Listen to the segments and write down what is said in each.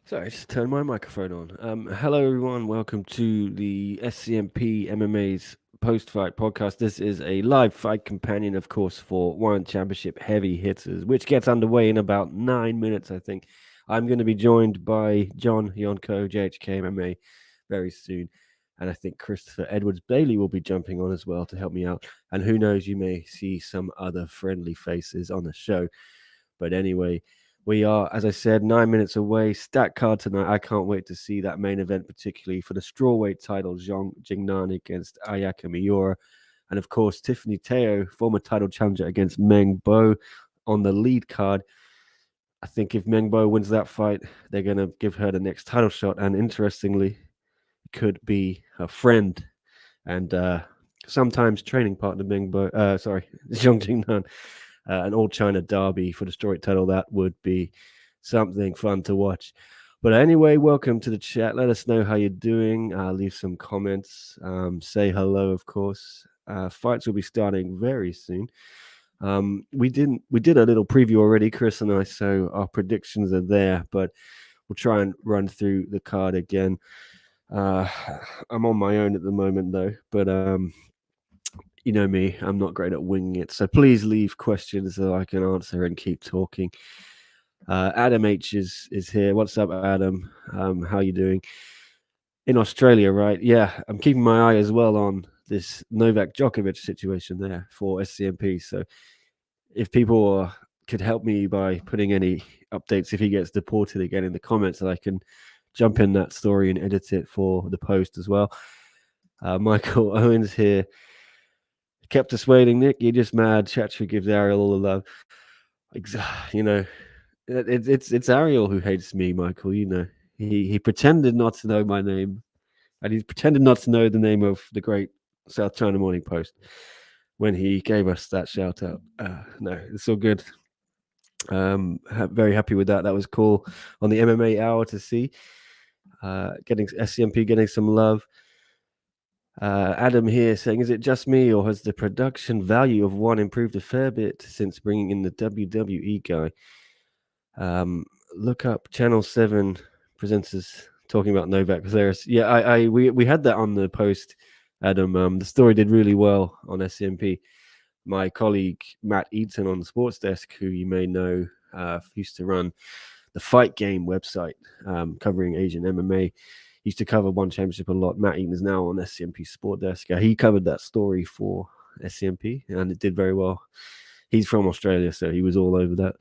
Sorry, I just turned my microphone on. Hello, everyone. Welcome to the SCMP MMA's post-fight podcast. This is a live fight companion, of course, for One Championship Heavy Hitters, which gets underway in about 9 minutes, I think. I'm going to be joined by John Yonko, JHK MMA, very soon. And I think Christopher Edwards Bailey will be jumping on as well to help me out. And who knows, you may see some other friendly faces on the show. But anyway, we are, as I said, 9 minutes away. Stat card tonight. I can't wait to see that main event, particularly for the strawweight title, Zhang Jingnan against Ayaka Miura. And of course, Tiffany Teo, former title challenger against Meng Bo on the lead card. I think if Meng Bo wins that fight, they're going to give her the next title shot. And interestingly, it could be her friend and sometimes training partner Meng Bo, Zhang Jingnan. An all China derby for the strawweight title. That would be something fun to watch. But anyway, welcome to the chat. Let us know how you're doing. Leave some comments. Say hello, of course. Fights will be starting very soon. We did a little preview already, Chris and I, so our predictions are there. But we'll try and run through the card again. I'm on my own at the moment, though. But you know me, I'm not great at winging it. So please leave questions so I can answer and keep talking. Adam H is here. What's up, Adam? How you doing? In Australia, right? Yeah, I'm keeping my eye as well on this Novak Djokovic situation there for SCMP. So if people could help me by putting any updates if he gets deported again in the comments, I can jump in that story and edit it for the post as well. Michael Owens here. Kept us waiting, Nick. You're just mad. Chatri gives Ariel all the love. You know, it's Ariel who hates me, Michael. You know, he pretended not to know my name, and he pretended not to know the name of the great South China Morning Post when he gave us that shout out. No, it's all good. Very happy with that. That was cool on the MMA Hour to see. Getting SCMP getting some love. Adam here saying, is it just me or has the production value of one improved a fair bit since bringing in the WWE guy? Look up Channel 7 presenters talking about Novak Polaris. Yeah, we had that on the post, Adam. The story did really well on SCMP. My colleague Matt Eaton on the sports desk, who you may know, used to run the Fight Game website covering Asian MMA. Used to cover One Championship a lot. Matt Eaton is now on SCMP Sport Desk. He covered that story for SCMP, and it did very well. He's from Australia, so he was all over that.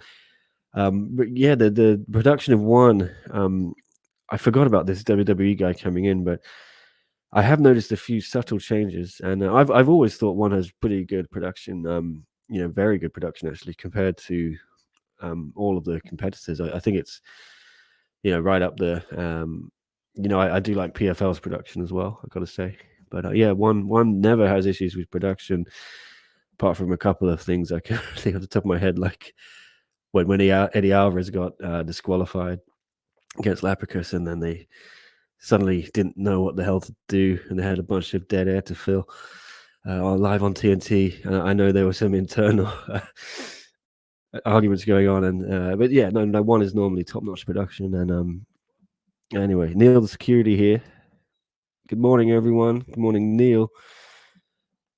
But yeah, the production of One, I forgot about this WWE guy coming in, but I have noticed a few subtle changes, and I've always thought One has pretty good production. Very good production actually compared to all of the competitors. I think it's right up there. I do like PFL's production as well, I've got to say. But yeah, one never has issues with production, apart from a couple of things I can think off the top of my head, like when Eddie Alvarez got disqualified against Lapicus, and then they suddenly didn't know what the hell to do, and they had a bunch of dead air to fill live on TNT. I know there were some internal arguments going on, and but yeah, no, One is normally top-notch production, and anyway, Neil the security here. Good morning, everyone. Good morning, Neil.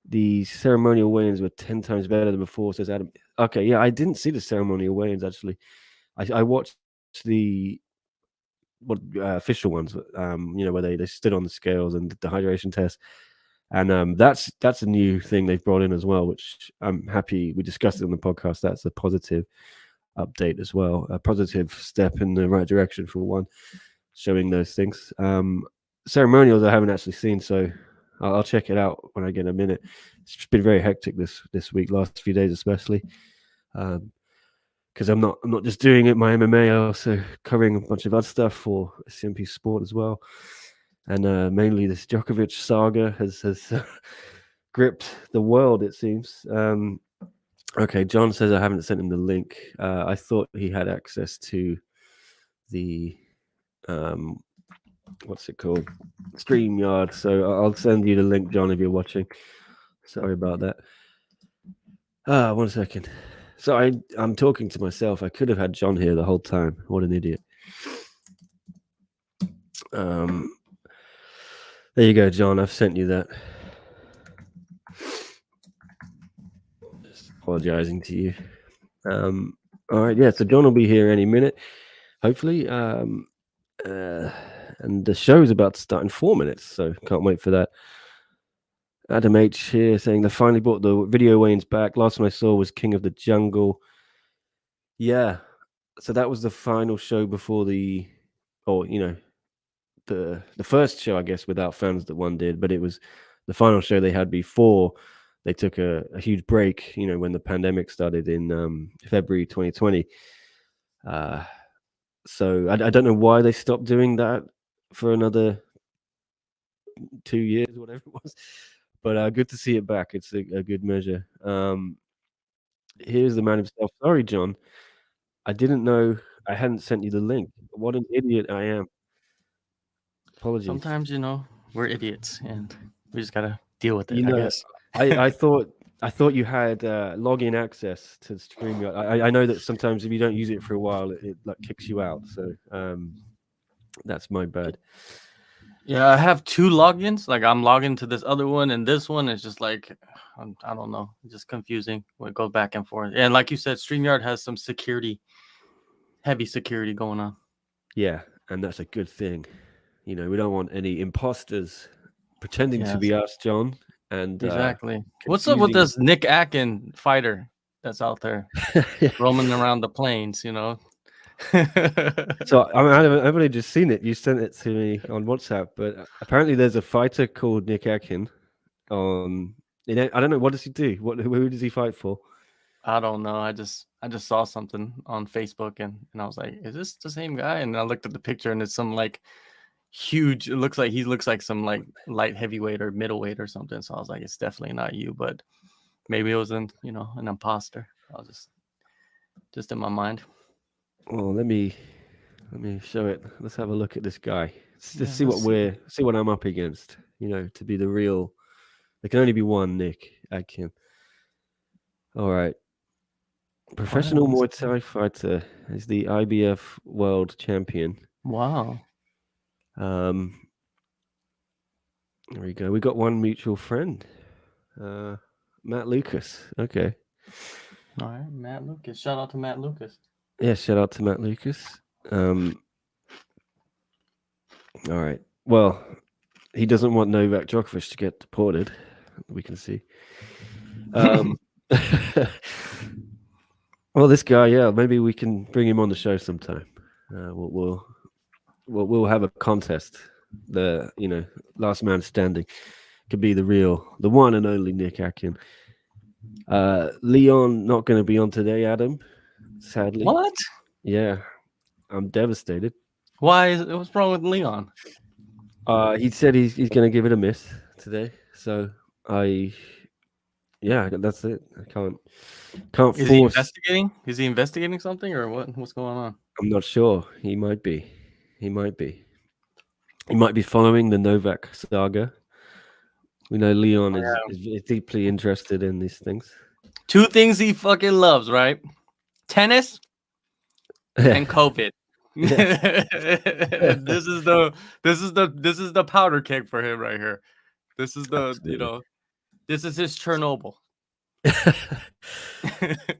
The ceremonial weigh-ins were 10 times better than before, says Adam. Okay, yeah, I didn't see the ceremonial weigh-ins, actually. I watched the official ones, where they stood on the scales and did the hydration test. And that's a new thing they've brought in as well, which I'm happy. We discussed it on the podcast. That's a positive update as well, a positive step in the right direction for One, showing those things. Ceremonials I haven't actually seen, so I'll check it out when I get a minute. It's been very hectic this week, last few days especially, because I'm not just doing it my MMA, I'm also covering a bunch of other stuff for SCMP Sport as well, and mainly this Djokovic saga has gripped the world, it seems. Okay, John says I haven't sent him the link. I thought he had access to the what's it called? StreamYard. So I'll send you the link, John, if you're watching. Sorry about that. 1 second. So I'm talking to myself. I could have had John here the whole time. What an idiot. Um, there you go, John. I've sent you that. Just apologizing to you. All right, yeah. So John will be here any minute, hopefully. Uh, and the show's about to start in 4 minutes, so can't wait for that. Adam H here saying they finally brought the video Wayne's back. Last one I saw was King of the Jungle. Yeah, so that was the final show before the first show, I guess, without fans that one did, but it was the final show they had before they took a huge break, when the pandemic started in February 2020. So I don't know why they stopped doing that for another 2 years, whatever it was. But good to see it back. It's a good measure. Here's the man himself. Sorry, John. I didn't know I hadn't sent you the link. What an idiot I am. Apologies. Sometimes, we're idiots and we just gotta deal with it, I guess. I thought you had login access to StreamYard. I know that sometimes if you don't use it for a while, it like kicks you out. So that's my bad. Yeah, I have 2 logins. Like I'm logging to this other one, and this one is just like I don't know, it's just confusing when it goes back and forth. And like you said, StreamYard has some heavy security going on. Yeah, and that's a good thing. We don't want any imposters pretending to be us, John. And exactly. What's up with this Nick Akin fighter that's out there roaming around the plains? So I've only just seen it. You sent it to me on WhatsApp, but apparently there's a fighter called Nick Akin. I don't know, what does he do? Who does he fight for? I don't know. I just saw something on Facebook and I was like, is this the same guy? And I looked at the picture and it's some like huge. It looks like he looks like some like light heavyweight or middleweight or something. So I was like, it's definitely not you, but maybe it was an imposter. I was just in my mind. Well, let me show it. Let's have a look at this guy. Let's see what I'm up against. To be the real. There can only be one Nick Akin. All right. Professional Muay Thai fighter is the IBF world champion. Wow. There we go. We got one mutual friend, Matt Lucas. Okay. All right, Matt Lucas. Shout out to Matt Lucas. Yeah, shout out to Matt Lucas. All right. Well, he doesn't want Novak Djokovic to get deported. We can see. Well, this guy, yeah, maybe we can bring him on the show sometime. We'll have a contest. The last man standing could be the one and only Nick Akin. Leon not going to be on today, Adam. Sadly. What? Yeah, I'm devastated. Why? What's wrong with Leon? He said he's going to give it a miss today. So that's it. I can't force. Is he investigating? Is he investigating something or what? What's going on? I'm not sure. He might be. He might be following the Novak saga. We know Leon is deeply interested in these things. 2 things he fucking loves, right? Tennis and COVID. This is the powder keg for him right here. This is the Absolutely. this is his Chernobyl. For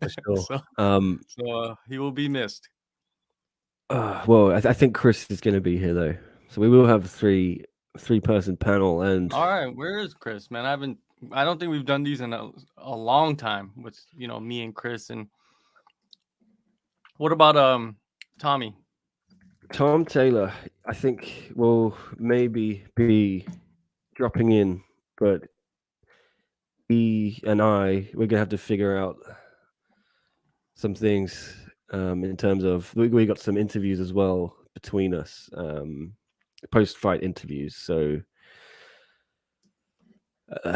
sure. So he will be missed. Well, I think Chris is going to be here though, so we will have a three-person panel. And all right, where is Chris, man? I don't think we've done these in a long time with me and Chris. And what about Tommy? Tom Taylor, I think, will maybe be dropping in, but he and we're gonna have to figure out some things in terms of we got some interviews as well between us, post-fight interviews. So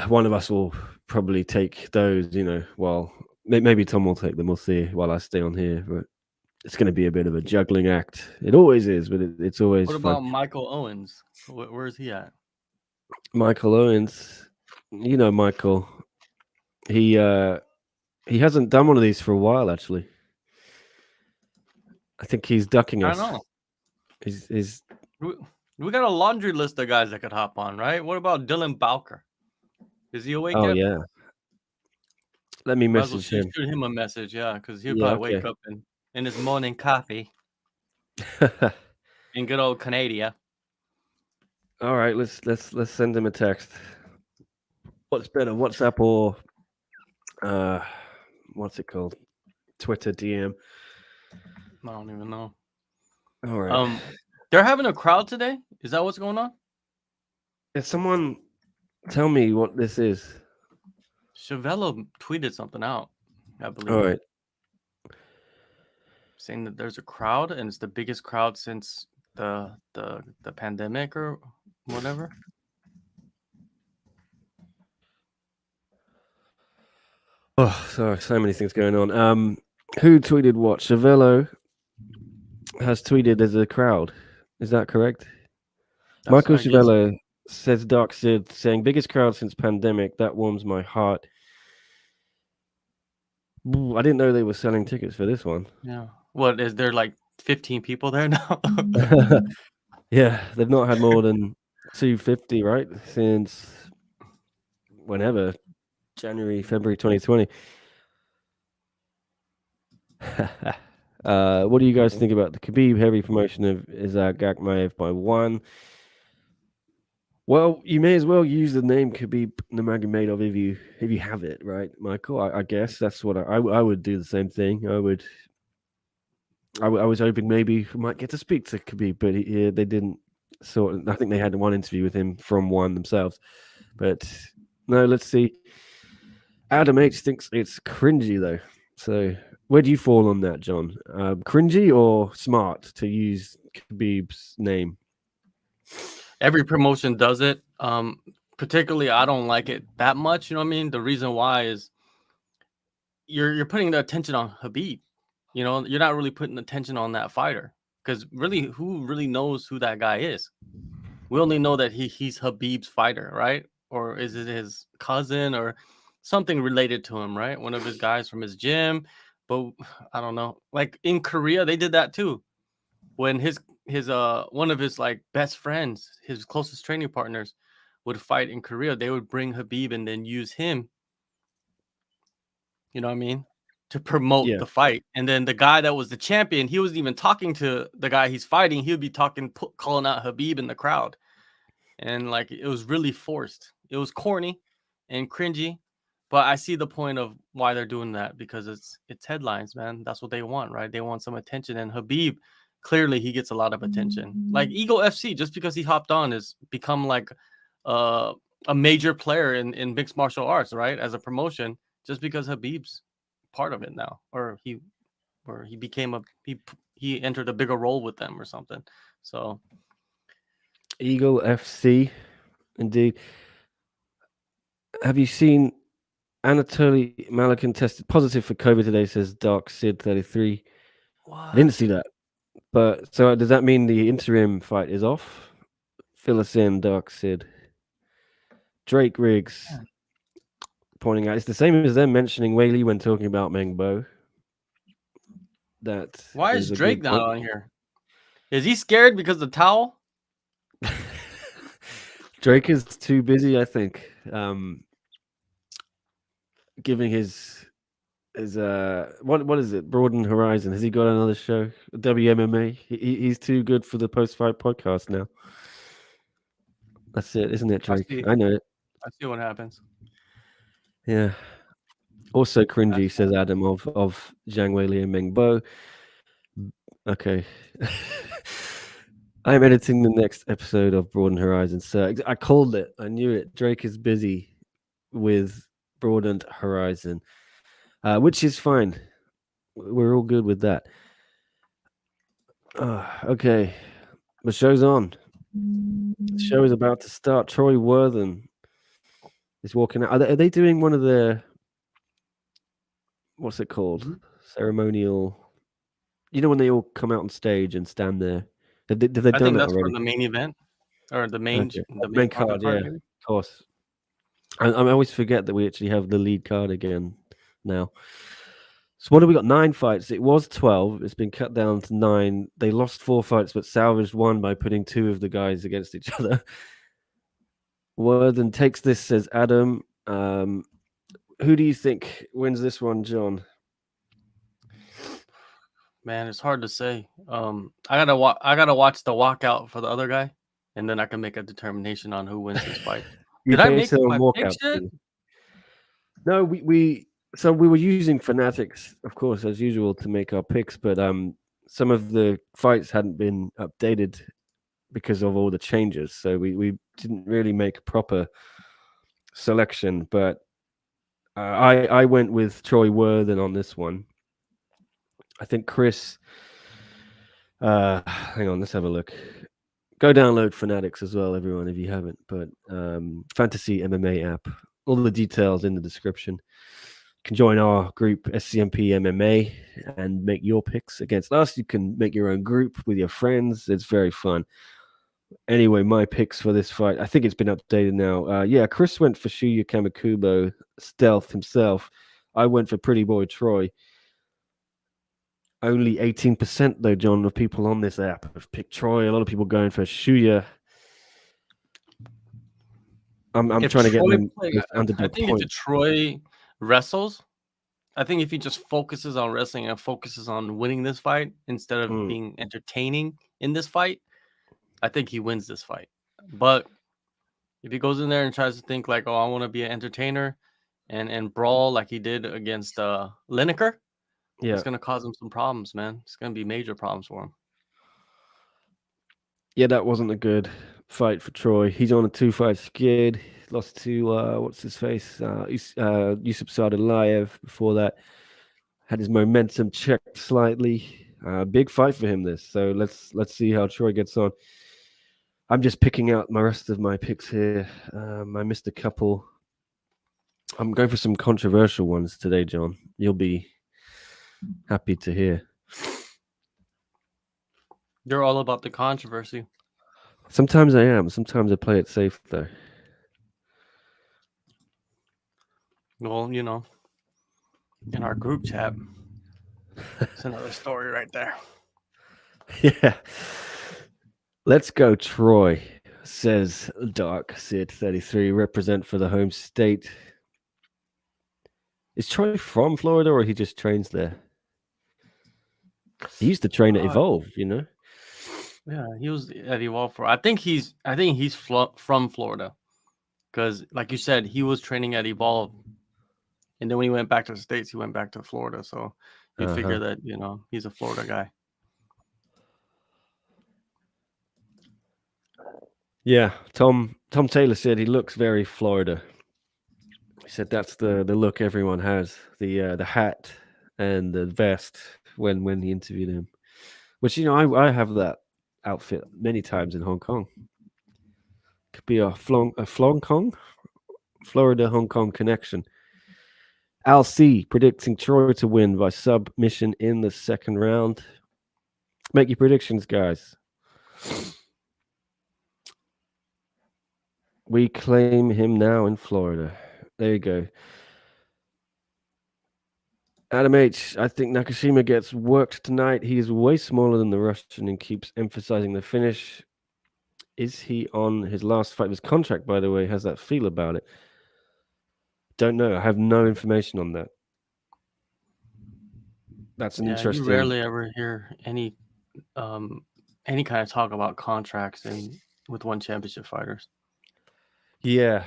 one of us will probably take those, while maybe Tom will take them. We'll see while I stay on here, but it's going to be a bit of a juggling act. It always is, but it's always What fun. about Michael Owens? Where is he at? Michael Owens, Michael. He hasn't done one of these for a while, actually. I think he's ducking us. I know. He's We got a laundry list of guys that could hop on, right? What about Dylan Bowker? Is he awake Oh yet? yeah. Let me Might as well message shoot him. him a message, yeah, because he'll Yeah, probably okay. wake up in his morning coffee in good old Canada. All right, let's send him a text. What's better, WhatsApp or uh what's it called? Twitter DM. I don't even know. All right. They're having a crowd today. Is that what's going on? If someone tell me what this is. Chevello tweeted something out, I All believe, right. saying that there's a crowd and it's the biggest crowd since the pandemic or whatever. Oh, sorry, so many things going on. Who tweeted what? Chevello has tweeted as a crowd. Is that correct? That's Michael I guess. Chevello says Dark Sid saying biggest crowd since pandemic. That warms my heart. I didn't know they were selling tickets for this one. Yeah. What is there like 15 people there now? Yeah, they've not had more than 250, right? Since whenever, January, February 2020. What do you guys think about the Khabib heavy promotion of Isaac Gakmaev by one? Well, you may as well use the name Khabib Nurmagomedov if you have it, right, Michael? I guess that's what I would do the same thing. I was hoping maybe we might get to speak to Khabib, but they didn't. I think they had one interview with him from one themselves, but no. Let's see. Adam H thinks it's cringy though. So where do you fall on that, John? Cringy or smart to use Khabib's name? Every promotion does it. Particularly I don't like it that much, you know what I mean? The reason why is you're putting the attention on Habib. You know, you're not really putting attention on that fighter because really, who really knows who that guy is? We only know that he's Habib's fighter, right? Or is it his cousin or something related to him, right? One of his guys from his gym. But I don't know. Like in Korea, they did that too. When his one of his like best friends, his closest training partners, would fight in Korea, they would bring Habib and then use him, you know what I mean, to promote Yeah, the fight. And then the guy that was the champion, he wasn't even talking to the guy he's fighting. He would be calling out Habib in the crowd. And like it was really forced. It was corny and cringy, but I see the point of why they're doing that because it's headlines, man. That's what they want, right? They want some attention, and Habib clearly he gets a lot of attention. Like Eagle FC, just because he hopped on, is become like uh, a major player in mixed martial arts, right? As a promotion, just because Habib's part of it now, or he became he entered a bigger role with them or something. So Eagle FC, indeed. Have you seen Anatoly Malakin tested positive for COVID today? Says Dark Sid 33. I didn't see that. But so does that mean the interim fight is off? Fill us in, Dark Sid. Drake Riggs pointing out it's the same as them mentioning Whaley when talking about Mengbo. That why is is a Drake good not point. on here? Is he scared because of the towel? Drake is too busy, I think. Giving his what is it? Broaden Horizon. Has he got another show? WMMA. He's too good for the post fight podcast now. That's it, isn't it, Drake? I know it. I see what happens. Yeah. Also cringy, That's says Adam of Zhang Weili and Meng Bo. Okay. I'm editing the next episode of Broaden Horizon. So I called it. I knew it. Drake is busy with Broadened Horizon, which is fine. We're all good with that. Okay. The show's on. The show is about to start. Troy Worthen is walking out. Are they doing one of the what's it called? Ceremonial. You know when they all come out on stage and stand there. Have they I done think that that's for already? the main event or Okay. the main Main part of the card, yeah, card, of maybe. course. I always forget that we actually have the lead card again now. So what have we got? 9 fights. It was 12. It's been cut down to 9. They lost 4 fights, but salvaged 1 by putting 2 of the guys against each other. Worthen takes this, says Adam. Who do you think wins this one, John? Man, it's hard to say. I gotta watch the walkout for the other guy, and then I can make a determination on who wins this fight. You Did I base make it up on my walkout. picks yet? No, we were using Fanatics, of course, as usual, to make our picks, but some of the fights hadn't been updated because of all the changes, so we didn't really make a proper selection. But I went with Troy Worthen on this one. I think Chris. Hang on, let's have a look. Go download Fanatics as well, everyone, if you haven't. But Fantasy MMA app. All the details in the description. You can join our group SCMP MMA and make your picks against us. You can make your own group with your friends. It's very fun. Anyway, my picks for this fight. I think it's been updated now. Yeah, Chris went for Shuya Kamikubo, Stealth himself. I went for Pretty Boy Troy. Only 18% though, John, of people on this app have picked Troy. A lot of people going for Shuya. I'm trying to get them underdog I think point. if Troy wrestles, I think if he just focuses on wrestling and focuses on winning this fight instead of being entertaining in this fight, I think he wins this fight. But if he goes in there and tries to think like, oh, I want to be an entertainer and brawl like he did against Lineker, Yeah, it's gonna cause him some problems, man. It's gonna be major problems for him. yeah, that wasn't a good fight for Troy. He's on a 2-fight skid. Lost to what's his face, Yusuf Sadulayev. Before that, had his momentum checked slightly. Big fight for him this. So let's see how Troy gets on. I'm just picking out my rest of my picks here. I missed a couple. I'm going for some controversial ones today, John. You'll be happy to hear. You're all about the controversy. Sometimes I am. Sometimes I play it safe, though. Well, you know, in our group chat, it's another story right there. Yeah. Let's go, Troy, says Dark Sid 33. Represent for the home state. Is Troy from Florida or he just trains there? He used to train at Evolve, you know? Yeah, he was at Evolve for. I think he's from Florida, because like you said, he was training at Evolve, and then when he went back to the States, he went back to Florida. So you'd figure that he's a Florida guy. Yeah, Tom Taylor said he looks very Florida. He said that's the look everyone has, the hat and the vest when he interviewed him. Which I have that outfit many times in Hong Kong. Could be a Flong Kong, Florida Hong Kong connection. Al C predicting Troy to win by submission in the second round. Make your predictions, guys. We claim him now in Florida. There you go. Adam H, I think Nakashima gets worked tonight. He is way smaller than the Russian and keeps emphasizing the finish. Is he on his last fight of his contract, by the way? How's that feel about it? Don't know. I have no information on that. That's an interesting. You rarely ever hear any kind of talk about contracts with one championship fighters. Yeah.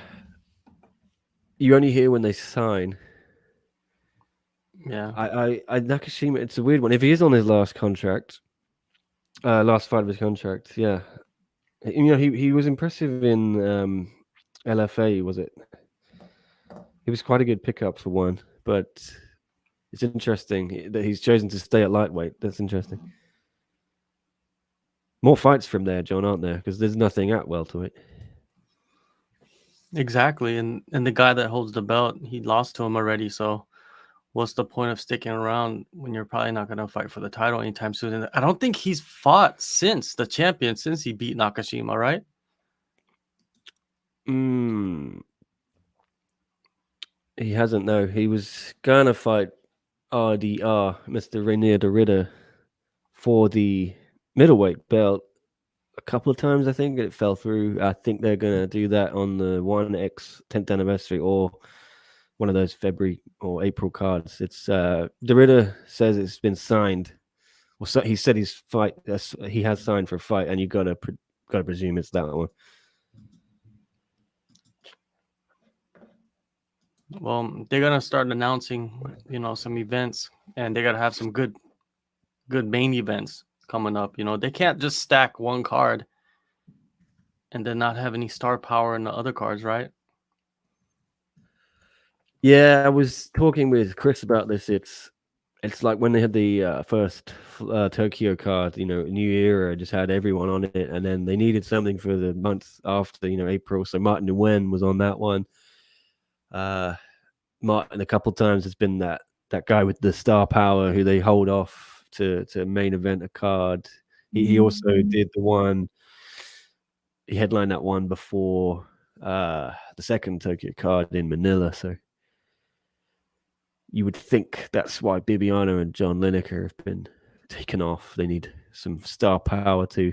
You only hear when they sign. Yeah. I Nakashima, it's a weird one. If he is on his last contract, last fight of his contract, yeah. He was impressive in LFA, was it? He was quite a good pickup for one, but it's interesting that he's chosen to stay at lightweight. That's interesting. More fights from there, John, aren't there? Because there's nothing at welterweight. Exactly, and the guy that holds the belt, he lost to him already. So, what's the point of sticking around when you're probably not going to fight for the title anytime soon? And I don't think he's fought since he beat Nakashima, right? He hasn't, no. He was gonna fight RDR, Mr. Rainier the Ritter, for the middleweight belt a couple of times. I think it fell through. I think they're gonna do that on the 1X 10th anniversary or one of those February or April cards. It's the Ritter says it's been signed. Well, so he said he has signed for a fight, and you gotta presume it's that one. Well, they're gonna start announcing, some events, and they gotta have some good main events coming up. They can't just stack one card and then not have any star power in the other cards, right? Yeah, I was talking with Chris about this. It's like when they had the first Tokyo card, New Era just had everyone on it, and then they needed something for the months after, April. So Martin Nguyen was on that one. Martin a couple times has been that guy with the star power who they hold off to main event a card. He also did the one. He headlined that one before the second Tokyo card in Manila. So you would think that's why Bibiano and John Lineker have been taken off. They need some star power to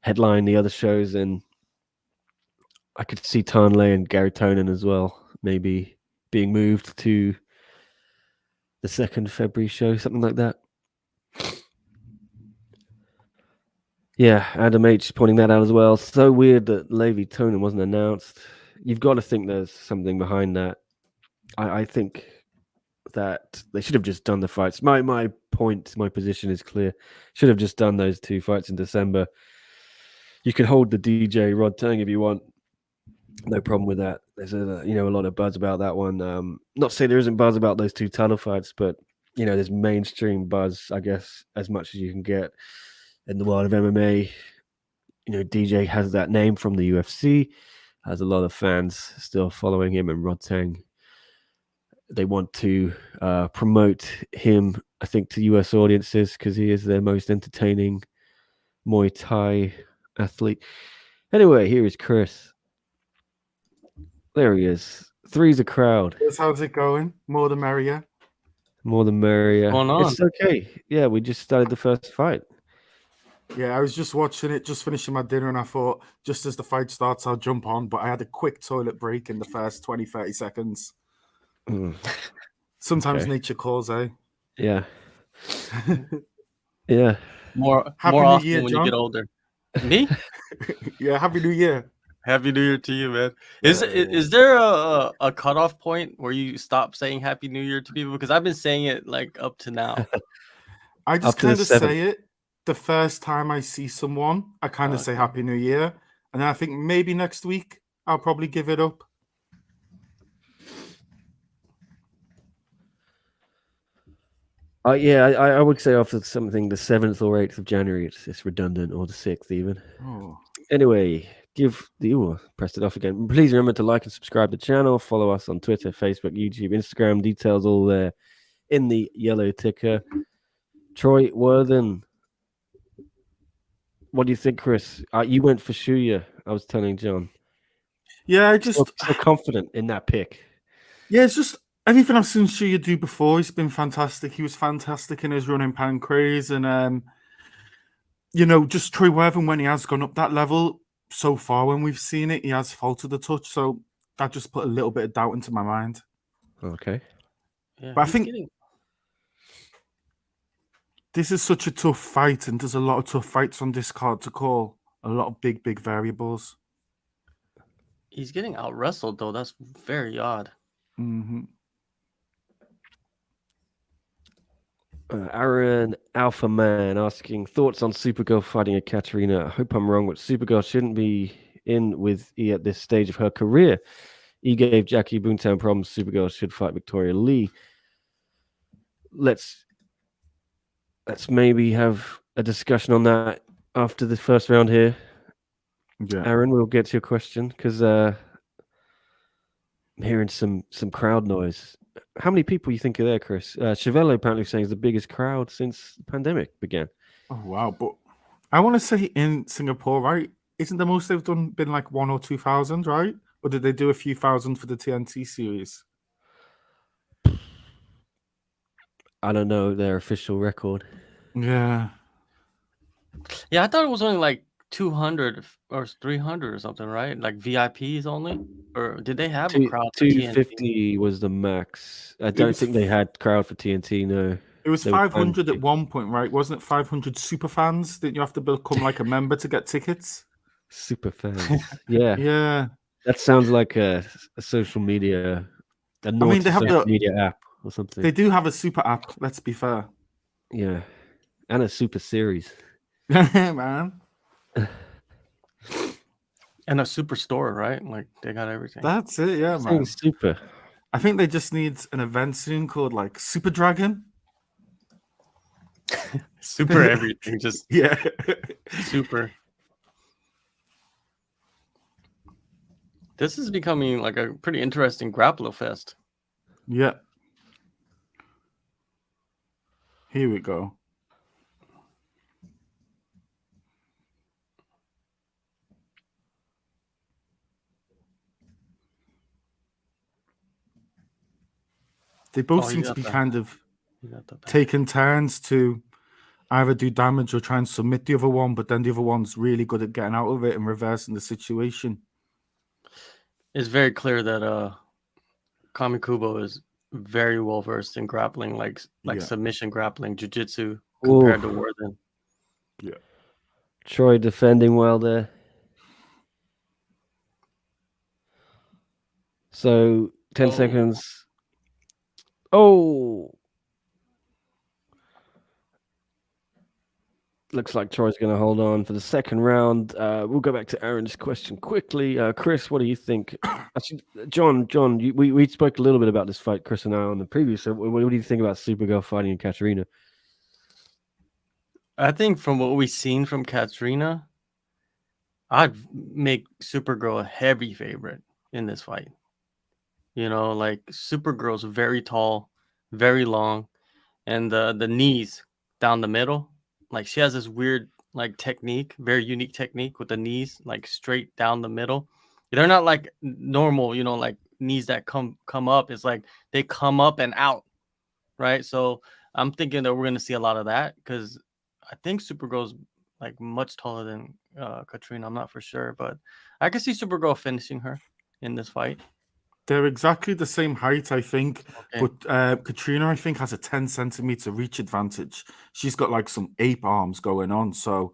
headline the other shows, and I could see Tarnley and Gary Tonin as well, maybe being moved to the 2nd February show, something like that. Yeah, Adam H pointing that out as well. So weird that Levi Tonin wasn't announced. You've got to think there's something behind that. I think that they should have just done the fights. My position is clear. Should have just done those 2 fights in December. You can hold the DJ Rod Tang if you want. No problem with that. There's a lot of buzz about that one. Not to say there isn't buzz about those 2 tunnel fights, but there's mainstream buzz, I guess, as much as you can get in the world of MMA. DJ has that name from the UFC, has a lot of fans still following him, and Rod Tang, they want to promote him, I think, to US audiences because he is their most entertaining Muay Thai athlete. Anyway, here is Chris. There he is. Three's a crowd. How's it going? More the merrier. More the merrier. What's going on? It's okay. Yeah, we just started the first fight. Yeah, I was just watching it, just finishing my dinner, and I thought, just as the fight starts, I'll jump on. But I had a quick toilet break in the first 20, 30 seconds. Sometimes nature calls, eh? Yeah. Yeah. More Happy more New often Year, when John. you get older. Me? Yeah, Happy New Year. Happy New Year to you, man. Is there a cutoff point where you stop saying Happy New Year to people? Because I've been saying it like up to now. I just Up to the kind of 7th. say it the first time I see someone. I kind of say Happy New Year. And then I think maybe next week I'll probably give it up. Yeah, I would say after something the 7th or 8th of January, it's redundant, or the 6th even. Oh. Anyway, pressed it off again. Please remember to like and subscribe to the channel. Follow us on Twitter, Facebook, YouTube, Instagram. Details all there in the yellow ticker. Troy Worthen. What do you think, Chris? You went for Shuya. I was telling John. Yeah, I just so confident in that pick. Yeah, it's just everything I've seen Shuya do before. He's been fantastic. He was fantastic in his running pancrase, and just Troy Worthen, when he has gone up that level so far, when we've seen it, he has faltered a touch. So that just put a little bit of doubt into my mind. Okay. Yeah, but I think this is such a tough fight, and there's a lot of tough fights on this card to call. A lot of big variables. He's getting out wrestled though. That's very odd. Mm-hmm. Aaron Alpha Man asking thoughts on Supergirl fighting Ekaterina. I hope I'm wrong, but Supergirl shouldn't be in with E at this stage of her career. E gave Jackie Boontown problems. Supergirl should fight Victoria Lee. Let's maybe have a discussion on that after the first round here. Yeah, Aaron, we'll get to your question because I'm hearing some crowd noise. How many people you think are there, Chris? Chevello apparently saying it's the biggest crowd since the pandemic began. Oh wow! But I want to say in Singapore, right? Isn't the most they've done been like 1,000 or 2,000, right? Or did they do a few thousand for the TNT series? I don't know their official record. Yeah. Yeah, I thought it was only like 200 or 300 or something, right? Like VIPs only, or did they have a crowd for TNT? 250 was the max. I It don't was think they had crowd for TNT. No, It was they were 500 at trying- one point, right? Wasn't it 500 super fans? Didn't you have to become like a member to get tickets? super fans. Yeah, Yeah. that sounds like a social media, a I mean, naughty they have social the media app or something. they do have a super app. Let's be fair, Yeah, and a super series. man. And a superstore, right? Like they got everything. That's it, yeah, Saying man. super. I think they just need an event soon called like Super Dragon. Super everything, just Yeah. super. This is becoming like a pretty interesting grappler fest. Yeah. Here we go. They both Oh, you seem to got be the- kind of You got the taking turns to either do damage or try and submit the other one, but then the other one's really good at getting out of it and reversing the situation. It's very clear that Kamikubo is very well versed in grappling, like Yeah. submission grappling, jiu-jitsu compared to Ooh. Worthen. Yeah. Troy defending well there. So 10 Oh. seconds. Oh, looks like Troy's going to hold on for the second round. We'll go back to Aaron's question quickly. Chris, what do you think? Actually, John, we spoke a little bit about this fight, Chris and I, on the previous. So what do you think about Supergirl fighting Katarina? I think from what we've seen from Katrina, I'd make Supergirl a heavy favorite in this fight. You know, like Supergirl's very tall, very long, and the knees down the middle, like she has this weird like technique, very unique technique with the knees like straight down the middle. They're not like normal, you know, like knees that come up. It's like they come up and out, right? So I'm thinking that we're gonna see a lot of that because I think Supergirl's like much taller than Katrina. I'm not for sure, but I could see Supergirl finishing her in this fight. They're exactly the same height, I think. Okay. But Katrina, I think, has a 10 centimeter reach advantage. She's got like some ape arms going on. So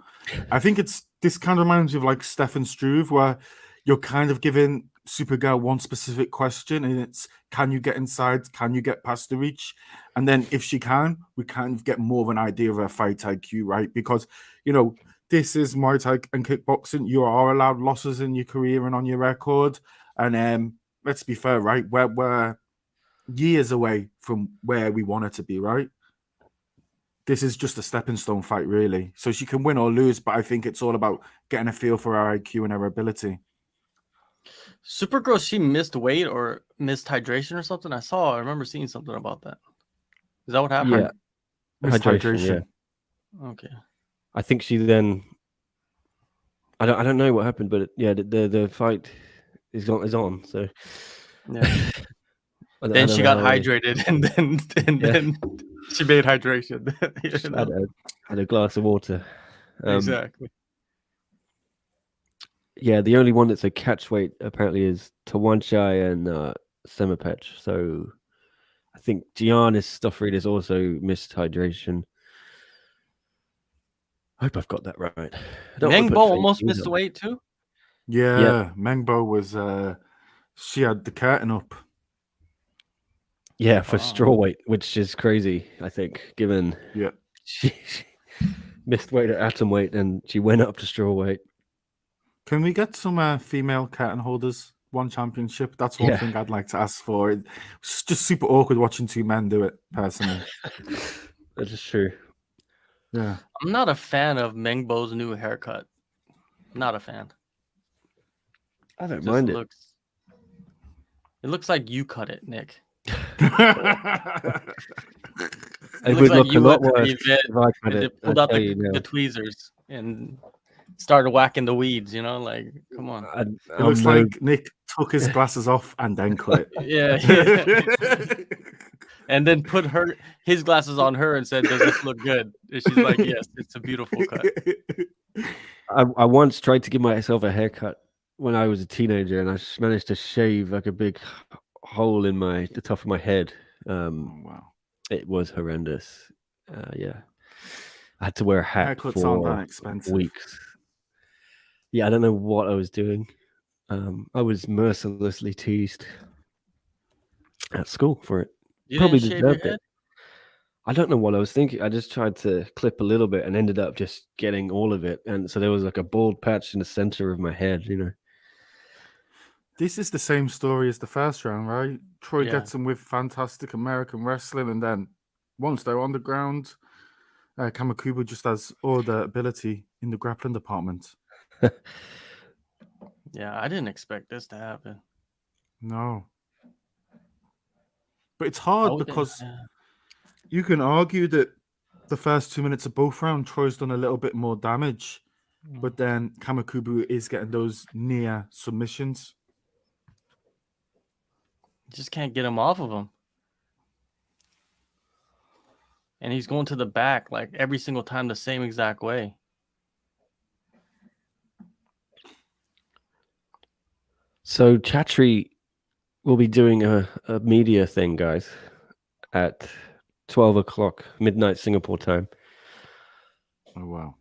I think this kind of reminds me of like Stefan Struve, where you're kind of giving Supergirl one specific question, and it's can you get inside? Can you get past the reach? And then if she can, we kind of get more of an idea of her fight IQ, right? Because, you know, this is Muay Thai and kickboxing. You are allowed losses in your career and on your record. And let's be fair, right? We're years away from where we want her to be, right? This is just a stepping stone fight, really. So she can win or lose, but I think it's all about getting a feel for her IQ and her ability. Supergirl, she missed weight or missed hydration or something. I remember seeing something about that. Is that what happened? Yeah. Missed Hydration, Okay. I think she then. I don't know what happened, but the fight is on. So Yeah. I Then don't she know got how- hydrated, and then she made hydration. You know? had a glass of water. Exactly. Yeah, the only one that's a catch weight apparently is Tawanchai and Semapech. So I think Giannis Stuffreed is also missed hydration. I hope I've got that right. I don't wanna Meng put Bo fake almost news missed on. weight too. Yeah, Mengbo was she had the curtain up. Yeah, for Wow. straw weight, which is crazy, I think, given Yeah. she missed weight at atom weight and she went up to straw weight. Can we get some female curtain holders? One championship. That's one Yeah. thing I'd like to ask for. It's just super awkward watching two men do it, personally. That is true. Yeah. I'm not a fan of Meng Bo's new haircut. Not a fan. I don't Just mind it. It looks like you cut it, Nick. It looks would like look a you lot went to worse the event if I cut and it. pulled I out tell you the now. tweezers and started whacking the weeds. You know, like come on. It looks like Nick took his glasses off and then cut it. Yeah. and then put his glasses on her and said, "Does this look good?" And she's like, "Yes, it's a beautiful cut." I once tried to give myself a haircut when I was a teenager, and I managed to shave like a big hole in the top of my head. Oh, wow. It was horrendous. Yeah, I had to wear a hat Haircuts aren't that for expensive. weeks. Yeah, I don't know what I was doing. I was mercilessly teased at school for it. You Probably didn't shave your deserved it. head? I don't know what I was thinking. I just tried to clip a little bit and ended up just getting all of it. And so there was like a bald patch in the center of my head, you know. This is the same story as the first round, right? Troy Yeah. gets him with fantastic American wrestling, and then once they're on the ground, Kamakubo just has all the ability in the grappling department. Yeah, I didn't expect this to happen. No. But it's I hard wouldn't. because Yeah. you can argue that the first 2 minutes of both rounds, Troy's done a little bit more damage, but then Kamakubo is getting those near submissions. You just can't get him off of him. And he's going to the back like every single time the same exact way. So Chatri will be doing a media thing, guys, at 12 o'clock, midnight Singapore time. Oh, wow.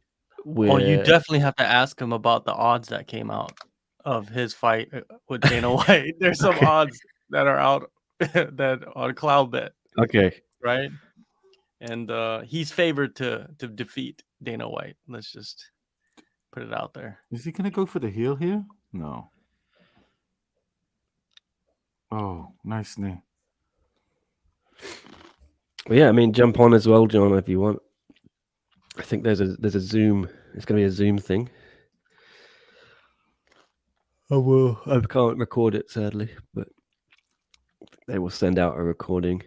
Oh, you definitely have to ask him about the odds that came out of his fight with Dana White. There's some Okay. odds that are out that on Cloudbet, Okay. right? And he's favored to defeat Dana White. Let's just put it out there. Is he going to go for the heel here? No. Oh, nice knee. Well, yeah, I mean, jump on as well, John, if you want. I think there's a Zoom. It's going to be a Zoom thing. I can't record it, sadly, but they will send out a recording.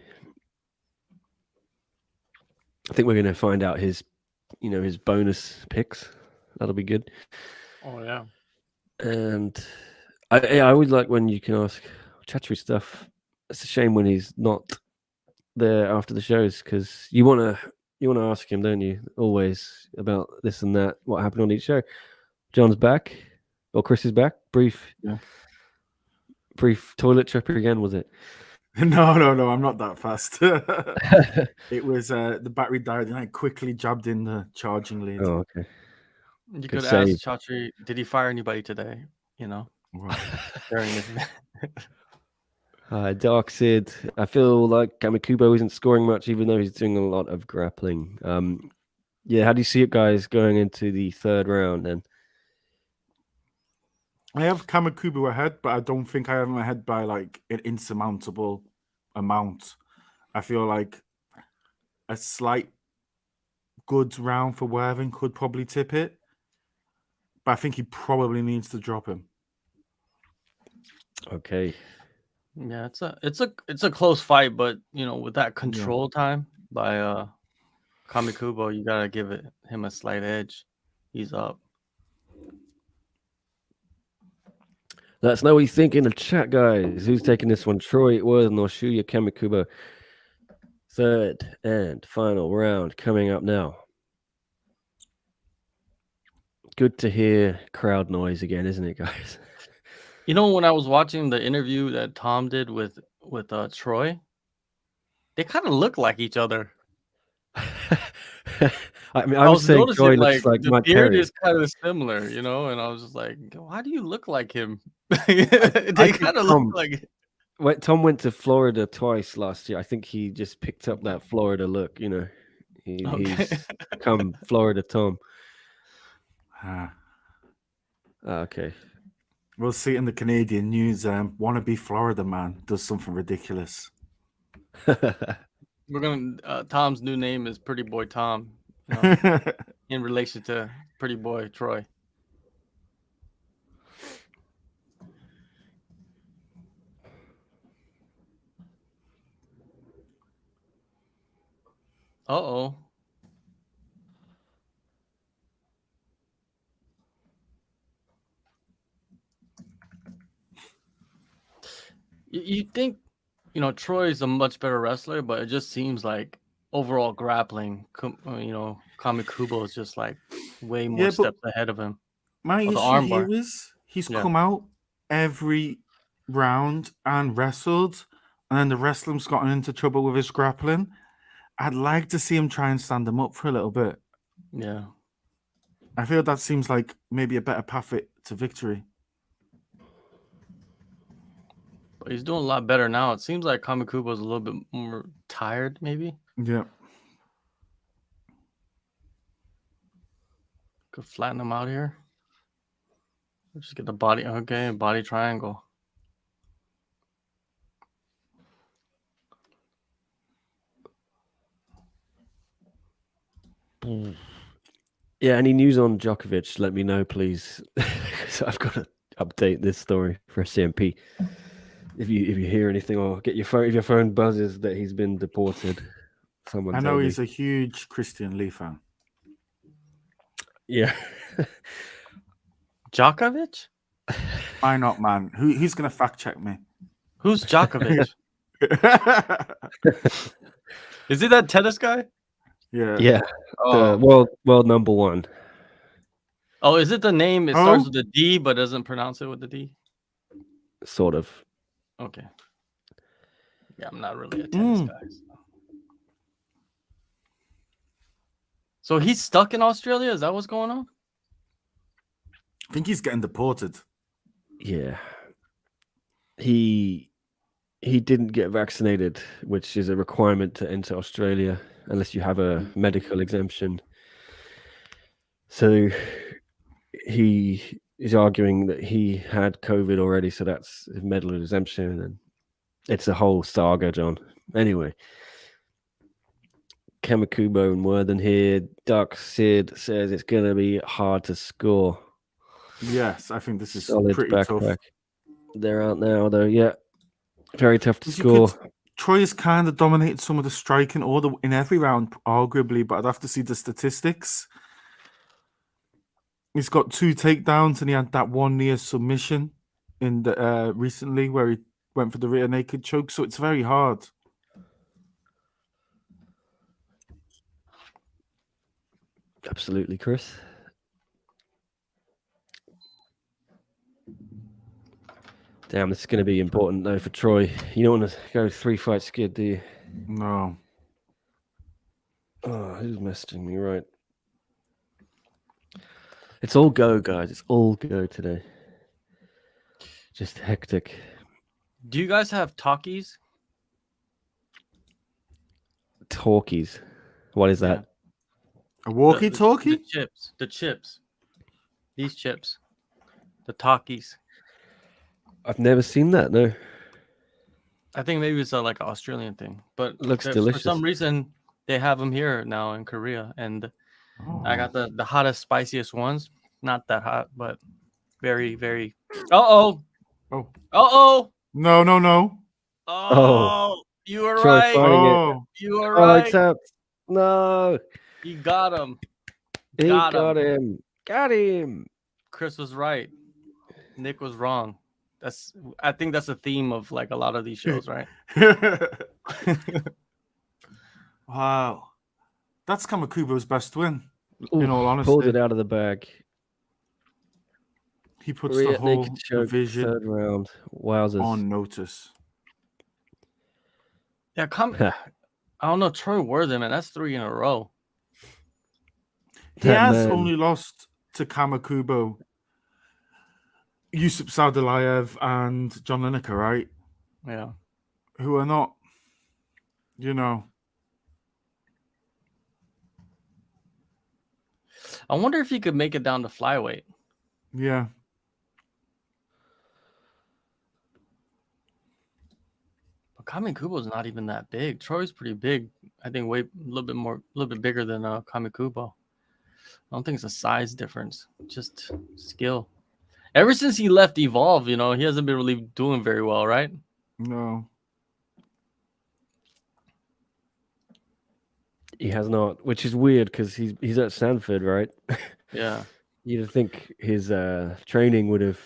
I think we're going to find out his bonus picks. That'll be good. Oh yeah. And I always like when you can ask Chatri stuff. It's a shame when he's not there after the shows because you want to ask him, don't you? Always about this and that, what happened on each show. John's back, or Chris is back. Brief toilet trip again, was it? No, I'm not that fast. It was the battery died and I quickly jabbed in the charging lead. Oh, okay. You Good could save. ask Chatri, did he fire anybody today? You know, during this. Dark Sid. I feel like Kamakubo isn't scoring much, even though he's doing a lot of grappling. Yeah, how do you see it, guys, going into the third round then? I have Kamakubo ahead, but I don't think I have him ahead by like an insurmountable amount. I feel like a slight good round for Worthing could probably tip it, but I think he probably needs to drop him. Okay. Yeah, it's a close fight, but you know, with that control time by Kamikubo, you gotta give him a slight edge. He's up. Let us know what you think in the chat, guys. Who's taking this one? Troy Worthen or Shuya Kamikubo? Third and final round coming up now. Good to hear crowd noise again, isn't it, guys? You know, when I was watching the interview that Tom did with Troy, they kind of look like each other. I mean, I was saying Troy looks like the Mike beard Perry. is kind of similar, you know, and I was just like, why do you look like him? They kind of look like. Tom went to Florida twice last year. I think he just picked up that Florida look, you know. He's become Florida Tom. Okay. We'll see it in the Canadian news. Wannabe Florida man does something ridiculous. We're gonna Tom's new name is Pretty Boy Tom, you know, in relation to Pretty Boy Troy. Uh-oh. You think you know, Troy's a much better wrestler, but it just seems like overall grappling, you know, Kamikubo is just like way more Yeah, but steps ahead of him. my Oh, the issue here armbar. is he's Yeah. come out every round and wrestled, and then the wrestling's gotten into trouble with his grappling. I'd like to see him try and stand him up for a little bit. Yeah. I feel that seems like maybe a better path to victory. But he's doing a lot better now. It seems like Kamikubo's a little bit more tired, maybe. Yeah. Could flatten him out here. Just get the body. Okay, body triangle. Yeah, any news on Djokovic? Let me know, please. So I've got to update this story for SCMP. If you hear anything or get your phone, if your phone buzzes that he's been deported, someone I tell know me. he's a huge Christian Lee fan. Yeah. Djokovic? Why not, man? Who's gonna fact check me? Who's Djokovic? Is he that tennis guy? Yeah. Yeah. Oh. The world number one. Oh, is it the name? It starts Oh. with a D, but doesn't pronounce it with the D. Sort of. Okay. Yeah, I'm not really a tennis guy. So he's stuck in Australia? Is that what's going on? I think he's getting deported. Yeah. He didn't get vaccinated, which is a requirement to enter Australia unless you have a medical exemption. So he is arguing that he had COVID already, so that's his medical exemption, and it's a whole saga, John. Anyway, Kamikubo and Worthen here. Duck Sid says it's going to be hard to score. Yes, I think this is Solid pretty backpack. tough. They're out now, though. Yeah, very tough to score. Troy has kind of dominated some of the striking order in every round, arguably, but I'd have to see the statistics. He's got 2 takedowns, and he had that one near submission in the recently where he went for the rear naked choke. So it's very hard. Absolutely, Chris. Damn, this is going to be important, though, for Troy. You don't want to go 3-fight skid, do you? No. Oh, who's messaging me? Right. It's all go, guys. It's all go today. Just hectic. Do you guys have talkies? Talkies. What is that? A walkie-talkie? The chips. These chips. The talkies. I've never seen that, no. I think maybe it's like an Australian thing, but Looks delicious. For some reason, they have them here now in Korea, and I got the hottest, spiciest ones. Not that hot, but very, very. Oh. No. Oh, you were Troy right. fighting oh. You were Oh, right. it's out. No. He got him. He got him. Got him. Chris was right. Nick was wrong. I think that's a theme of like a lot of these shows, right? Wow. That's Kamikubo's best win, Ooh, in all honesty. Pulled it out of the bag. He puts the whole division third round. Wowzers. on notice. Yeah, I don't know. Troy Worthen, man, that's 3 in a row. He has only lost to Kamikubo, Yusuf Saudalayev, and John Lineker, right? Yeah. Who are not, I wonder if he could make it down to flyweight. Yeah. But Kamikubo's not even that big. Troy's pretty big. I think a little bit bigger than Kamikubo. I don't think it's a size difference, just skill. Ever since he left Evolve, he hasn't been really doing very well, right? No. He has not, which is weird because he's at Stanford, right? Yeah. You'd think his training would have,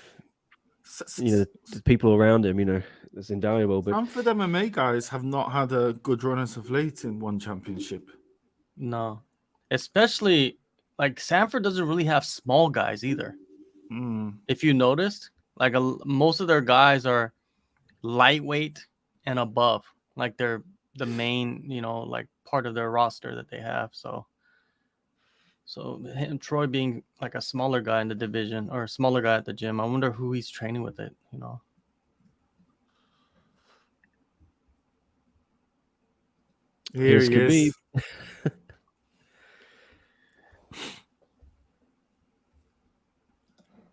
the people around him, It's invaluable. But Stanford MMA guys have not had a good run as of late in one championship. No, especially like Sanford doesn't really have small guys either. If you noticed, like most of their guys are lightweight and above. Like they're the main, like part of their roster that they have. So him, Troy being like a smaller guy in the division or a smaller guy at the gym, I wonder who he's training with it. Here he Khabib. is.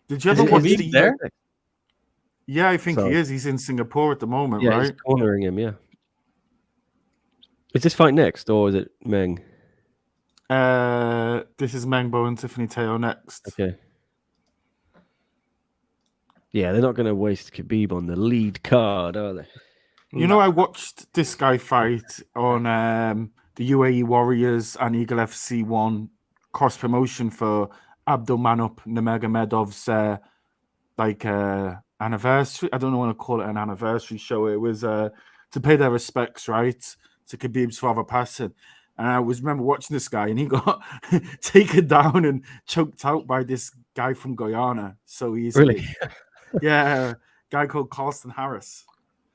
Did you ever watch Khabib there? Yeah, I think Sorry. he is. He's in Singapore at the moment, Yeah, right? he's cornering him. Yeah. Is this fight next, or is it Meng? This is Mengbo and Tiffany Teo next. Okay. Yeah, they're not going to waste Khabib on the lead card, are they? You know, I watched this guy fight on the UAE Warriors and Eagle FC 1 cross promotion for Abdulmanap Nurmagomedov's anniversary. I don't want to call it an anniversary show. It was to pay their respects, right, to Khabib's father passing. And I remember watching this guy, and he got taken down and choked out by this guy from Guyana. So he's Really? yeah, guy called Carlston Harris.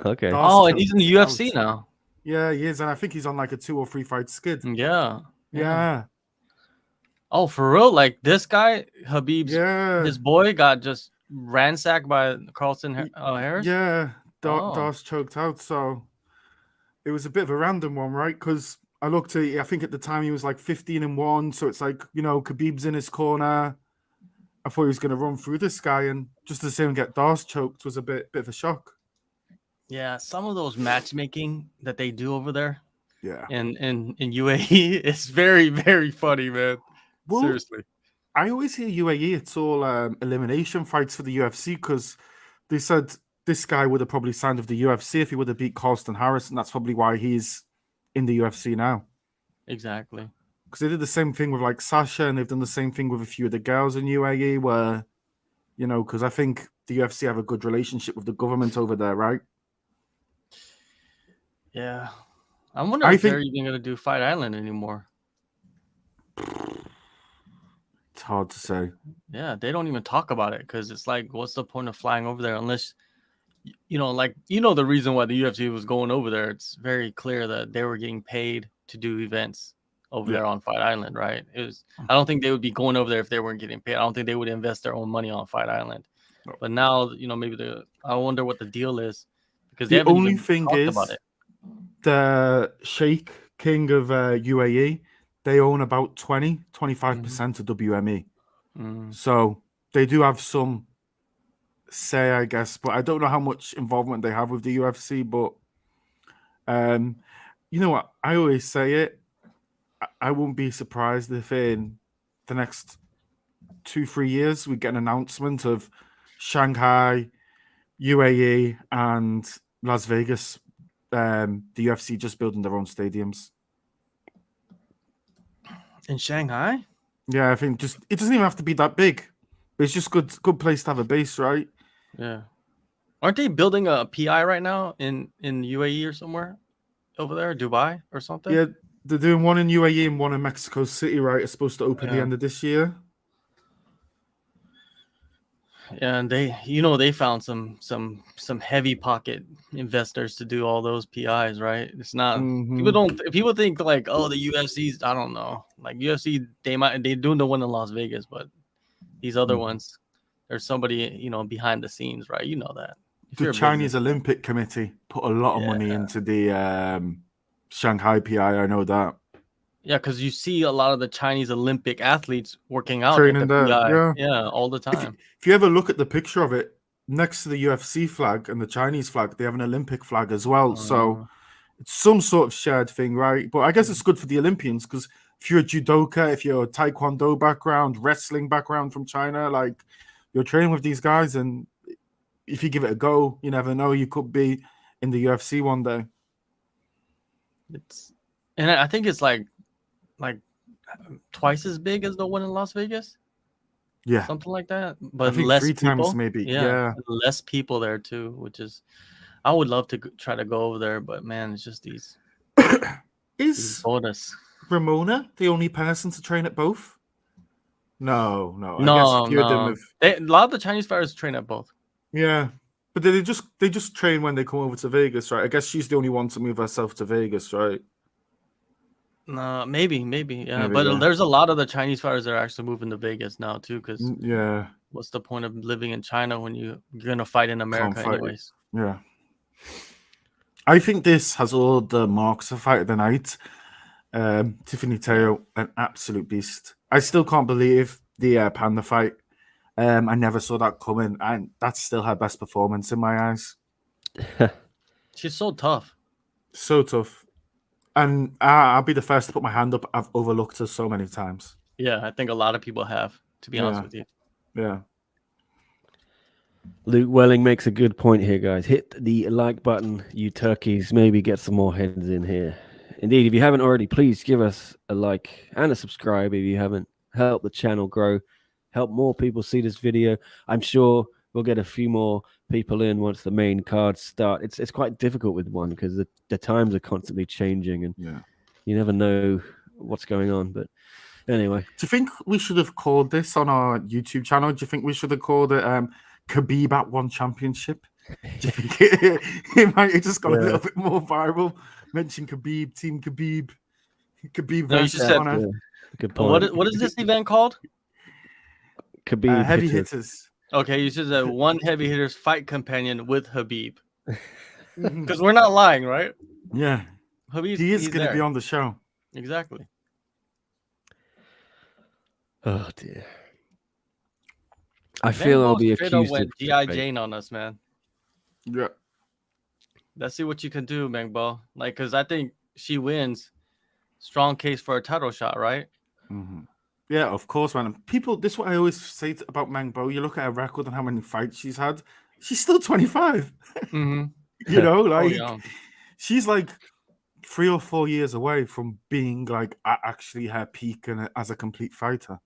Okay. Oh, and he's in the UFC now. Yeah, he is, and I think he's on like a 2 or 3 fight skid. Yeah. Oh, for real? Like this guy, Habib's his boy got just ransacked by Carlston Harris? Yeah, Darce choked out. So it was a bit of a random one, right? Because I looked at I think at the time he was like 15-1. So it's like, Khabib's in his corner. I thought he was going to run through this guy, and just to see him get Darce choked was a bit of a shock. Yeah, some of those matchmaking that they do over there, in UAE, it's very, very funny, man. Well, seriously, I always hear UAE. It's all elimination fights for the UFC because they said this guy would have probably signed with the UFC if he would have beat Carlston Harris, and that's probably why he's in the UFC now. Exactly. Because they did the same thing with like Sasha, and they've done the same thing with a few of the girls in UAE, where because I think the UFC have a good relationship with the government over there, right? Yeah, I wonder if they're even going to do Fight Island anymore. It's hard to say. Yeah, they don't even talk about it because it's like, what's the point of flying over there unless, the reason why the UFC was going over there. It's very clear that they were getting paid to do events over there on Fight Island, right? I don't think they would be going over there if they weren't getting paid. I don't think they would invest their own money on Fight Island. No. But now, maybe I wonder what the deal is because they haven't even talked about it. The Sheikh King of UAE, they own about 25% of WME. So they do have some say, I guess, but I don't know how much involvement they have with the UFC. But you know what? I always say it. I wouldn't be surprised if in the next 2-3 years we get an announcement of Shanghai, UAE, and Las Vegas. The UFC just building their own stadiums in Shanghai. Yeah, I think it doesn't even have to be that big. It's just good place to have a base, right? Yeah. Aren't they building a PI right now in UAE or somewhere over there, Dubai or something? Yeah, they're doing one in UAE and one in Mexico City, right? It's supposed to open the end of this year. Yeah, and they found some heavy pocket investors to do all those PIs, right? It's not people think like, oh, the UFC's, I don't know, like UFC they doing the one in Las Vegas, but these other ones, there's somebody behind the scenes, right? You know that. The Chinese Olympic Committee put a lot of money into the Shanghai PI. I know that. Yeah, because you see a lot of the Chinese Olympic athletes working out training at the there. PI. Yeah, all the time. If you ever look at the picture of it, next to the UFC flag and the Chinese flag, they have an Olympic flag as well. So it's some sort of shared thing, right? But I guess it's good for the Olympians because if you're a judoka, if you're a taekwondo background, wrestling background from China, like you're training with these guys, and if you give it a go, you never know, you could be in the UFC one day. And I think it's like twice as big as the one in Las Vegas. Yeah, something like that. But I think less 3 people. times maybe. Yeah, less people there too, which is I would love to try to go over there, but man, it's just these Is bonus. Ramona the only person to train at both? No. I guess No, a few of them no. have. A lot of the Chinese fighters train at both. Yeah, but they just train when they come over to Vegas, right? I guess she's the only one to move herself to Vegas, right? No, maybe, yeah. Maybe, But yeah. there's a lot of the Chinese fighters that are actually moving to Vegas now too. Because Yeah, what's the point of living in China when you're gonna fight in America fight. anyways? Yeah. I think this has all the marks of Fight of the Night. Tiffany Teo, an absolute beast. I still can't believe the Panda fight. I never saw that coming, and that's still her best performance in my eyes. She's so tough. So tough. And I'll be the first to put my hand up. I've overlooked her so many times. Yeah, I think a lot of people have, to be honest with you. Yeah. Luke Welling makes a good point here, guys. Hit the like button, you turkeys. Maybe get some more heads in here. Indeed, if you haven't already, please give us a like and a subscribe if you haven't. Help the channel grow. Help more people see this video. I'm sure we'll get a few more people in once the main cards start. It's quite difficult with one because the times are constantly changing and you never know what's going on. But anyway. Do you think we should have called this on our YouTube channel? Do you think we should have called it Khabib at One Championship? Do you think it might have just gone a little bit more viral? Mention Khabib, Team Khabib versus Conor. Good point. What is this event called? Khabib heavy hitters. Okay, you should say one heavy hitters fight companion with Khabib. Because we're not lying, right? Yeah. He is going to be on the show. Exactly. Oh dear. I feel I'll be accused of G.I. Jane on us, man. Yeah. Let's see what you can do, Mangbo. Like, because I think she wins. Strong case for a title shot, right? Mm-hmm. Yeah, of course, man. People, this is what I always say about Mangbo. You look at her record and how many fights she's had. She's still 25. Mm-hmm. You know, like she's like 3 or 4 years away from being like actually her peak and as a complete fighter.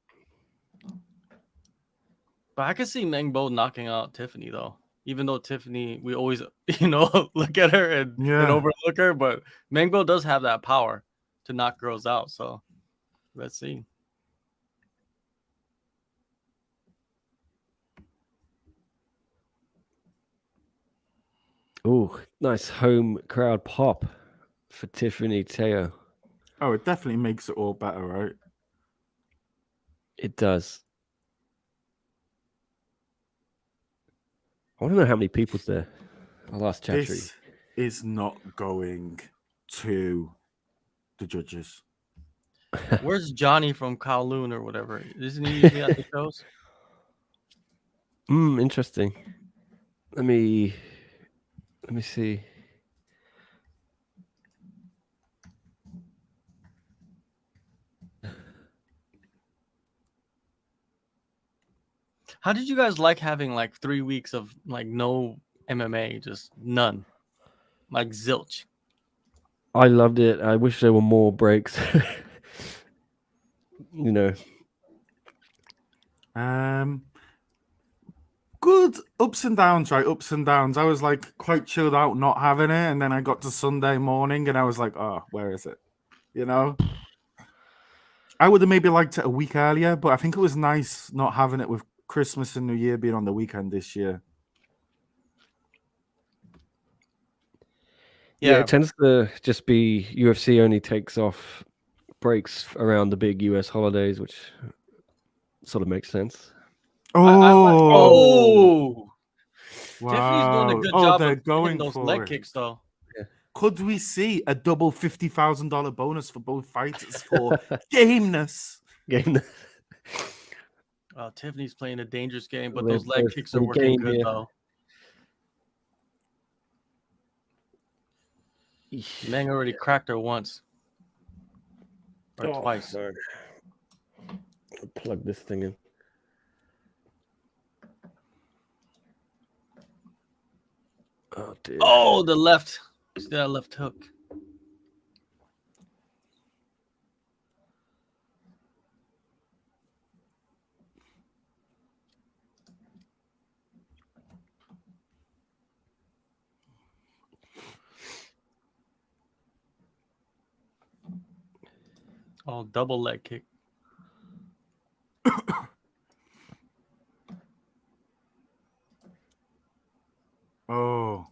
But I can see Mangbo knocking out Tiffany though. Even though Tiffany, we always, look at her and overlook her, but Mangbo does have that power to knock girls out. So let's see. Oh, nice home crowd pop for Tiffany Teo. Oh, it definitely makes it all better, right? It does. I want to know how many people's there. I'll ask Chattery. This is not going to the judges. Where's Johnny from Kowloon or whatever? Isn't he usually at the shows? Interesting. Let me see. How did you guys like having like 3 weeks of like no MMA, just none, like zilch? I loved it. I wish there were more breaks. Good ups and downs, right? Ups and downs. I was like quite chilled out not having it, and then I got to Sunday morning and I was like, oh, where is it? I would have maybe liked it a week earlier, but I think it was nice not having it with Christmas and New Year being on the weekend this year. Yeah, it tends to just be UFC only takes off breaks around the big US holidays, which sort of makes sense. Oh, wow. Tiffany's doing a good job of going those leg kicks, though. Yeah. Could we see a double $50,000 bonus for both fighters for gameness? Tiffany's playing a dangerous game, but those leg kicks are working good, though. Meng already cracked her once. Or twice. Sorry. I'll plug this thing in. Oh, dear. Oh, the left. She's got a left hook. Oh, double leg kick. Oh.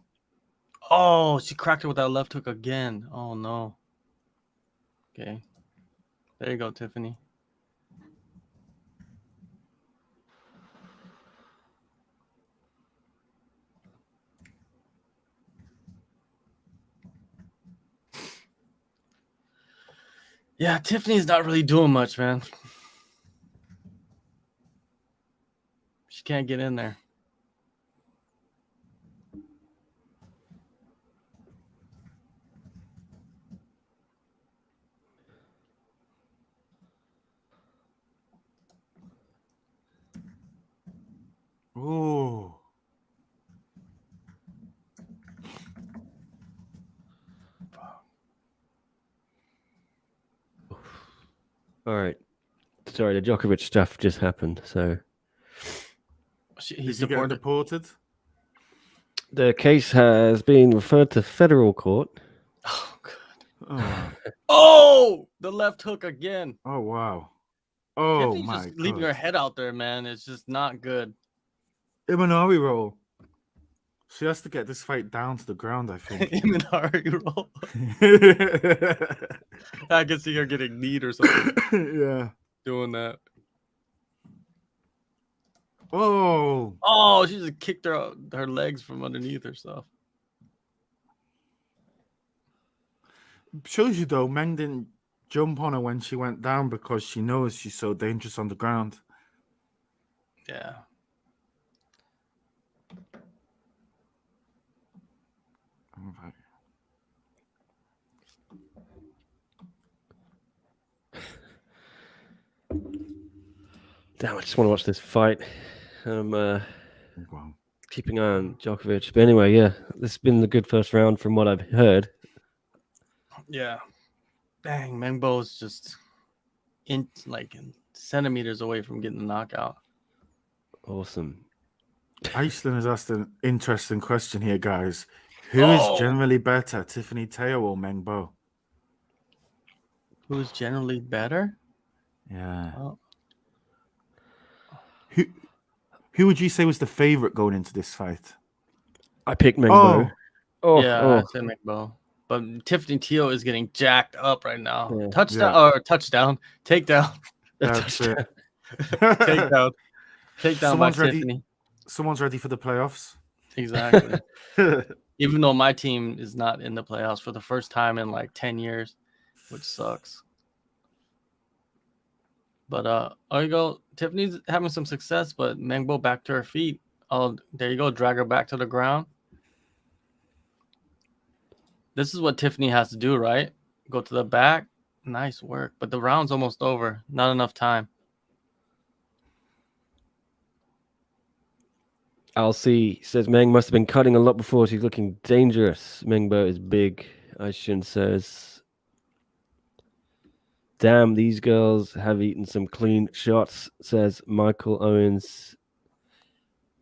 Oh, she cracked her with that left hook again. Oh, no. Okay. There you go, Tiffany. Yeah, Tiffany's not really doing much, man. She can't get in there. Oh. All right. Sorry, the Djokovic stuff just happened. So He's Is he getting deported. deported? the case has been referred to federal court. Oh, God. Oh, wow. Oh, the left hook again. Oh, wow. Oh, Tiffany's my just leaving God. her head out there, man. It's just not good. Imanari roll. She has to get this fight down to the ground, I think. Imanari roll. I can see her getting kneed or something Yeah. doing that. Oh. Oh, she just kicked her legs from underneath herself. Shows you, though, Meng didn't jump on her when she went down because she knows she's so dangerous on the ground. Yeah. All right. Damn, I just want to watch this fight. I'm Wow. keeping an eye on Djokovic. But anyway, yeah, this has been a good first round from what I've heard. Yeah. Dang, Mengbo's just in centimeters away from getting the knockout. Awesome. Iceland has asked an interesting question here, guys. Who is Oh! generally better, Tiffany Teo or Meng Bo? Who's generally better? Yeah. Oh. Who would you say was the favorite going into this fight? I picked Mengbo. Oh, Yeah, oh. I say Mengbo. But Tiffany Teo is getting jacked up right now. Yeah. Touchdown Yeah. or touchdown. Takedown. That's it. Takedown. Takedown by Someone's ready. Tiffany. Someone's ready for the playoffs. Exactly. Even though my team is not in the playoffs for the first time in like 10 years, which sucks. But there you go. Tiffany's having some success, but Mengbo back to her feet. Oh, there you go. Drag her back to the ground. This is what Tiffany has to do, right? Go to the back. Nice work. But the round's almost over. Not enough time. I'll see. Says Meng must have been cutting a lot before. She's looking dangerous. Mengbo is big. Aishin says, damn, these girls have eaten some clean shots, says Michael Owens.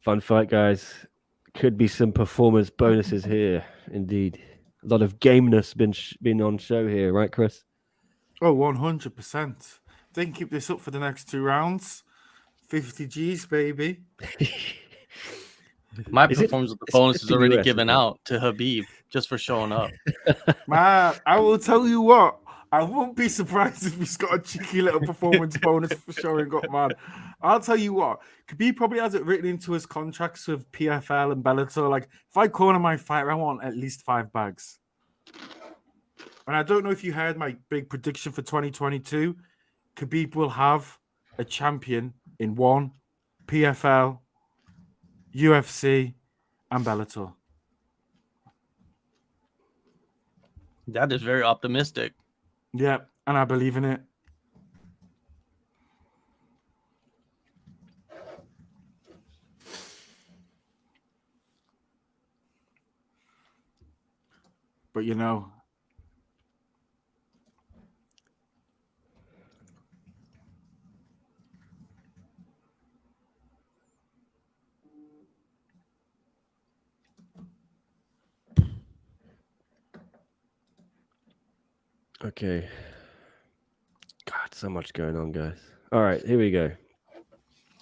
Fun fight, guys. Could be some performance bonuses here. Indeed. A lot of gameness been on show here, right, Chris? Oh, 100%. They can keep this up for the next 2 rounds. 50 G's, baby. My Is it- performance with the it's bonus is 50 already US, given isn't it? out to Habib just for showing up. Man, I will tell you what. I won't be surprised if he's got a cheeky little performance bonus for showing up, man. I'll tell you what. Khabib probably has it written into his contracts with PFL and Bellator. Like, if I corner my fighter, I want at least 5 bags. And I don't know if you heard my big prediction for 2022. Khabib will have a champion in one PFL, UFC, and Bellator. That is very optimistic. Yeah, and I believe in it. But you know, Okay. So much going on, guys. All right, here we go.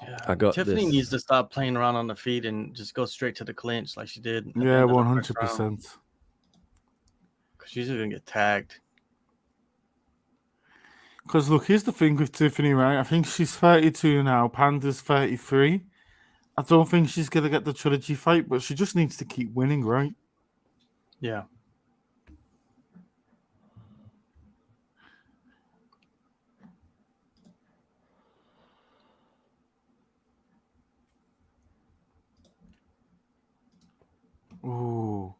Yeah, I got Tiffany this. needs to stop playing around on the feet and just go straight to the clinch like she did. At the Yeah, end of the first round. 100%. Because she's gonna get tagged. Because look, here's the thing with Tiffany, right? I think she's 32 now. Panda's 33. I don't think she's gonna get the trilogy fight, but she just needs to keep winning, right? Yeah. Ooh.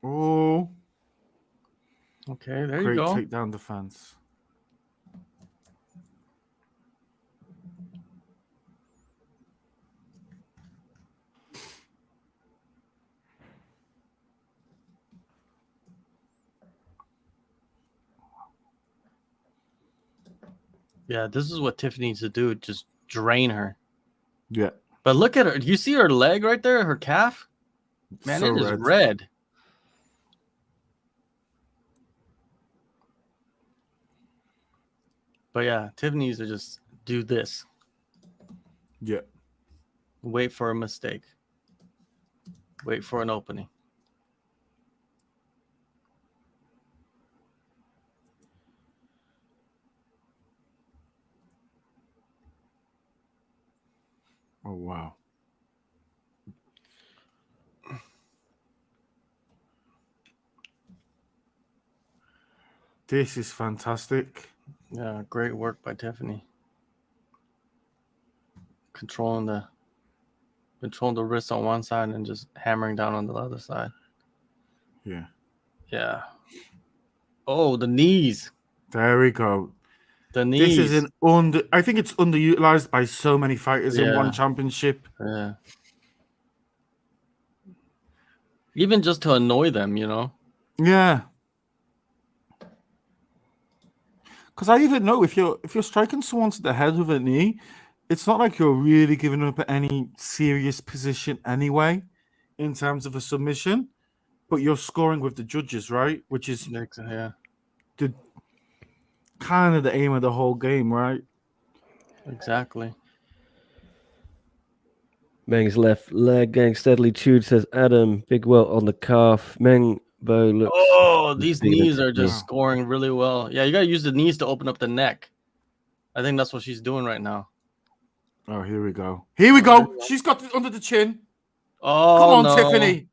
Oh, Okay, there you great go. takedown defense. Yeah, this is what Tiffany needs to do. Just drain her. Yeah. But look at her. Do you see her leg right there? Her calf? Man, So it is red. red. But yeah, Tiffany needs to just do this. Yeah. Wait for a mistake. Wait for an opening. Oh, wow. This is fantastic. Yeah, great work by Tiffany. Controlling the wrist on one side and just hammering down on the other side. Yeah. Yeah. Oh, the knees. There we go. The knees. This is I think it's underutilized by so many fighters in one championship. Yeah. Even just to annoy them, you know? Yeah. Because I even know if you're striking someone to the head with a knee, it's not like you're really giving up any serious position anyway, in terms of a submission. But you're scoring with the judges, right? Which is Yeah. the kind of the aim of the whole game, right? Exactly. Meng's left leg getting steadily chewed, says Adam. Big welt on the calf. Meng Bo looks. Oh, these bigger than knees are Tiffany. just scoring really well. Yeah, you got to use the knees to open up the neck. I think that's what she's doing right now. Oh, here we go. Here we go. She's got it under the chin. Oh, Come on, no. Tiffany.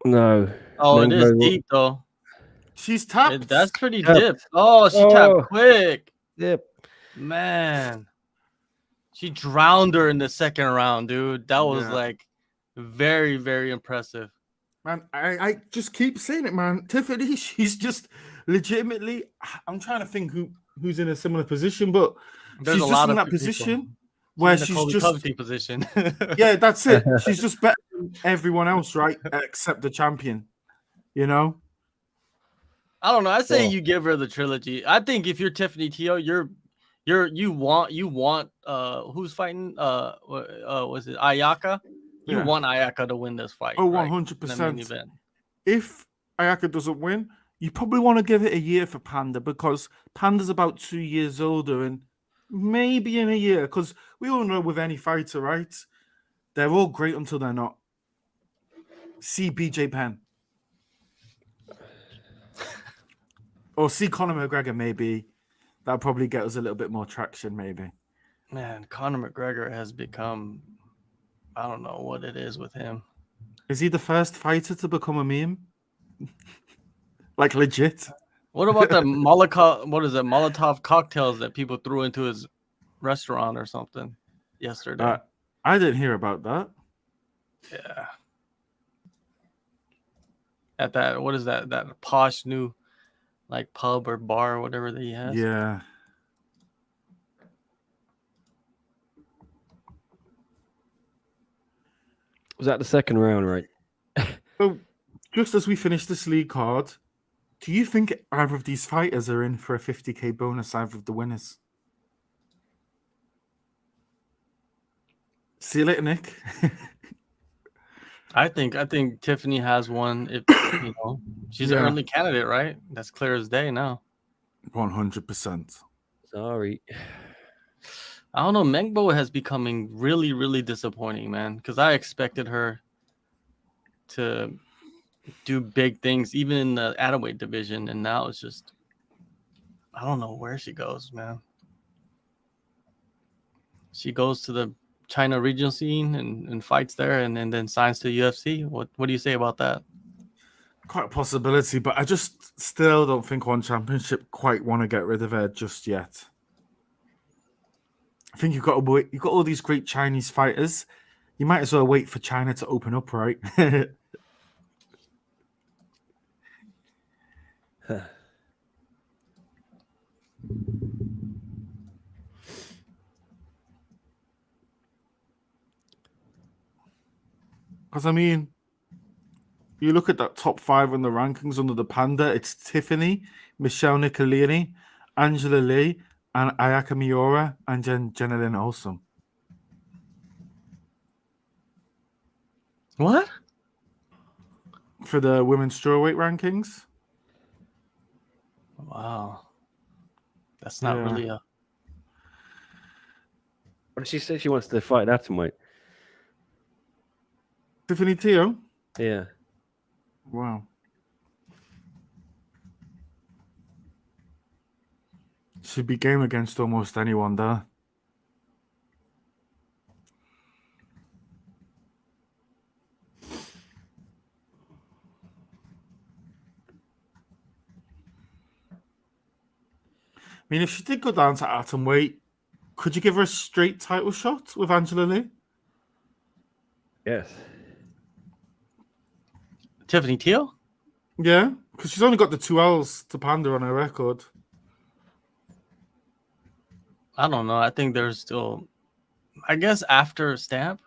No. Oh, Meng it is Bo- deep, though. She's tapped. That's pretty Tapped. dipped. Oh, she Oh. tapped quick. Yep. Man. She drowned her in the second round, dude. That was like very, very impressive. Man, I just keep saying it, man. Tiffany, she's just legitimately. I'm trying to think who's in a similar position, but There's she's a just lot in of that people. position where in the she's Colby just Covington position. yeah, that's it. She's just better than everyone else, right? Except the champion, you know. I don't know. I say Yeah. you give her the trilogy. I think if you're Tiffany Teo, you want who's fighting was it Ayaka? You Yeah. want Ayaka to win this fight. Oh, right? 100%. In the main event. If Ayaka doesn't win, you probably want to give it a year for Panda because Panda's about 2 years older, and maybe in a year, because we all know with any fighter, right? They're all great until they're not. See BJ Penn. Or see Conor McGregor, maybe. That'll probably get us a little bit more traction, maybe. Man, Conor McGregor has become, I don't know what it is with him. Is he the first fighter to become a meme? Like legit? What about the Molotov cocktails that people threw into his restaurant or something yesterday? I didn't hear about that. Yeah. At that, what is that posh new like pub or bar or whatever that he has? Yeah. Was that the second round, right? So, just as we finish this league card, do you think either of these fighters are in for a 50k bonus, either of the winners? See you later, Nick. I think Tiffany has one. If she's an Yeah. early candidate, right? That's clear as day now. 100%. Sorry. I don't know. Mengbo has becoming really, really disappointing, man. Because I expected her to do big things, even in the atomweight division, and now it's just I don't know where she goes, man. She goes to the China regional scene and fights there, and then signs to UFC. What do you say about that? Quite a possibility, but I just still don't think One Championship quite want to get rid of her just yet. I think you've got to wait. You've got all these great Chinese fighters. You might as well wait for China to open up, right? Because, I mean, you look at that top 5 in the rankings under the Panda, it's Tiffany, Michelle Nicolini, Angela Lee, and Ayaka Miura, and Jenna Lynn Olsen. What? For the women's strawweight rankings. Wow. That's not really a... What did she say? She wants to fight atomweight. Tiffany Teo? Yeah. Wow. Should be game against almost anyone there. I mean, if she did go down to atomweight, could you give her a straight title shot with Angela Lee? Yes. Tiffany Teo? Yeah, because she's only got the 2 L's to Panda on her record. I don't know. I think there's still... I guess after Stamp,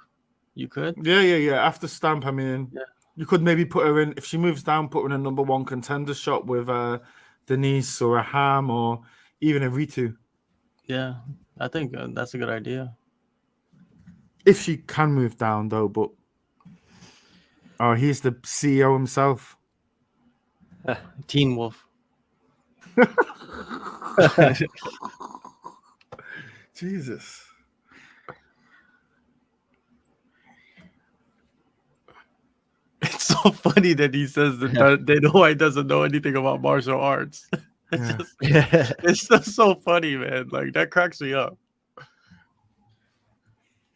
you could. Yeah. After Stamp, I mean, you could maybe put her in, if she moves down, put her in a number 1 contender shot with Denise or a Ham or even a Ritu. Yeah, I think that's a good idea. If she can move down, though, but... Oh, he's the CEO himself. Teen Wolf. Jesus. It's so funny that he says that Dana White doesn't know anything about martial arts. It's just so funny, man. Like, that cracks me up.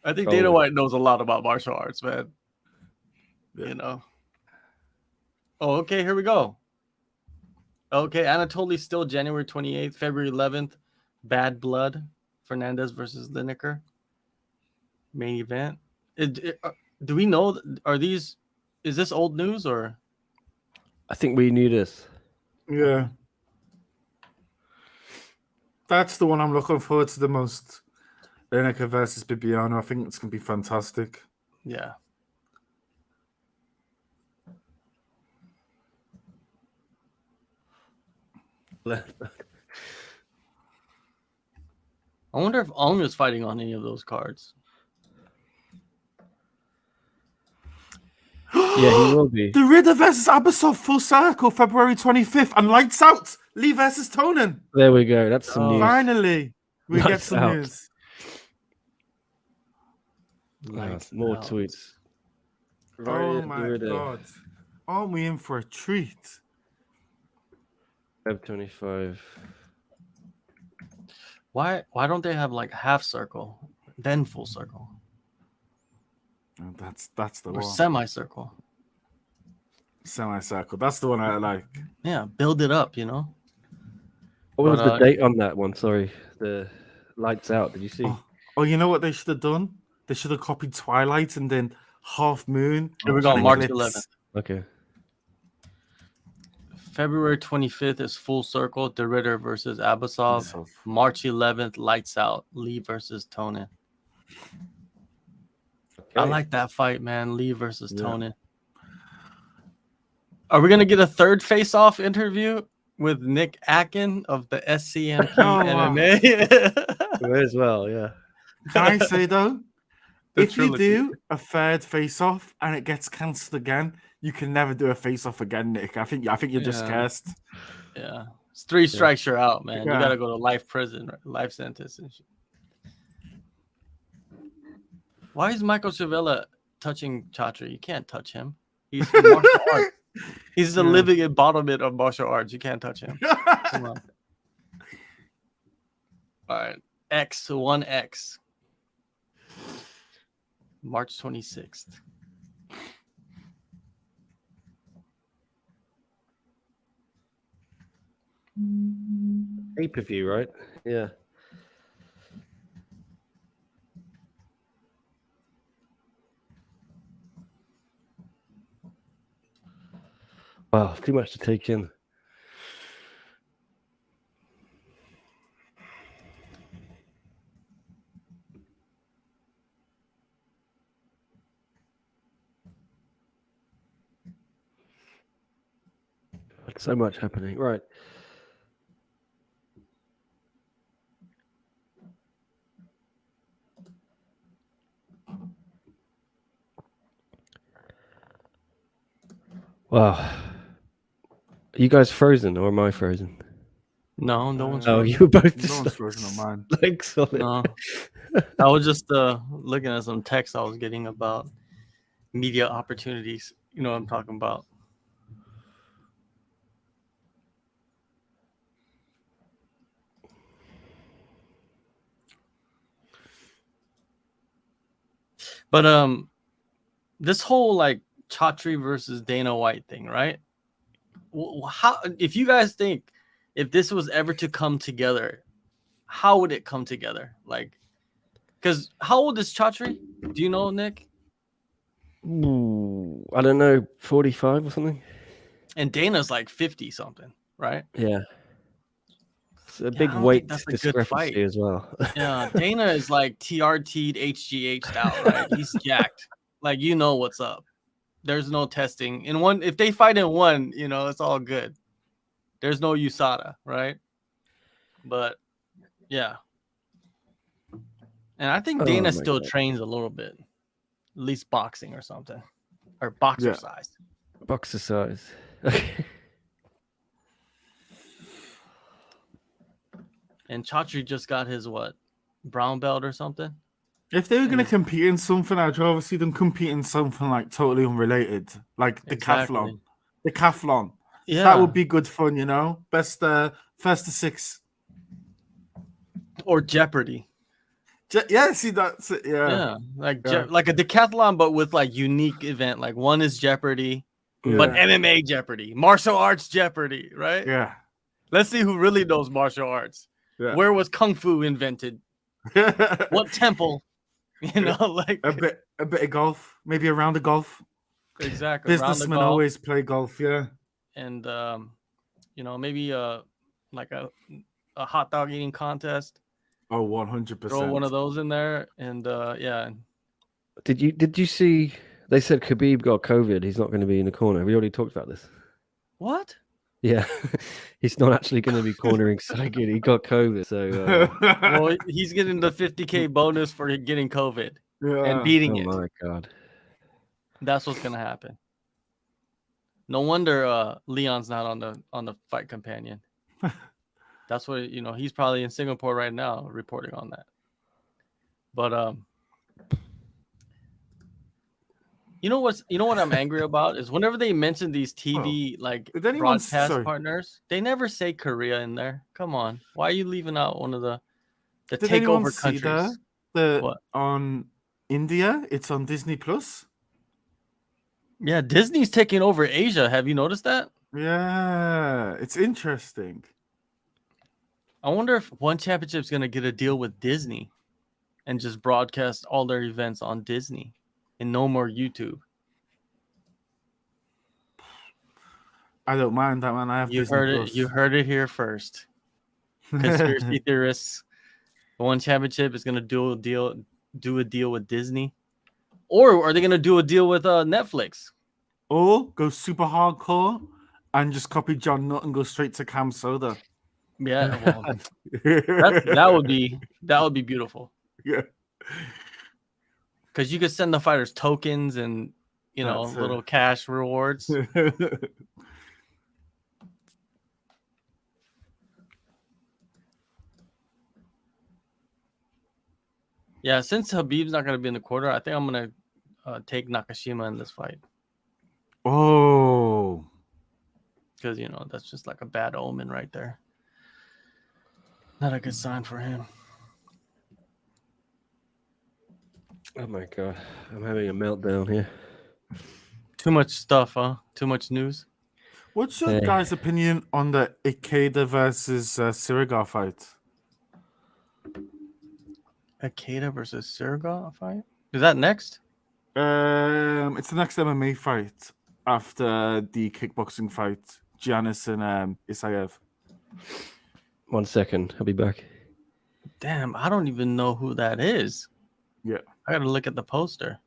I think Dana White knows a lot about martial arts, man. You know. Oh, okay, here we go. Okay, Anatoly still January 28th, February 11th. Bad Blood, Fernandez versus Lineker. Main event. Do we know, is this old news or? I think we knew this. Yeah. That's the one I'm looking forward to the most. Lineker versus Bibiano. I think it's going to be fantastic. Yeah. I wonder if Ong is fighting on any of those cards. Yeah, he will be. The Ridder versus Abasov full circle, February 25th, and lights out. Lee versus Tonin. There we go. That's some news. Finally, we get some out. news. More out. tweets. Oh my God. Aren't we in for a treat? Feb 25. Why don't they have like half circle, then full circle? Oh, that's the Or one. semicircle. Semicircle. That's the one I like. Yeah, build it up, you know? What was the date on that one? Sorry. The lights out. Did you see? Oh, you know what they should have done? They should have copied Twilight and then Half Moon. Here we go, March Eclipse. 11th. Okay. February 25th is full circle, De Ridder versus Abasov. March 11th, lights out, Lee versus Tonin. I like that fight, man. Lee versus Tonin. Are we gonna get a third face-off interview with Nick Akin of the SCMP MMA? May as well, yeah. Can I say though, if you trilogy. do a third face-off and it gets cancelled again, you can never do a face-off again, Nick. I think you're just cursed. Yeah, it's 3 strikes, you're out, man. Yeah. You gotta go to life prison, right? Life sentence and shit. Why is Michael Chavella touching Chatri? You can't touch him. He's martial arts. He's the living embodiment of martial arts. You can't touch him. Come on. All right. X1X. March 26th. Pay-per-view, right? Yeah. Wow, too much to take in. So much happening, right? Wow. Are you guys frozen or am I frozen? No, no one's Oh, frozen. you were both No just one's frozen on mine. like solid. No. I was just looking at some text I was getting about media opportunities. You know what I'm talking about. But this whole like Chatri versus Dana White thing, right? How, if you guys think if this was ever to come together, how would it come together? Like, because how old is Chatri? Do you know, Nick? Ooh, I don't know, 45 or something. And Dana's like 50 something, right? Yeah. It's a I big don't weight think that's a good fight. discrepancy as well. Yeah, Dana is like TRT'd, HGH'd out, right? He's jacked. Like, you know what's up. There's no testing. In one, if they fight in one, you know, it's all good. There's no USADA, right? But yeah. And I think Dana still trains a little bit. At least boxing or something. Or boxer size. Boxer size. And Chatri just got his what? Brown belt or something? If they were going to compete in something, I'd rather see them compete in something like totally unrelated, like decathlon. Decathlon. Yeah. That would be good fun, you know? Best first to 6. Or Jeopardy. Yeah, see that's it. Yeah. Like a decathlon, but with like unique event. Like one is Jeopardy, but MMA Jeopardy, martial arts Jeopardy, right? Yeah. Let's see who really knows martial arts. Yeah. Where was Kung Fu invented? What temple? You know, like a bit of golf, maybe a round of golf. Exactly. Businessmen always play golf, yeah. And you know, maybe like a hot dog eating contest. Oh, 100%. Throw one of those in there, and yeah. Did you see? They said Khabib got COVID. He's not going to be in the corner. We already talked about this. What? Yeah, he's not actually going to be cornering Saigon. He got COVID, so well, he's getting the 50K bonus for getting COVID and beating it. Oh my god, that's what's going to happen. No wonder Leon's not on the fight companion. That's what, you know, he's probably in Singapore right now reporting on that. But you know what I'm angry about is whenever they mention these TV broadcast partners, they never say Korea in there. Come on, why are you leaving out one of the takeover countries? On India, it's on Disney Plus. Yeah, Disney's taking over Asia. Have you noticed that? Yeah, it's interesting. I wonder if One Championship's gonna get a deal with Disney and just broadcast all their events on Disney. And no more YouTube. I don't mind that, man. I have Disney Plus. You heard it here first. Conspiracy theorists. The One Championship is gonna do a deal with Disney. Or are they gonna do a deal with Netflix? Or go super hardcore and just copy John Nutt and go straight to Cam Soda. Yeah, well, that would be beautiful. Yeah. Because you could send the fighters tokens and That's it. little cash rewards. Yeah, since Habib's not gonna be in the quarter, I think I'm gonna take Nakashima in this fight. Oh. Because that's just like a bad omen right there. Not a good sign for him. Oh my god, I'm having a meltdown here. Too much stuff, huh? Too much news. What's your guys' opinion on the Ikeda versus Sirigar fight? Ikeda versus Sirigar fight? Is that next? It's the next MMA fight after the kickboxing fight, Giannis and Isaev. 1 second, I'll be back. Damn, I don't even know who that is. Yeah. I gotta look at the poster.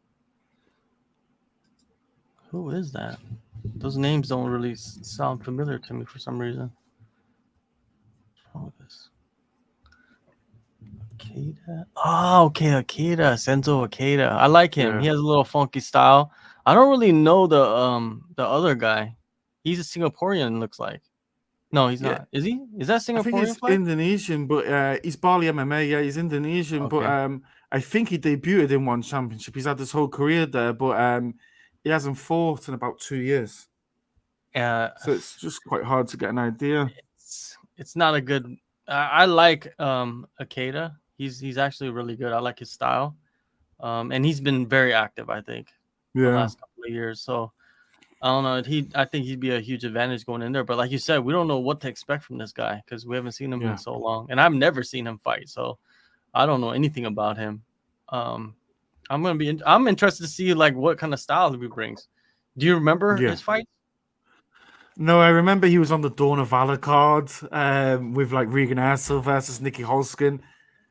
Who is that? Those names don't really sound familiar to me for some reason. What's wrong with this? Akeda. Oh, okay, Akeda, Senzo Akeda. I like him. Yeah. He has a little funky style. I don't really know the other guy. He's a Singaporean, looks like. No, he's not. Is he? Is that Singaporean? I think he's flag? Indonesian, but he's Bali MMA. Yeah, he's Indonesian, Okay. but I think he debuted in one championship. He's had his whole career there, but he hasn't fought in about 2 years. So it's just quite hard to get an idea. It's not a good. I like Akeda. He's actually really good. I like his style, and he's been very active. I think the last couple of years. So I don't know. I think he'd be a huge advantage going in there. But like you said, we don't know what to expect from this guy because we haven't seen him in so long, and I've never seen him fight. So I don't know anything about him. I'm interested to see like what kind of style he brings. Do you remember his fight? No, I remember he was on the Dawn of Valor card with like Regan Ersel versus Nikki Holskin.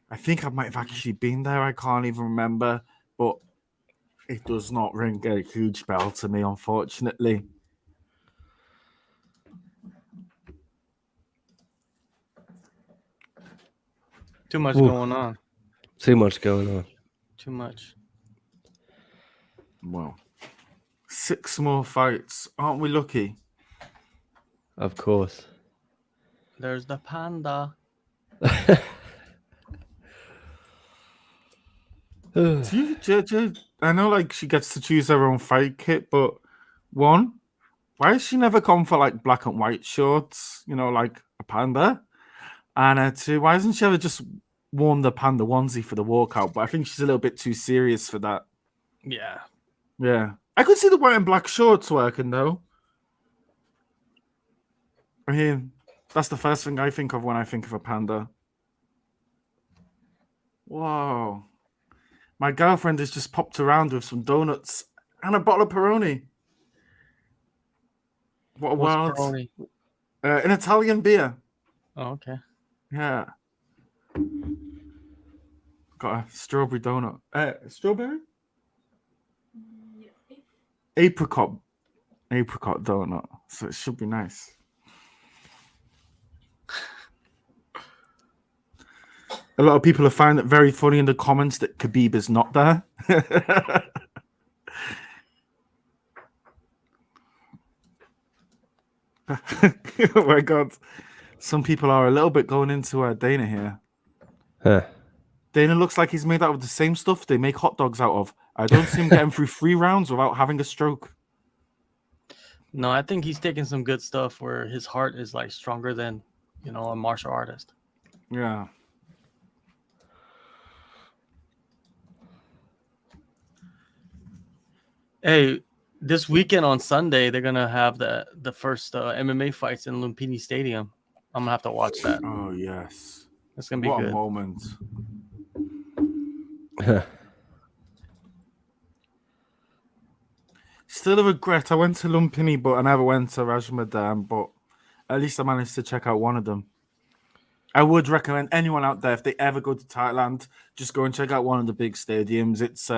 I think I might have actually been there. I can't even remember, but it does not ring a huge bell to me, unfortunately. Too much going on. Too much going on. Too much. Well, 6 more fights. Aren't we lucky? Of course. There's the panda. I know like she gets to choose her own fight kit, but one, why has she never gone for like black and white shorts, like a panda? And two, why hasn't she ever just worn the panda onesie for the walkout? But I think she's a little bit too serious for that. Yeah. Yeah. I could see the white and black shorts working though. I mean, that's the first thing I think of when I think of a panda. Whoa. My girlfriend has just popped around with some donuts and a bottle of Peroni. What a world. Peroni? An Italian beer. Oh, okay. Yeah. Got a strawberry donut. Strawberry? Yeah. Apricot donut. So it should be nice. A lot of people have found it very funny in the comments that Khabib is not there. Oh my god. Some people are a little bit going into Dana here. Huh. Dana looks like he's made out of the same stuff they make hot dogs out of. I don't see him getting through 3 rounds without having a stroke. No, I think he's taking some good stuff where his heart is like stronger than, a martial artist. Yeah. Hey, this weekend on Sunday, they're going to have the first MMA fights in Lumpini Stadium. I'm going to have to watch that. Oh, yes. It's going to be good. What a moment. Still a regret. I went to Lumpini, but I never went to Rajmadan, but at least I managed to check out one of them. I would recommend anyone out there, if they ever go to Thailand, just go and check out one of the big stadiums. It's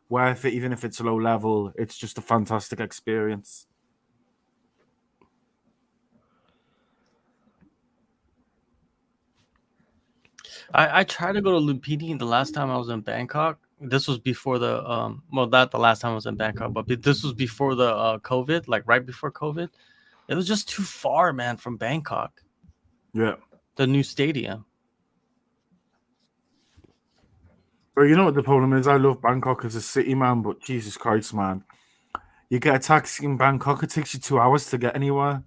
worth it, even if it's low level. It's just a fantastic experience. I tried to go to Lumpini the last time I was in Bangkok. This was before the well, not the last time I was in Bangkok, but this was before the COVID, like right before COVID. It was just too far, man, from Bangkok. Yeah. The new stadium. But you know what the problem is? I love Bangkok as a city, man, but Jesus Christ, man. You get a taxi in Bangkok, it takes you 2 hours to get anywhere.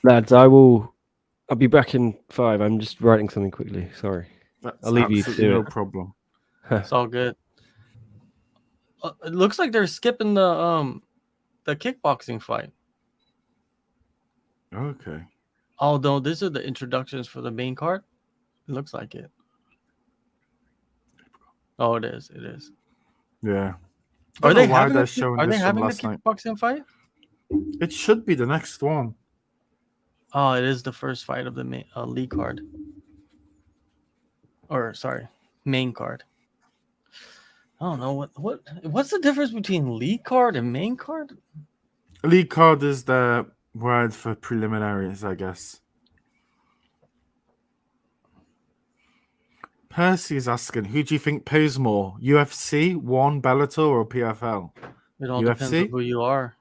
Lads, I'll be back in 5. I'm just writing something quickly. Sorry. That's I'll leave you absolutely to no it. problem. It's all good. It looks like they're skipping the kickboxing fight. Okay. Oh no, these are the introductions for the main card. It looks like it. Oh, it is. It is. Yeah. Are they having they're a showing Are they this from having a last night? kickboxing fight? It should be the next one. Oh, it is the first fight of the league card. Or sorry, main card. I don't know what's the difference between league card and main card? League card is the word for preliminaries, I guess. Percy is asking, who do you think pays more? UFC, One, Bellator, or PFL? It all depends on UFC? who you are.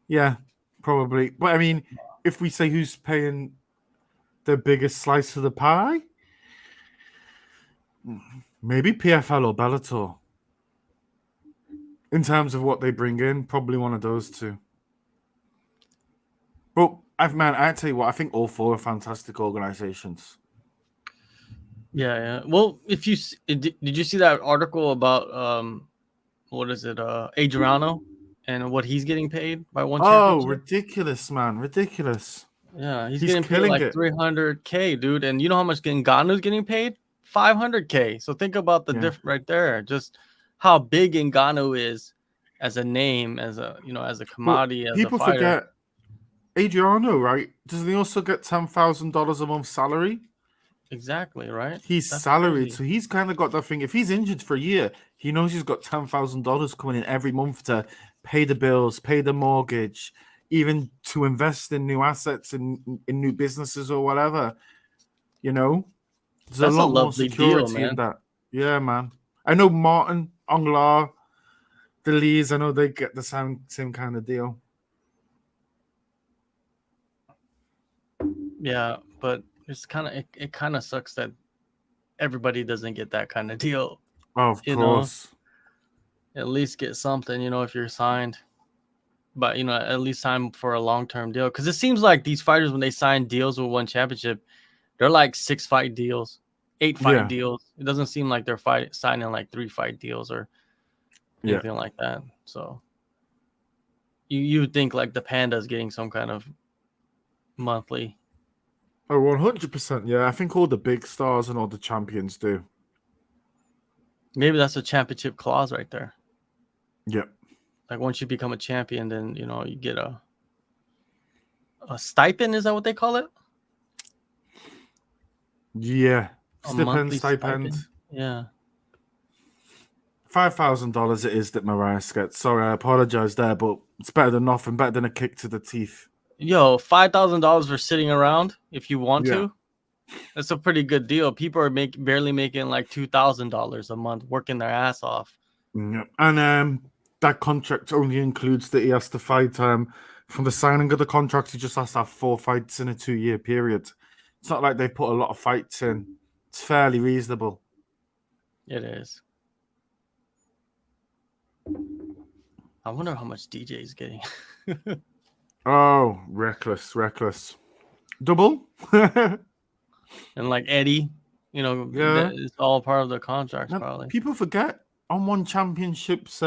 Yeah, probably. But I mean, if we say who's paying the biggest slice of the pie, maybe PFL or Bellator. In terms of what they bring in, probably one of those two. But I tell you what, I think all four are fantastic organizations. Yeah. Well, if you did you see that article about what is it, Adriano and what he's getting paid by one championship? Ridiculous, man, ridiculous. Yeah, he's He's getting paid killing like it. 300K, dude. And you know how much Ngannou's getting paid? 500K. So think about the difference right there. Just how big Ngannou is as a name, as a as a commodity, as a people fighter. forget Adriano, right? Doesn't he also get $10,000 a month salary? Exactly, right? He's That's salaried, crazy. so he's kind of got that thing. If he's injured for a year, he knows he's got $10,000 coming in every month to pay the bills, pay the mortgage, even to invest in new assets in new businesses or whatever. You know, there's That's a a lot more lovely deal, security in man. that. Yeah, man. I know Martin, Onglar, the Lees. I know they get the same kind of deal. Yeah, but it's it kind of sucks that everybody doesn't get that kind of deal. Oh, of course. At least get something, if you're signed. But at least sign for a long-term deal, because it seems like these fighters, when they sign deals with one championship, they're like 6-fight deals, 8-fight deals. It doesn't seem like they're signing like 3-fight deals or anything like that. So you would think like the Panda's getting some kind of monthly. Oh, 100%. Yeah, I think all the big stars and all the champions do. Maybe that's a championship clause right there. Yep. Like once you become a champion, then you get a stipend. Is that what they call it? Yeah. A monthly stipend. Yeah. $5,000 it is that Mariah gets. Sorry, I apologize there, but it's better than nothing. Better than a kick to the teeth. Yo, $5,000 for sitting around if you want Yeah. to. That's a pretty good deal. People are barely making like $2,000 a month working their ass off. Yeah. And that contract only includes that he has to fight. From the signing of the contract, he just has to have 4 fights in a 2-year period. It's not like they put a lot of fights in. It's fairly reasonable. It is. I wonder how much DJ is getting. Oh, reckless. Double? And like Eddie, Yeah. it's all part of the contracts, Now, probably. people forget on One Championship's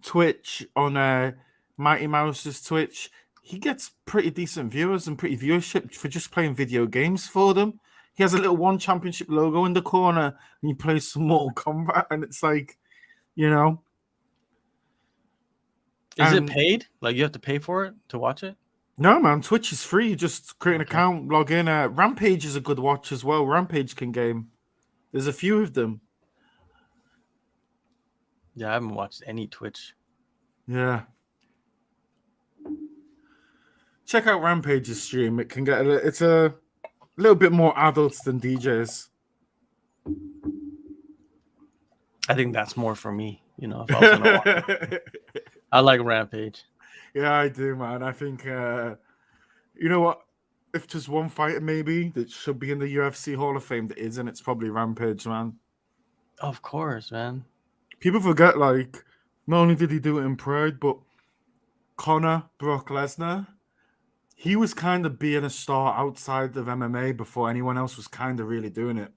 Twitch, on Mighty Mouse's Twitch, he gets pretty decent viewers and pretty viewership for just playing video games for them. He has a little One Championship logo in the corner and he plays some Mortal Kombat, and it's like, Is it paid? Like you have to pay for it to watch it? No, man. Twitch is free. You just create an account, log in. Rampage is a good watch as well. Rampage can game. There's a few of them. Yeah, I haven't watched any Twitch. Yeah. Check out Rampage's stream. It can get it's a little bit more adult than DJ's. I think that's more for me. You know, if I was gonna watch it. I like Rampage. Yeah, I do, man. I think you know what? If there's one fighter maybe that should be in the UFC Hall of Fame that isn't, it's probably Rampage, man. Of course, man. People forget, like, not only did he do it in Pride, but Conor, Brock Lesnar, he was kind of being a star outside of MMA before anyone else was kind of really doing it.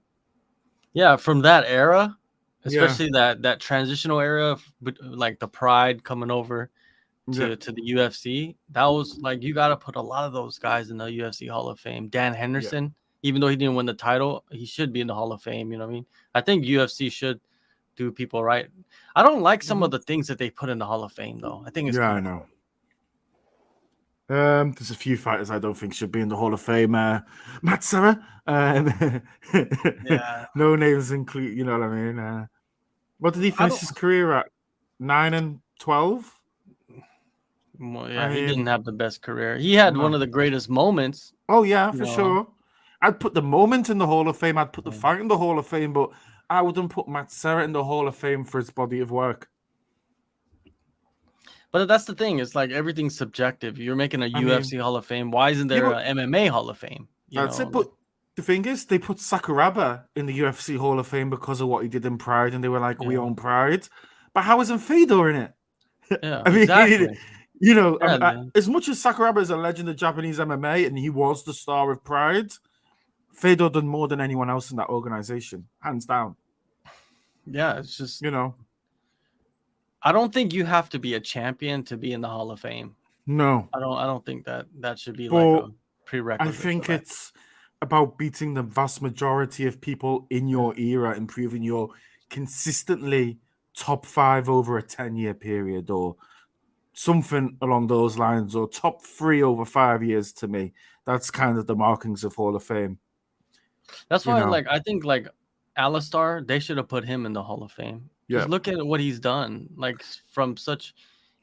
Yeah, from that era, Yeah. especially that transitional era, like the Pride coming over to the UFC, that was like, you got to put a lot of those guys in the UFC Hall of Fame. Dan Henderson, even though he didn't win the title, he should be in the Hall of Fame. You know what I mean? I think UFC should do people right. I don't like some of the things that they put in the Hall of Fame, though. I think it's I know. There's a few fighters I don't think should be in the Hall of Fame. Matt Serra. Yeah. No names include. You know what I mean? What did he finish his career at? 9 and 12. Well, yeah, he didn't have the best career. He had one of the greatest moments. Oh yeah, for sure. I'd put the moment in the Hall of Fame. I'd put the fight in the Hall of Fame, but I wouldn't put Matt Serra in the Hall of Fame for his body of work. But that's the thing. It's like everything's subjective. You're making a UFC Hall of Fame. Why isn't there an MMA Hall of Fame? That's it. But the thing is, they put Sakuraba in the UFC Hall of Fame because of what he did in Pride, and they were like, we own Pride. But how isn't Fedor in it? Yeah, I mean, exactly. You know, as much as Sakuraba is a legend of Japanese MMA and he was the star of Pride, Fedor done more than anyone else in that organization, hands down. Yeah, it's just, you know, I don't think you have to be a champion to be in the Hall of Fame. No, I don't think that should be like a prerequisite. I think it's about beating the vast majority of people in your era and proving you're consistently top 5 over a 10-year period or something along those lines, or top 3 over 5 years. To me, that's kind of the markings of Hall of Fame. That's why, I think Alistar, they should have put him in the Hall of Fame. Just look at what he's done. Like, from such,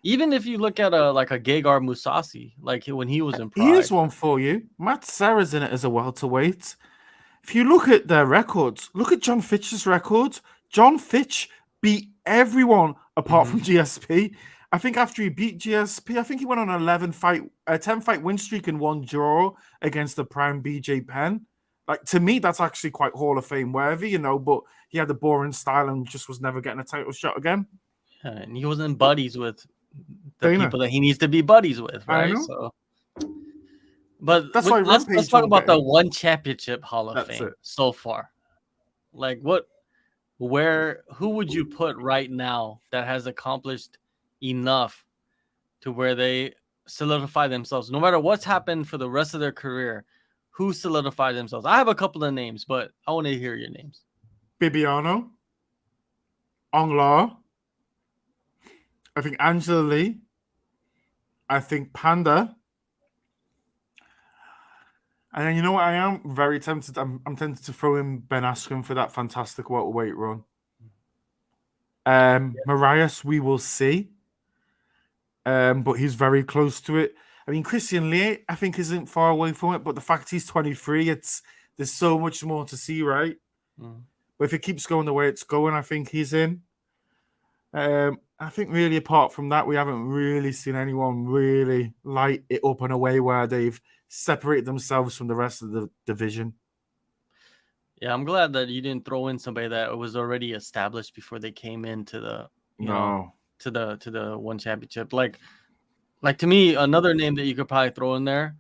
even if you look at a Gegard Mousasi, like when he was in Pride. Here's one for you. Matt Serra's in it as a welterweight. If you look at their records, look at John Fitch's records. John Fitch beat everyone apart from GSP. I think after he beat GSP, I think he went on a 10-fight win streak and 1 draw against the prime BJ Penn. Like, to me, that's actually quite Hall of Fame worthy, you know, but he had a boring style and just was never getting a title shot again. Yeah, and he wasn't buddies with the people that he needs to be buddies with, right? So, but that's why let's talk about the one championship Hall of Fame so far. Like, who would you put right now that has accomplished enough to where they solidify themselves, no matter what's happened for the rest of their career? Who solidified themselves? I have a couple of names, but I want to hear your names. Bibiano, Ong La, I think Angela Lee, I think Panda, and then you know what? I am very tempted. I'm tempted to throw in Ben Askren for that fantastic welterweight run. Marias, we will see, but he's very close to it. I mean, Christian Lee, I think, isn't far away from it, but the fact he's 23, there's so much more to see, right? But if it keeps going the way it's going, I think he's in. I think really apart from that, we haven't really seen anyone really light it up in a way where they've separated themselves from the rest of the division. Yeah, I'm glad that you didn't throw in somebody that was already established before they came into the to the one championship. Like to me, another name that you could probably throw in there,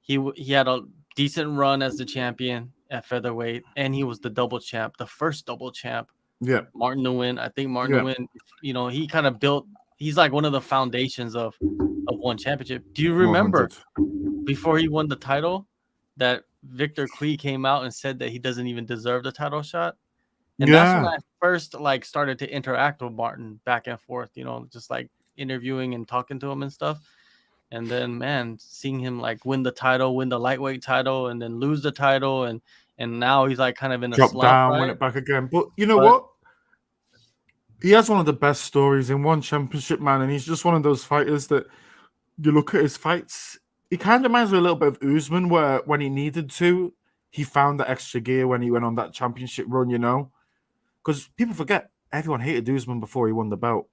he had a decent run as the champion at featherweight, and he was the double champ, the first double champ. Yeah, Martin Nguyen. I think Martin Nguyen, you know, he kind of built. He's like one of the foundations of one championship. Do you remember 100. Before he won the title that Victor Clee came out and said that he doesn't even deserve the title shot? And that's when I first started to interact with Martin back and forth, you know, just like interviewing and talking to him and stuff. And then, man, seeing him win the title, win the lightweight title, and then lose the title, and now he's kind of in a drop slump, down, right? win it back again. But you know what? He has one of the best stories in one championship, man, and he's just one of those fighters that you look at his fights. He kind of reminds me a little bit of Usman, where when he needed to, he found that extra gear when he went on that championship run, you know? Because people forget, everyone hated Usman before he won the belt.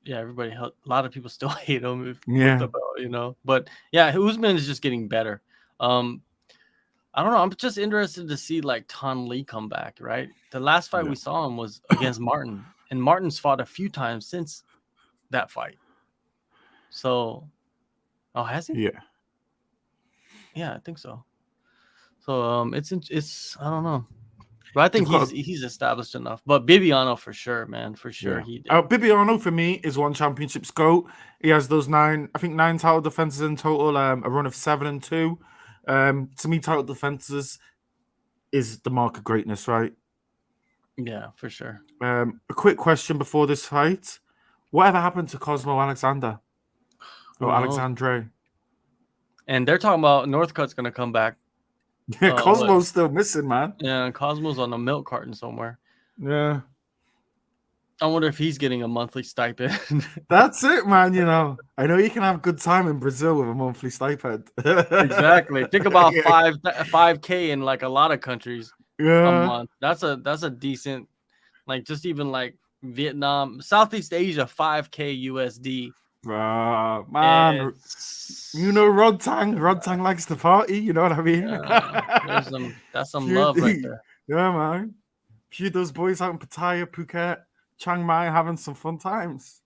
Yeah, a lot of people still hate him with Yeah. the belt, you know. But yeah, Usman is just getting better. I don't know. I'm just interested to see like Ton Lee come back, right? The last fight we saw him was against Martin, and Martin's fought a few times since that fight. So, oh, has he? Yeah. Yeah, I think so. So, it's I don't know, but I think he's established enough. But Bibiano for sure, man, for sure he did. Bibiano for me is one championship's GOAT. He has those nine title defenses in total. A run of 7-2. To me, title defenses is the mark of greatness, right? Yeah, for sure. A quick question before this fight: whatever happened to Cosmo Alexander or Alexandre? And they're talking about Northcutt's gonna come back. Yeah, Cosmo's still missing, man. Yeah, Cosmo's on a milk carton somewhere. Yeah. I wonder if he's getting a monthly stipend. That's it, man. You know, I know you can have a good time in Brazil with a monthly stipend. Exactly. Think about 5K in like a lot of countries a month. That's a decent, like just even like Vietnam, Southeast Asia, 5K USD. Man, you know Rod Tang likes to party. You know what I mean? That's some love right there. Yeah, man. Few of those boys out in Pattaya, Phuket, Chiang Mai having some fun times.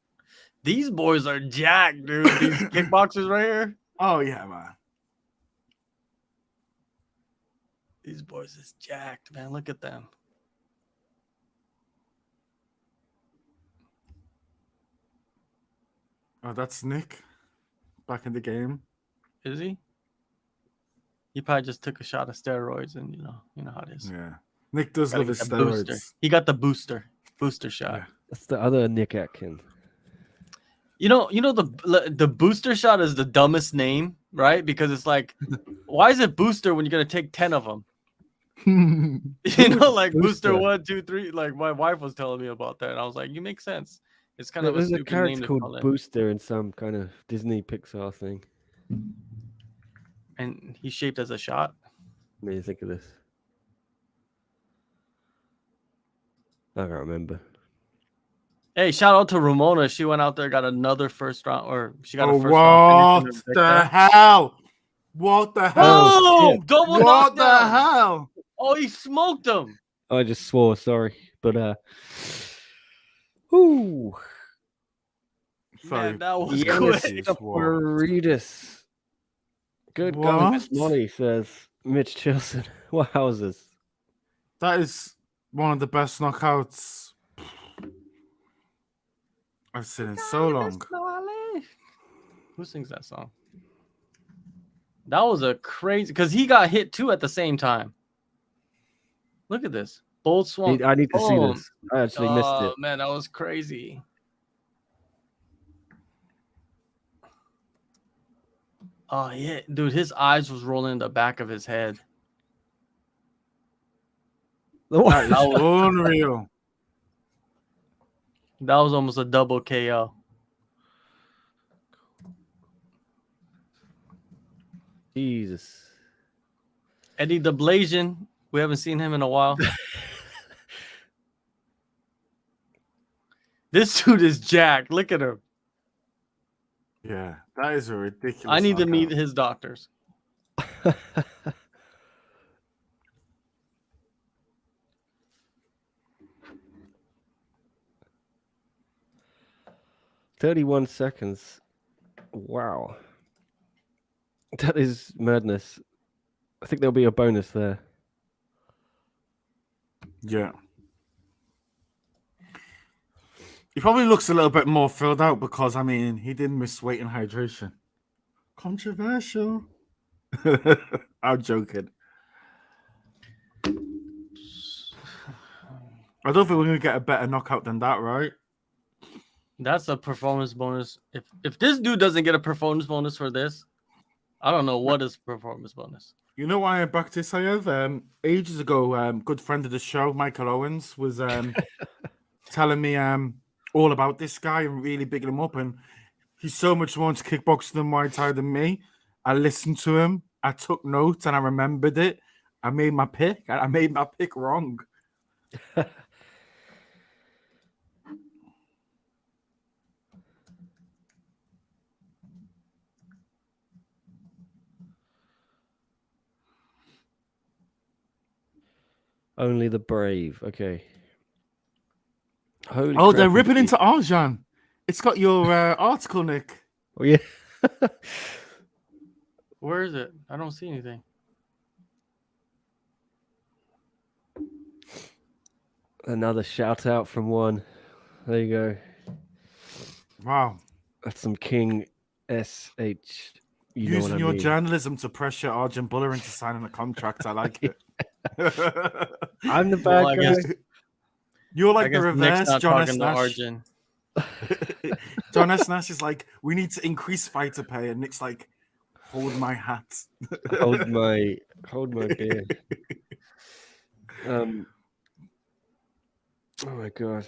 These boys are jacked, dude. These kickboxers right here. Oh yeah, man. These boys is jacked, man. Look at them. Oh, that's Nick back in the game. Is he? He probably just took a shot of steroids, and you know how it is. Yeah, Nick does love his steroids. Booster. He got the booster shot. Yeah. That's the other Nick Atkin. You know the booster shot is the dumbest name, right? Because it's like, why is it booster when you're gonna take 10 of them? You know, like booster 1, 2, 3. Like my wife was telling me about that, and I was like, you make sense. It's kind of a stupid character name called Booster in some kind of Disney Pixar thing. And he's shaped as a shot. What do you think of this? I don't remember. Hey, shout out to Ramona. She went out there, got another first round, or she got a first round. What the hell? What the hell? Oh, double knockdown. What the hell? Oh, he smoked him. I just swore, sorry. But ooh. Man, that was quick. Burritos. Good going, Miss Molly, says Mitch Chilson. Wowzers. That is one of the best knockouts I've seen in so long. Who sings that song? That was a crazy, because he got hit too at the same time. Look at this. Bold swung. I need to see this. I actually missed it. Oh, man, that was crazy. Oh, yeah. Dude, his eyes was rolling in the back of his head. That is unreal. That was almost a double KO. Jesus. Eddie DeBlasian. We haven't seen him in a while. This dude is jacked. Look at him. Yeah, that is a ridiculous. I need to meet his doctors. 31 seconds. Wow. That is madness. I think there'll be a bonus there. Yeah. He probably looks a little bit more filled out because, I mean, he didn't miss weight and hydration. Controversial. I'm joking. I don't think we're going to get a better knockout than that, right? That's a performance bonus. If this dude doesn't get a performance bonus for this, I don't know what is performance bonus. You know why I backed this? I have ages ago, good friend of the show, Michael Owens, was telling me all about this guy and really bigging him up. And he's so much more into kickboxing than Muay Thai than me. I listened to him. I took notes and I remembered it. I made my pick. I made my pick wrong. Only the brave. Okay. Holy Oh, crap, they're ripping indeed. into Arjan. It's got your article, Nick. Oh, yeah. Where is it? I don't see anything. Another shout out from one. There you go. Wow. That's some King SH. You know what Using I your mean. journalism to pressure Arjan Buller into signing a contract. I like it. I'm the bad Well, I guy. guess, You're I like the guess Nick's reverse not John S. talking to Nash. Arjun. John S. Nash is like, we need to increase fighter pay, and Nick's like, hold my hat. hold my beer. Oh my god.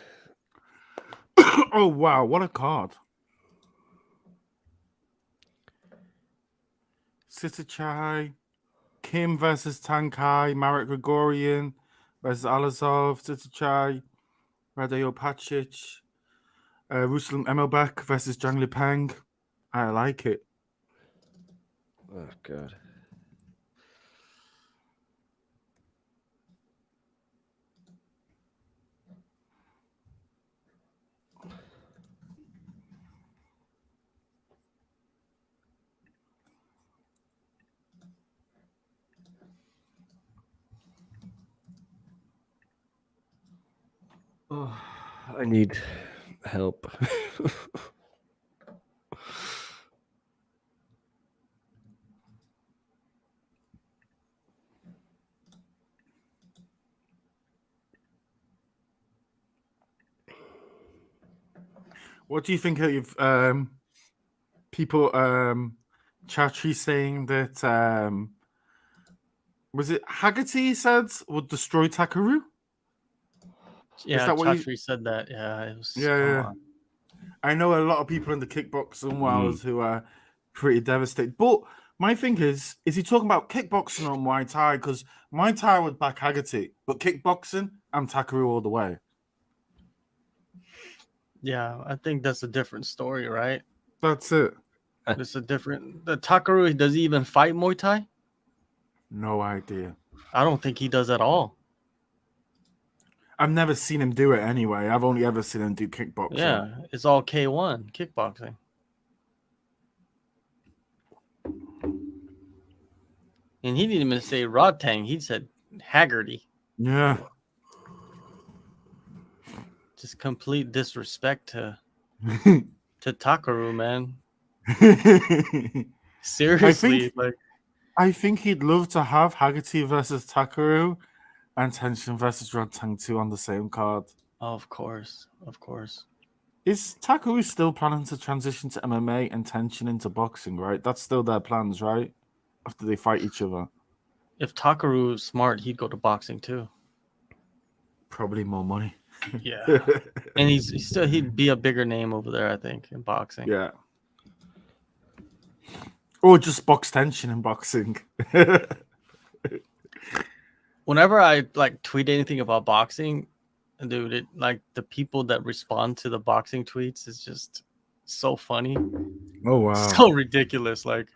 Oh wow, what a card. Sitachai, Kim versus Tankai, Marek Gregorian versus Alazov, Sitachai, Radeo Pacic, Ruslan Emelbek versus Zhang Lipeng. I like it. Oh god. Oh, I need help. What do you think of people Chatri saying that was it Haggerty said would destroy Takaru? Yeah, that what you- Chatri said that. Yeah, it was. Yeah, Come yeah. on. I know a lot of people in the kickboxing world who are pretty devastated. But my thing is he talking about kickboxing or Muay Thai? Because Muay Thai would back Haggerty, but kickboxing, I'm Takaru all the way. Yeah, I think that's a different story, right? That's it. It's a different. The Takaru, does he even fight Muay Thai? No idea. I don't think he does at all. I've never seen him do it anyway. I've only ever seen him do kickboxing. Yeah, it's all K1 kickboxing. And he didn't even say Rodtang. He said Haggerty. Yeah. Just complete disrespect to Takaru, man. Seriously, I think he'd love to have Haggerty versus Takaru and Tenshin versus Rodtang 2 on the same card. of course, of course. Is Takaru still planning to transition to MMA and Tenshin into boxing, right? That's still their plans, right? After they fight each other. If Takaru was smart, he'd go to boxing too. Probably more money. Yeah, and he'd be a bigger name over there, I think, in boxing. Yeah. Or just box Tenshin in boxing. Whenever I like tweet anything about boxing, dude, it like the people that respond to the boxing tweets is just so funny. Oh wow. So ridiculous. Like,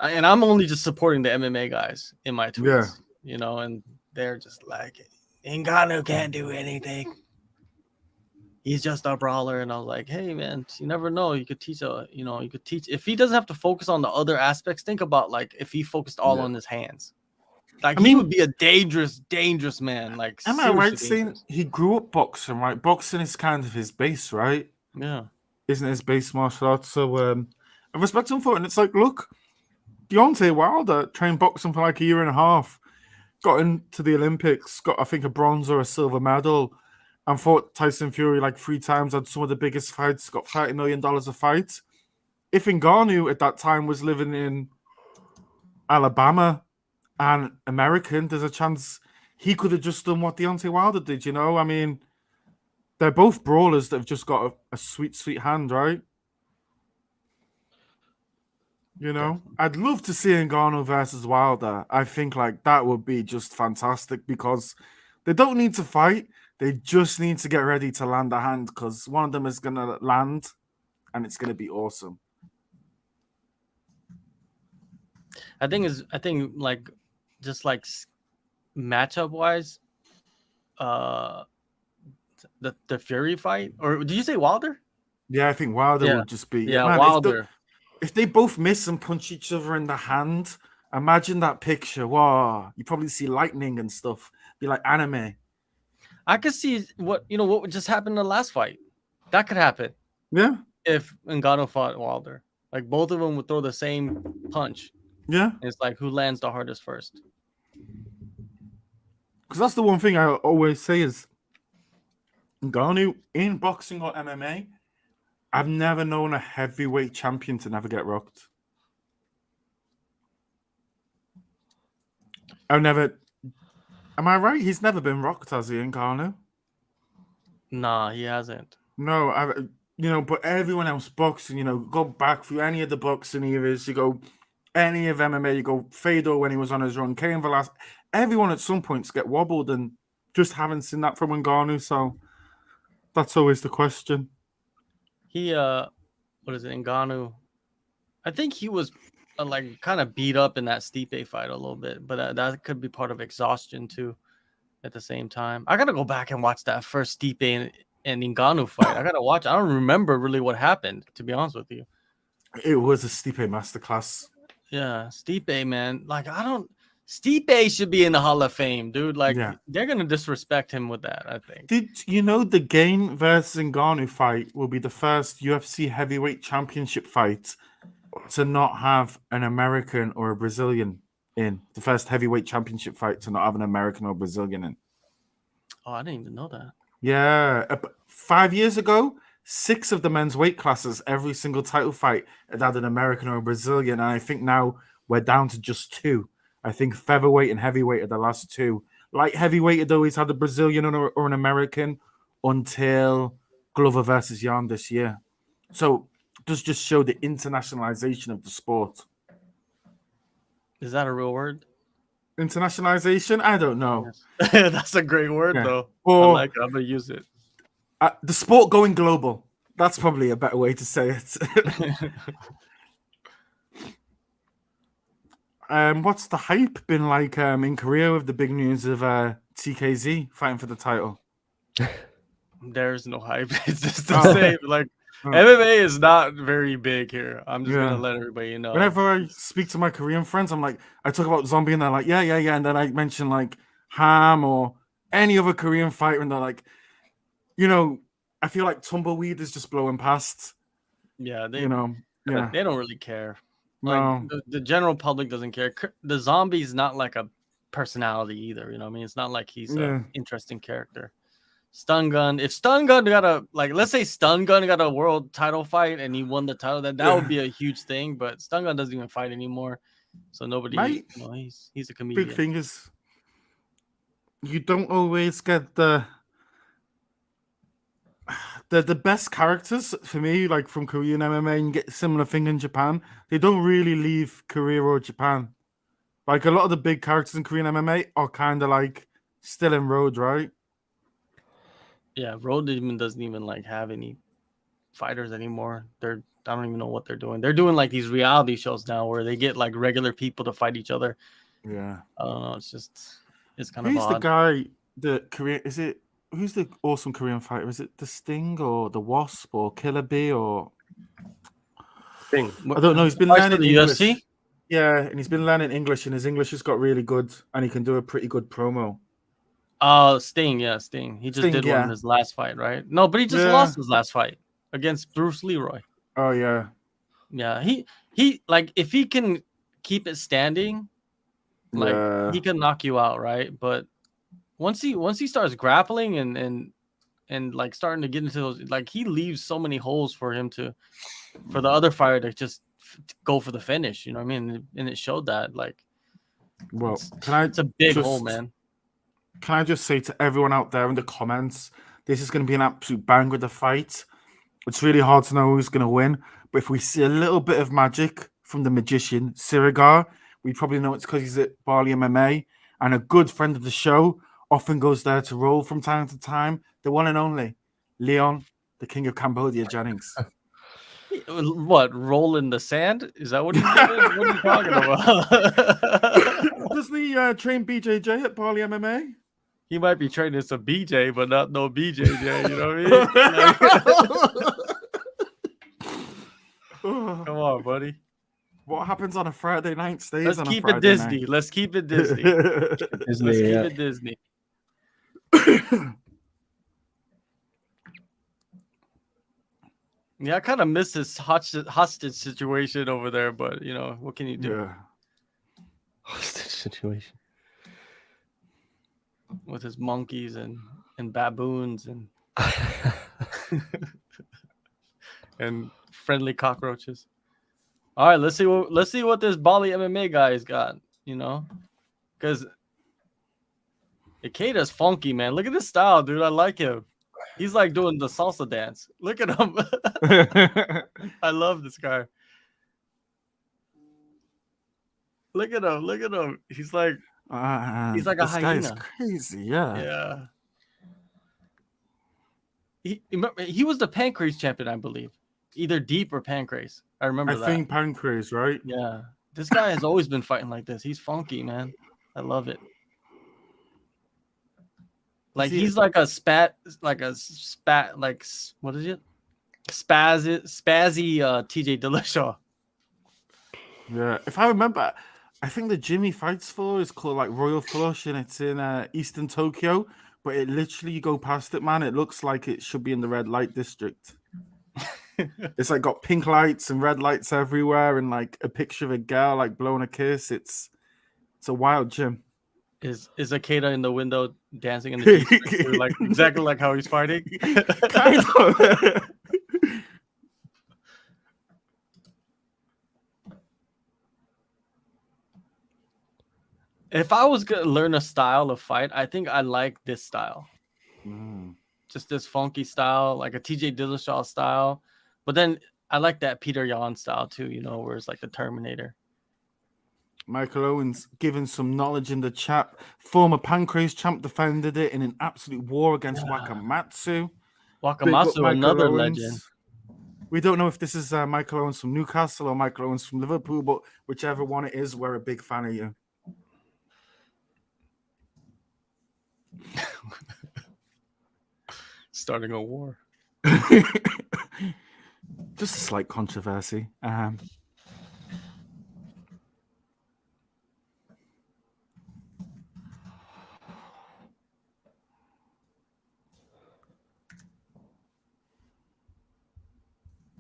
and I'm only just supporting the MMA guys in my tweets, you know, and they're just like, Ngannou can't do anything. He's just a brawler. And I was like, hey man, you never know. You could teach if he doesn't have to focus on the other aspects, think about like if he focused all on his hands. Like he would be a dangerous man. Like, am I right dangerous. saying he grew up boxing, right? Boxing is kind of his base, right? Yeah. Isn't his base martial arts? So I respect him for it. And it's like, look, Deontay Wilder trained boxing for like a year and a half, got into the Olympics, got I think a bronze or a silver medal, and fought Tyson Fury like 3 times, had some of the biggest fights, got $30 million a fight. If Ngannou at that time was living in Alabama and American, there's a chance he could have just done what Deontay Wilder did, you know? I mean, they're both brawlers that have just got a sweet, sweet hand, right? You know, Definitely. I'd love to see Ngannou versus Wilder. I think like that would be just fantastic because they don't need to fight. They just need to get ready to land a hand because one of them is gonna land, and it's gonna be awesome. I think like just like matchup wise, the Fury fight, or did you say Wilder? Yeah, I think Wilder Yeah, would just be yeah, man. Wilder. If they both miss and punch each other in the hand, imagine that picture. Wow, you probably see lightning and stuff. Be like anime. I could see what just happened in the last fight. That could happen Yeah, if Ngannou fought Wilder. Like both of them would throw the same punch. yeah. It's like who lands the hardest first. Because that's the one thing I always say is Ngannou in boxing or MMA. I've never known a heavyweight champion to never get rocked. I've never. Am I right? He's never been rocked, has he, Ngannou? Nah, he hasn't. No, but everyone else boxing, go back through any of the boxing eras, you go any of MMA, you go Fedor when he was on his run, Cain Velasquez, everyone at some points get wobbled, and just haven't seen that from Ngannou, so that's always the question. He what is it, Ngannou? I think he was like kind of beat up in that Stipe fight a little bit, but that could be part of exhaustion too. At the same time, I gotta go back and watch that first Stipe and Ngannou fight. I gotta watch. I don't remember really what happened, to be honest with you. It was a Stipe masterclass. Yeah, Stipe, man. Like Stipe should be in the Hall of Fame, dude. Like Yeah. they're gonna disrespect him with that, I think. Did you know the Gain versus Ngannou fight will be the first UFC heavyweight championship fight to not have an American or a Brazilian in? The first heavyweight championship fight to not have an American or Brazilian in. Oh, I didn't even know that. Yeah. 5 years ago, 6 of the men's weight classes, every single title fight had an American or a Brazilian. And I think now we're down to just 2. I think featherweight and heavyweight are the last 2. Light heavyweight had always had a Brazilian or an American until Glover versus Yarn this year. So it does just show the internationalization of the sport. Is that a real word? Internationalization? I don't know. That's a great word, Yeah. though. Or I like it. I'm gonna use it. the sport going global. That's probably a better way to say it. What's the hype been like in Korea with the big news of TKZ fighting for the title? There's no hype. It's just the same. Like MMA is not very big here. I'm just gonna let everybody know. Whenever I speak to my Korean friends, I'm like, I talk about Zombie, and they're like, yeah, and then I mention like Ham or any other Korean fighter, and they're like, I feel like Tumbleweed is just blowing past. Yeah, they don't really care. Like No. the general public doesn't care. The zombie's not like a personality either. You know what I mean? It's not like he's an interesting character. Stun Gun. If Stun Gun got let's say Stun Gun got a world title fight and he won the title, that would be a huge thing. But Stun Gun doesn't even fight anymore, so nobody. He's a comedian. Big thing is, you don't always get the best characters for me, like from Korean MMA, and get a similar thing in Japan. They don't really leave Korea or Japan. Like a lot of the big characters in Korean MMA are kind of like still in Road, right? Yeah, Road doesn't even like have any fighters anymore. I don't even know what they're doing. They're doing like these reality shows now where they get like regular people to fight each other. Yeah. I don't know. It's kind of odd. Who's the guy? The Korean is it? Who's the awesome Korean fighter? Is it the Sting or the Wasp or Killer Bee or Sting? I don't know. He's been learning the English. UFC? Yeah, and he's been learning English, and his English has got really good, and he can do a pretty good promo. Sting. Yeah, Sting. He just did one in his last fight, right? No, but he just lost his last fight against Bruce Leroy. Oh yeah. Yeah, he like if he can keep it standing, like he can knock you out, right? But once he starts grappling and like starting to get into those, like he leaves so many holes for the other fighter to just go for the finish. You know what I mean? And it showed that. Like, well, it's a big hole, man. Can I just say to everyone out there in the comments This is going to be an absolute banger of the fight. It's really hard to know who's going to win. But if we see a little bit of magic from the magician, Sirigar, we probably know it's because he's at Bali MMA and a good friend of the show, often goes there to roll from time to time. The one and only Leon, the king of Cambodia, Jennings. What, roll in the sand? Is that what he's doing? What are you talking about? Doesn't he train BJJ at Bali MMA? He might be training some BJ, but not no BJJ. You know what I mean? Come on, buddy. What happens on a Friday night stays Let's on keep a it Friday Disney. night. Let's keep it Disney. Disney, Let's keep yeah. it Disney. Yeah, I kind of miss this hostage situation over there, but you know, what can you do Yeah. Hostage situation. with his monkeys and baboons and and friendly cockroaches? All right, let's see what this Bali MMA guy's got. You know, because Ikeda's funky, man. Look at this style, dude. I like him. He's like doing the salsa dance. Look at him. I love this guy. Look at him. Look at him. He's like a this guy is hyena. crazy, yeah. Yeah. He was the Pancrase champion, I believe. Either Deep or Pancrase. I remember that. I think Pancrase, right? Yeah. This guy has always been fighting like this. He's funky, man. I love it. Like he's like a spat, like what is it? Spazzy TJ Dillashaw. Yeah. If I remember, I think the gym he fights for is called like Royal Flush and it's in Eastern Tokyo. But it literally, you go past it, man. It looks like it should be in the red light district. It's like got pink lights and red lights everywhere, and like a picture of a girl like blowing a kiss. It's a wild gym. Is Akeda in the window dancing in the G-string too, like exactly like how he's fighting? Kind of. If I was gonna learn a style of fight, I think I like this style. Just this funky style, like a TJ Dillashaw style. But then I like that Peter Yan style too, you know, where it's like the Terminator. Michael Owens giving some knowledge in the chat. Former Pancrase champ defended it in an absolute war against Wakamatsu. Wakamatsu, another legend. We don't know if this is Michael Owens from Newcastle or Michael Owens from Liverpool, but whichever one it is, we're a big fan of you. Starting a war. Just a slight controversy.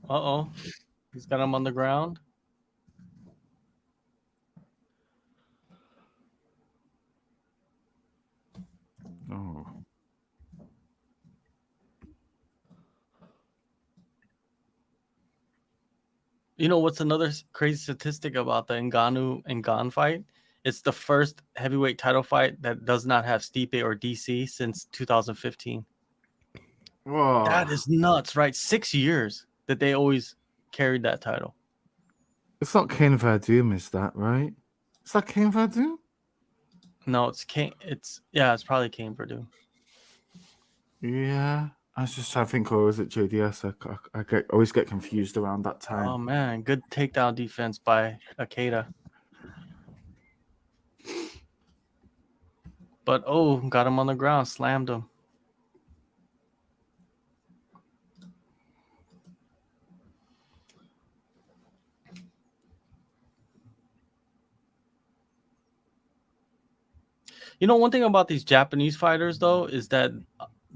Uh-oh. He's got him on the ground. Oh. You know what's another crazy statistic about the Ngannou and Ngan fight? It's the first heavyweight title fight that does not have Stipe or DC since 2015. Whoa. That is nuts, right? 6 years that they always carried that title. It's not Cain Verdum, is that right? Is that Cain Verdum? No, it's Kane. It's probably Cain Verdum. Yeah. I think, or is it JDS? I always get confused around that time. Oh man, good takedown defense by Akeda. But got him on the ground, slammed him. You know, one thing about these Japanese fighters though is that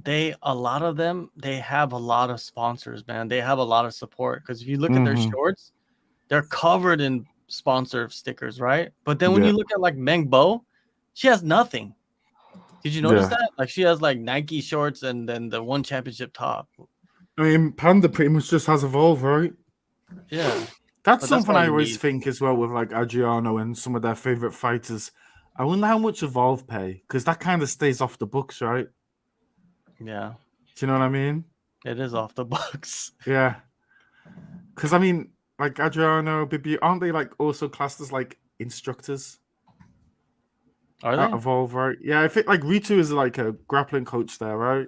a lot of them have a lot of sponsors, man. They have a lot of support because if you look at their shorts, they're covered in sponsor stickers, right? But then when you look at like Meng Bo, she has nothing. Did you notice that? Like she has like Nike shorts and then the one championship top. I mean, Panda pretty much just has Evolve, right? Yeah. That's something I always think as well with like Adriano and some of their favorite fighters. I wonder how much Evolve pay because that kind of stays off the books, right? Yeah. Do you know what I mean? It is off the books. Yeah. Because I mean, like Adriano, Bibi, aren't they like also classed as like instructors Are out they? of Evolve, right? Yeah, I think like Ritu is like a grappling coach there, right?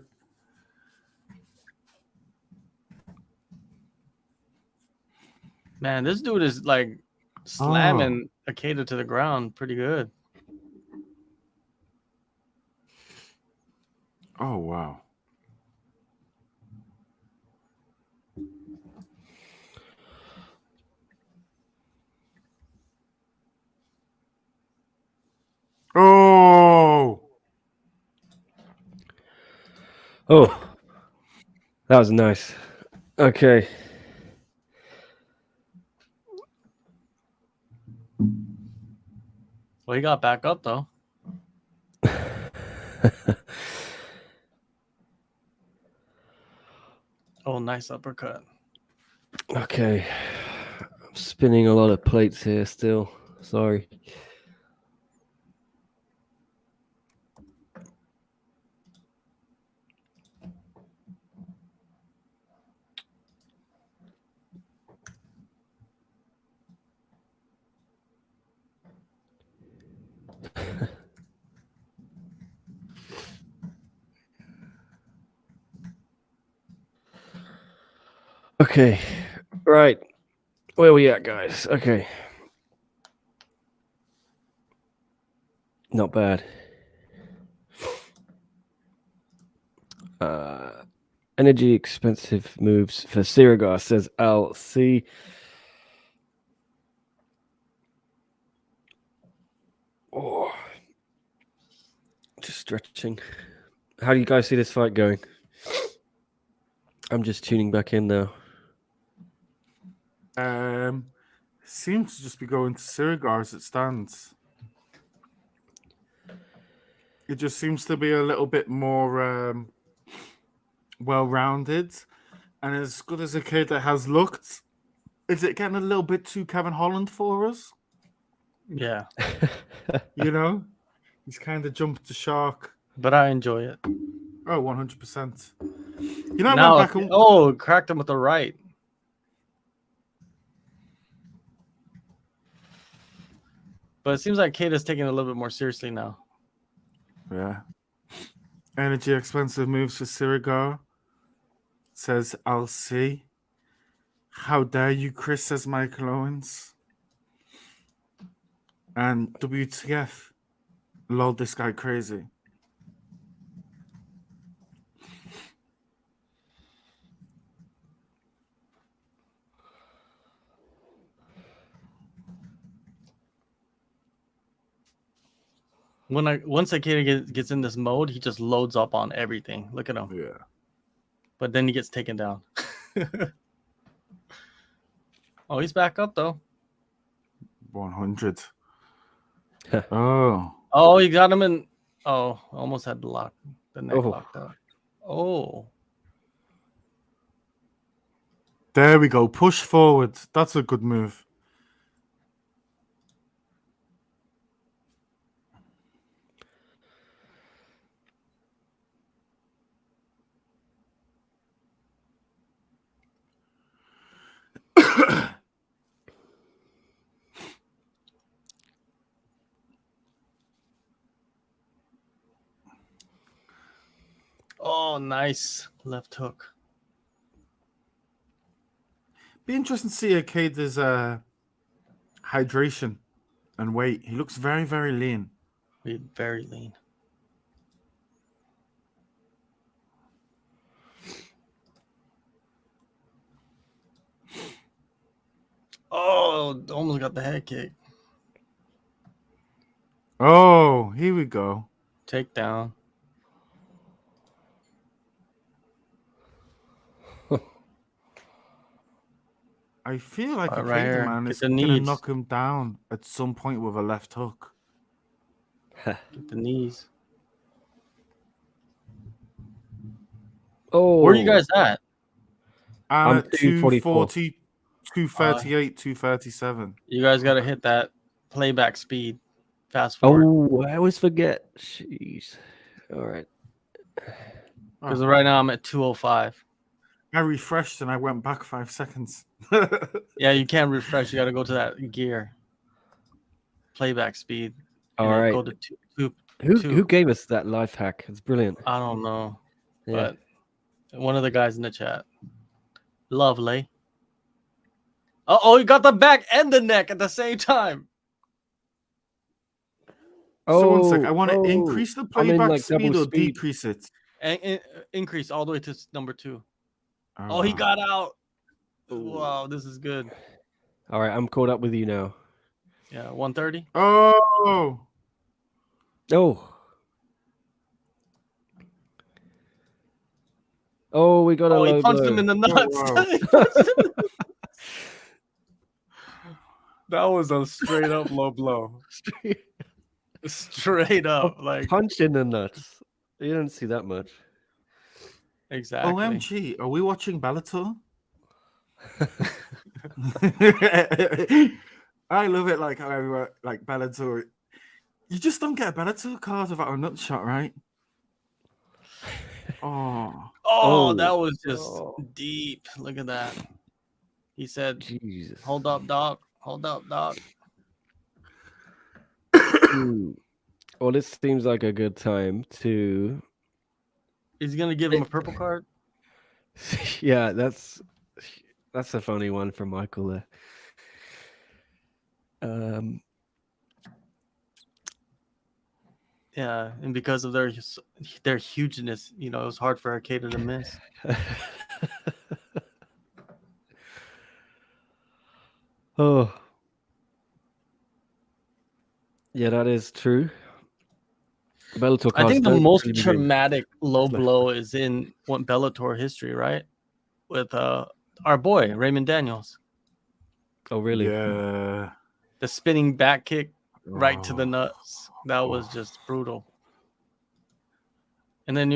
Man, this dude is like slamming Akeda to the ground pretty good. Oh wow. Oh. Oh, that was nice. Okay. Well, he got back up though. Oh, nice uppercut. Okay. I'm spinning a lot of plates here still. Sorry. Okay. Right. Where we at, guys? Okay. Not bad. Energy expensive moves for Sirigar, says LC. Oh, just stretching. How do you guys see this fight going? I'm just tuning back in now. Seems to just be going to Sirigar as it stands. It just seems to be a little bit more well-rounded, and as good as Akeda has looked, is it getting a little bit too Kevin Holland for us? Yeah, You know, he's kind of jumped the shark. but I enjoy it. Oh, 100%. You know, I Now, went back and cracked him with the right. But it seems like Kata's taking it a little bit more seriously now. yeah. Energy expensive moves for Sirigar, says LC. How dare you, Chris, says Michael Owens. And WTF, lol, this guy crazy. Once Akeda gets in this mode, he just loads up on everything. Look at him. Yeah. But then he gets taken down. Oh, he's back up though. 100. Oh. Oh, he got him in. Oh, almost had the neck Oh. locked up. Oh, There we go. Push forward. That's a good move. oh, nice left hook. Be interesting to see Akeda's hydration and weight. He looks very, very lean. Very lean. Oh, almost got the head kick. Oh, here we go. Takedown. I feel like Right Akeda, here. man, Get is the going to knees. knock him down at some point with a left hook. Get the knees. Oh, Where are you guys at? I'm at 244. 240, 238, 237. You guys got to hit that playback speed. Fast forward. Oh, I always forget. Jeez. All right. Because right now I'm at 205. I refreshed and I went back 5 seconds. Yeah, you can't refresh. You got to go to that gear. Playback speed. All and then right. Go to two. Who gave us that life hack? It's brilliant. I don't know. Yeah. But one of the guys in the chat. Lovely. Oh, you got the back and the neck at the same time. So one sec, I want to increase the I'm in, playback like, speed double or speed. decrease it. And increase all the way to number 2. Oh, he wow. got out. Wow, this is good. All right, I'm caught up with you now. Yeah, 130. Oh, Oh, we got a low he punched blow. him in the nuts. wow. That was a straight up low blow. Straight up, like Punch in the nuts. You don't see that much. exactly. OMG, are we watching Bellator? I love it, like how everyone, like Bellator. You just don't get a Bellator card without a nut shot, right? Oh, Oh, that was just Oh. deep. Look at that. He said, Jesus. "Hold up, dog. Hold up, dog." Well, this seems like a good time to. Is he gonna give him a purple card? Yeah, that's a funny one from Michael there. Yeah, and because of their hugeness, it was hard for Arcada to miss. Oh. Yeah, that is true. Bellator I think cards the don't most really begin. traumatic low It's like- blow is in Bellator history, right? With our boy Raymond Daniels, Oh, really? yeah. the spinning back kick right to the Oh. nuts. That was just brutal. And then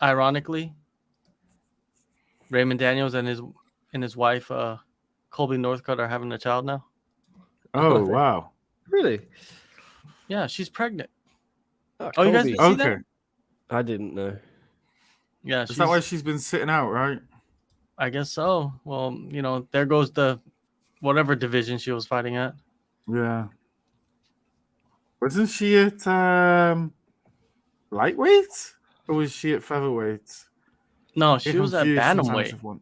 ironically, Raymond Daniels and his wife, Colby Northcutt, are having a child now. Oh, wow. Really? Yeah, she's pregnant. Oh, You guys Kobe. didn't see that? Okay. I didn't know. Yeah, Is that why she's been sitting out, right? I guess so. Well, there goes the whatever division she was fighting at. Yeah. Wasn't she at lightweight? Or was she at featherweight? No, she was at bantamweight.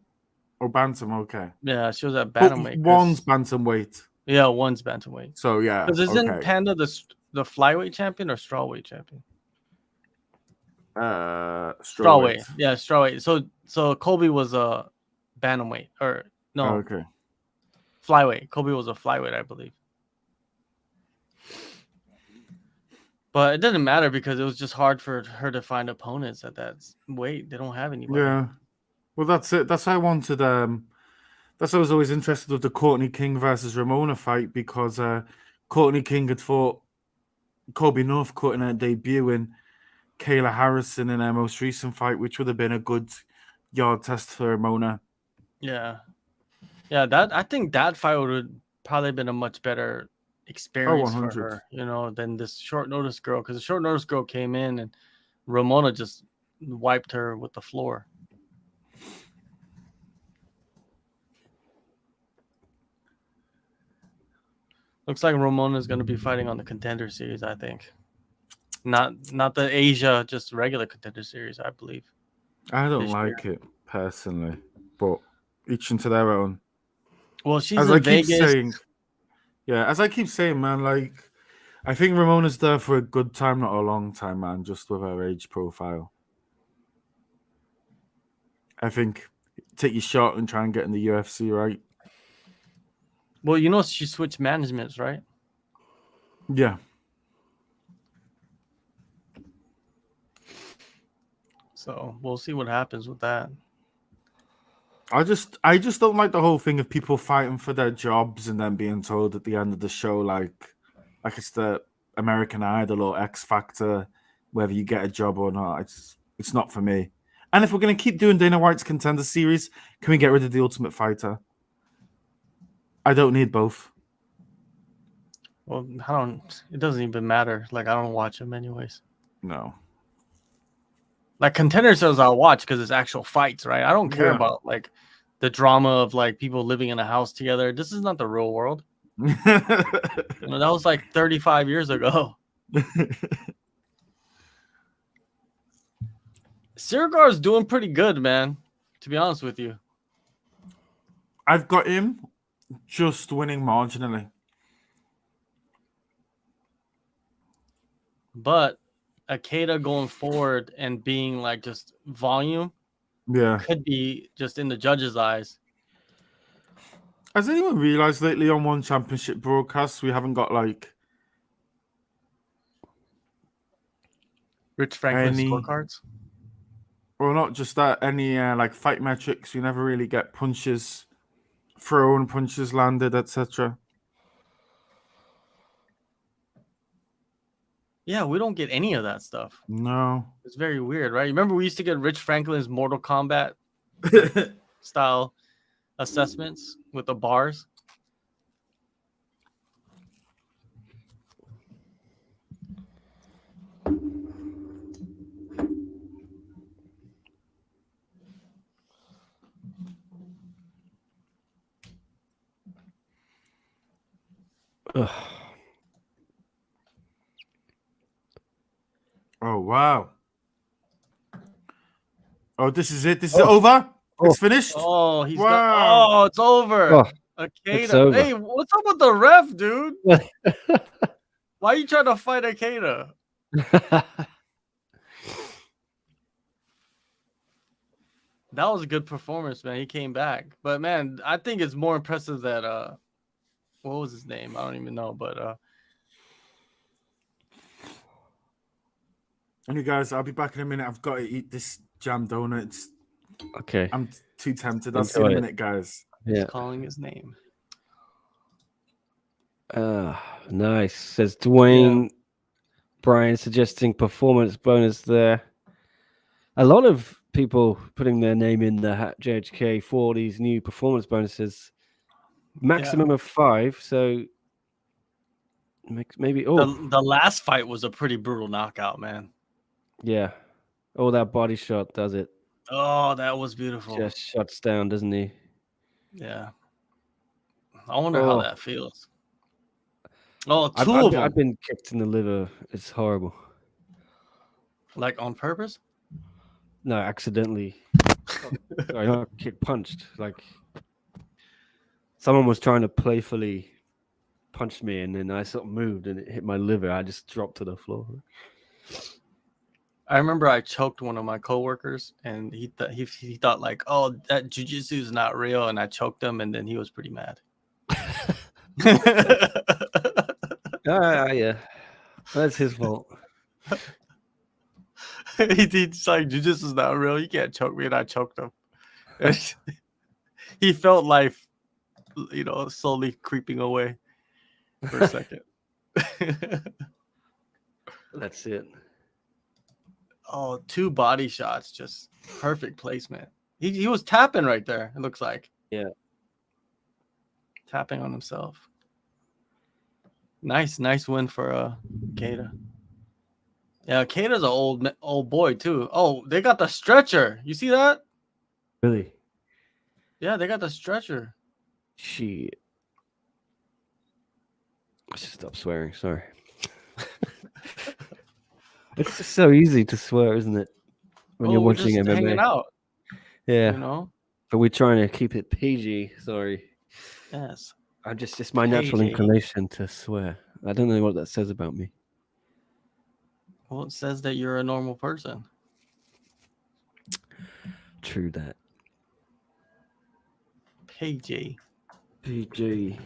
Oh, bantam, okay. Yeah, she was at But bantamweight. one's bantamweight. Yeah, one's bantamweight. So, yeah. Because isn't okay. Panda the flyweight champion or strawweight champion? Strawweight. Yeah, strawweight. So Colby was a bantamweight, or no, Oh, okay. flyweight. Colby was a flyweight, I believe. But it didn't matter because it was just hard for her to find opponents at that weight. They don't have anybody. Yeah. Well, that's it. That's why I wanted. That's why I was always interested with the Courtney King versus Ramona fight, because Courtney King had fought Kobe Northcutt in her debut, and Kayla Harrison in her most recent fight, which would have been a good yard test for Ramona. Yeah. I think that fight would have probably been a much better experience for 100. her, than this short notice girl, because the short notice girl came in and Ramona just wiped her with the floor. Looks like Ramona is going to be fighting on the Contender Series, I think. Not the Asia, just regular Contender Series, I believe. I don't this like it personally, but each into their own. Well, she's As in I keep Vegas. saying, yeah, as I keep saying, man, like, I think Ramona's there for a good time, not a long time, man, just with her age profile. I think take your shot and try and get in the UFC, right? Well, she switched managements, right? Yeah. So we'll see what happens with that. I just don't like the whole thing of people fighting for their jobs and then being told at the end of the show like it's the American Idol or X Factor, whether you get a job or not. It's not for me. And if we're gonna keep doing Dana White's Contender Series, can we get rid of the Ultimate Fighter? I don't need both. Well, it doesn't even matter. Like, I don't watch them anyways. No. Like contender series, I'll watch because it's actual fights, right? I don't care Yeah. about like the drama of like people living in a house together. This is not the real world. That was like 35 years ago. Sirigar is doing pretty good, man. To be honest with you, I've got him just winning marginally. but Akeda going forward and being like just volume Yeah. could be just in the judges' eyes. Has anyone realised lately on One Championship broadcasts we haven't got like Rich Franklin any, scorecards. or not just that, any like fight metrics? We never really get punches thrown, punches landed, etc. Yeah, we don't get any of that stuff. No. It's very weird, right? Remember we used to get Rich Franklin's Mortal Kombat style assessments with the bars. Ugh. Oh wow. Oh, this is it. This is it over. It's finished. Oh, he's Wow. got. Oh, it's over. Oh, Akeda. over. Hey, what's up with the ref, dude? Why are you trying to fight Akeda? That was a good performance, man. He came back. But man, I think it's more impressive that what was his name? I don't even know, but And you guys, I'll be back in a minute. I've got to eat this jam donut. Okay. I'm too tempted. I'll see you in a minute, guys. he's Yeah. calling his name. Nice. Says Dwayne. Brian suggesting performance bonus there. A lot of people putting their name in the hat JHK for these new performance bonuses. Maximum of 5. So maybe The last fight was a pretty brutal knockout, man. yeah. Oh, that body shot does it. Oh, that was beautiful. Just shuts down, doesn't he? Yeah. I wonder how that feels. Oh, two I've of them. I've been kicked in the liver. It's horrible. Like on purpose? No, accidentally. Sorry, not kicked, punched. Like someone was trying to playfully punch me, and then I sort of moved, and it hit my liver. I just dropped to the floor. I remember I choked one of my coworkers, and he thought like, oh, that jiu-jitsu is not real, and I choked him, and then he was pretty mad. Yeah, that's his fault. He's like, jiu-jitsu is not real. You can't choke me, and I choked him. He felt life, slowly creeping away for a second. That's it. Oh, 2 body shots, just perfect placement. He was tapping right there, it looks like. Yeah. Tapping on himself. Nice win for Akeda. Yeah, Akada's an old boy too. Oh, they got the stretcher. You see that? Really? Yeah, they got the stretcher. Shit. I should stop swearing. Sorry. It's just so easy to swear, isn't it? When you're we're watching just MMA. hanging out. Yeah. But we're trying to keep it PG. Sorry. Yes. It's my natural PG. inclination to swear. I don't know what that says about me. Well, it says that you're a normal person. True that. PG. PG.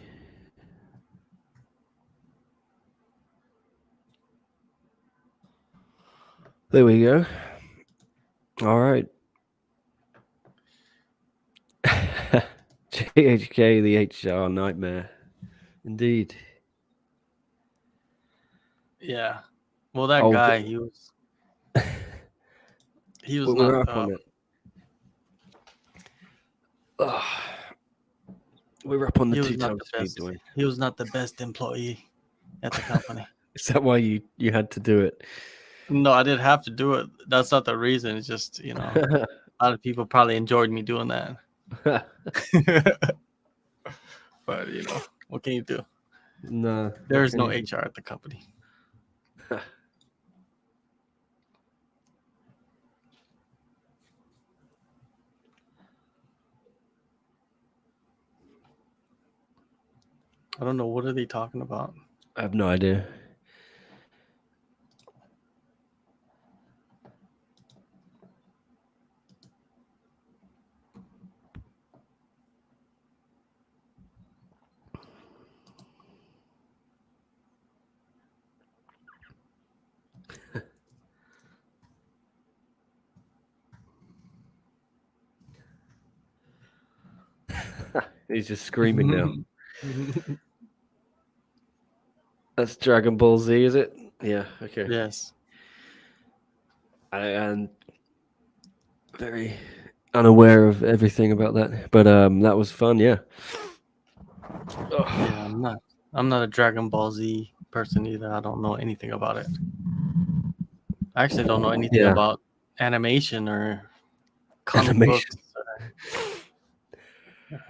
There we go. All right. JHK, the HR nightmare. Indeed. Yeah. Well, that Oh, guy, he was we're not. up on it. We're up on the 2 times speed, Dwayne. He was not the best employee at the company. Is that why you had to do it? No, I didn't have to do it. That's not the reason. It's just, a lot of people probably enjoyed me doing that. But, what can you do? No. There is no HR at the company. I don't know. What are they talking about? I have no idea. He's just screaming now. That's Dragon Ball Z, is it? Yeah, okay. Yes. I am very unaware of everything about that, but that was fun. Yeah. Yeah, I'm not a Dragon Ball Z person either. I don't know anything about it. I actually don't know anything about animation or comic books.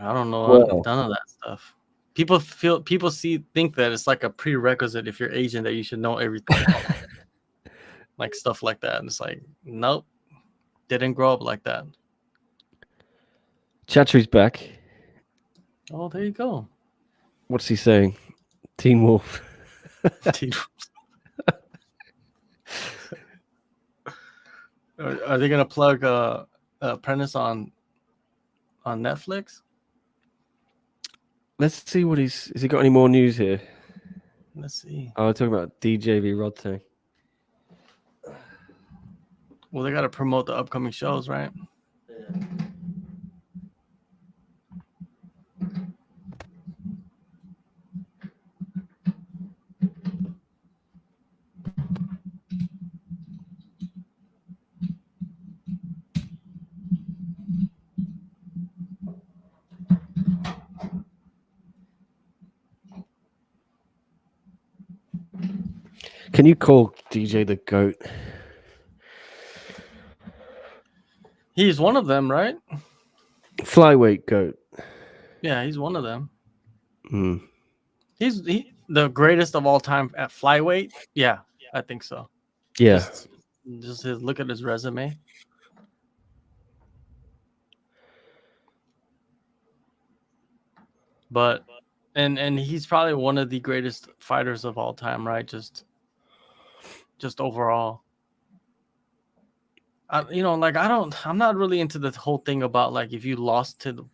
I don't know none of that stuff. People think that it's like a prerequisite if you're Asian that you should know everything. Like stuff like that. And it's like, nope. Didn't grow up like that. Chatri's back. Oh, there you go. What's he saying? Teen Wolf. Teen Wolf. Are they gonna plug Apprentice on Netflix? Let's see what has he got any more news here? Let's see. Oh, we're talking about DJ v Rod thing. Well, they gotta promote the upcoming shows, right? Yeah. Can you call DJ the GOAT? He's one of them, right? Flyweight GOAT. Yeah, he's one of them. Mm. He's the greatest of all time at flyweight. Yeah, I think so. Yeah. Just look at his resume. But and he's probably one of the greatest fighters of all time, right? Just overall. I'm not really into the whole thing about like if you lost to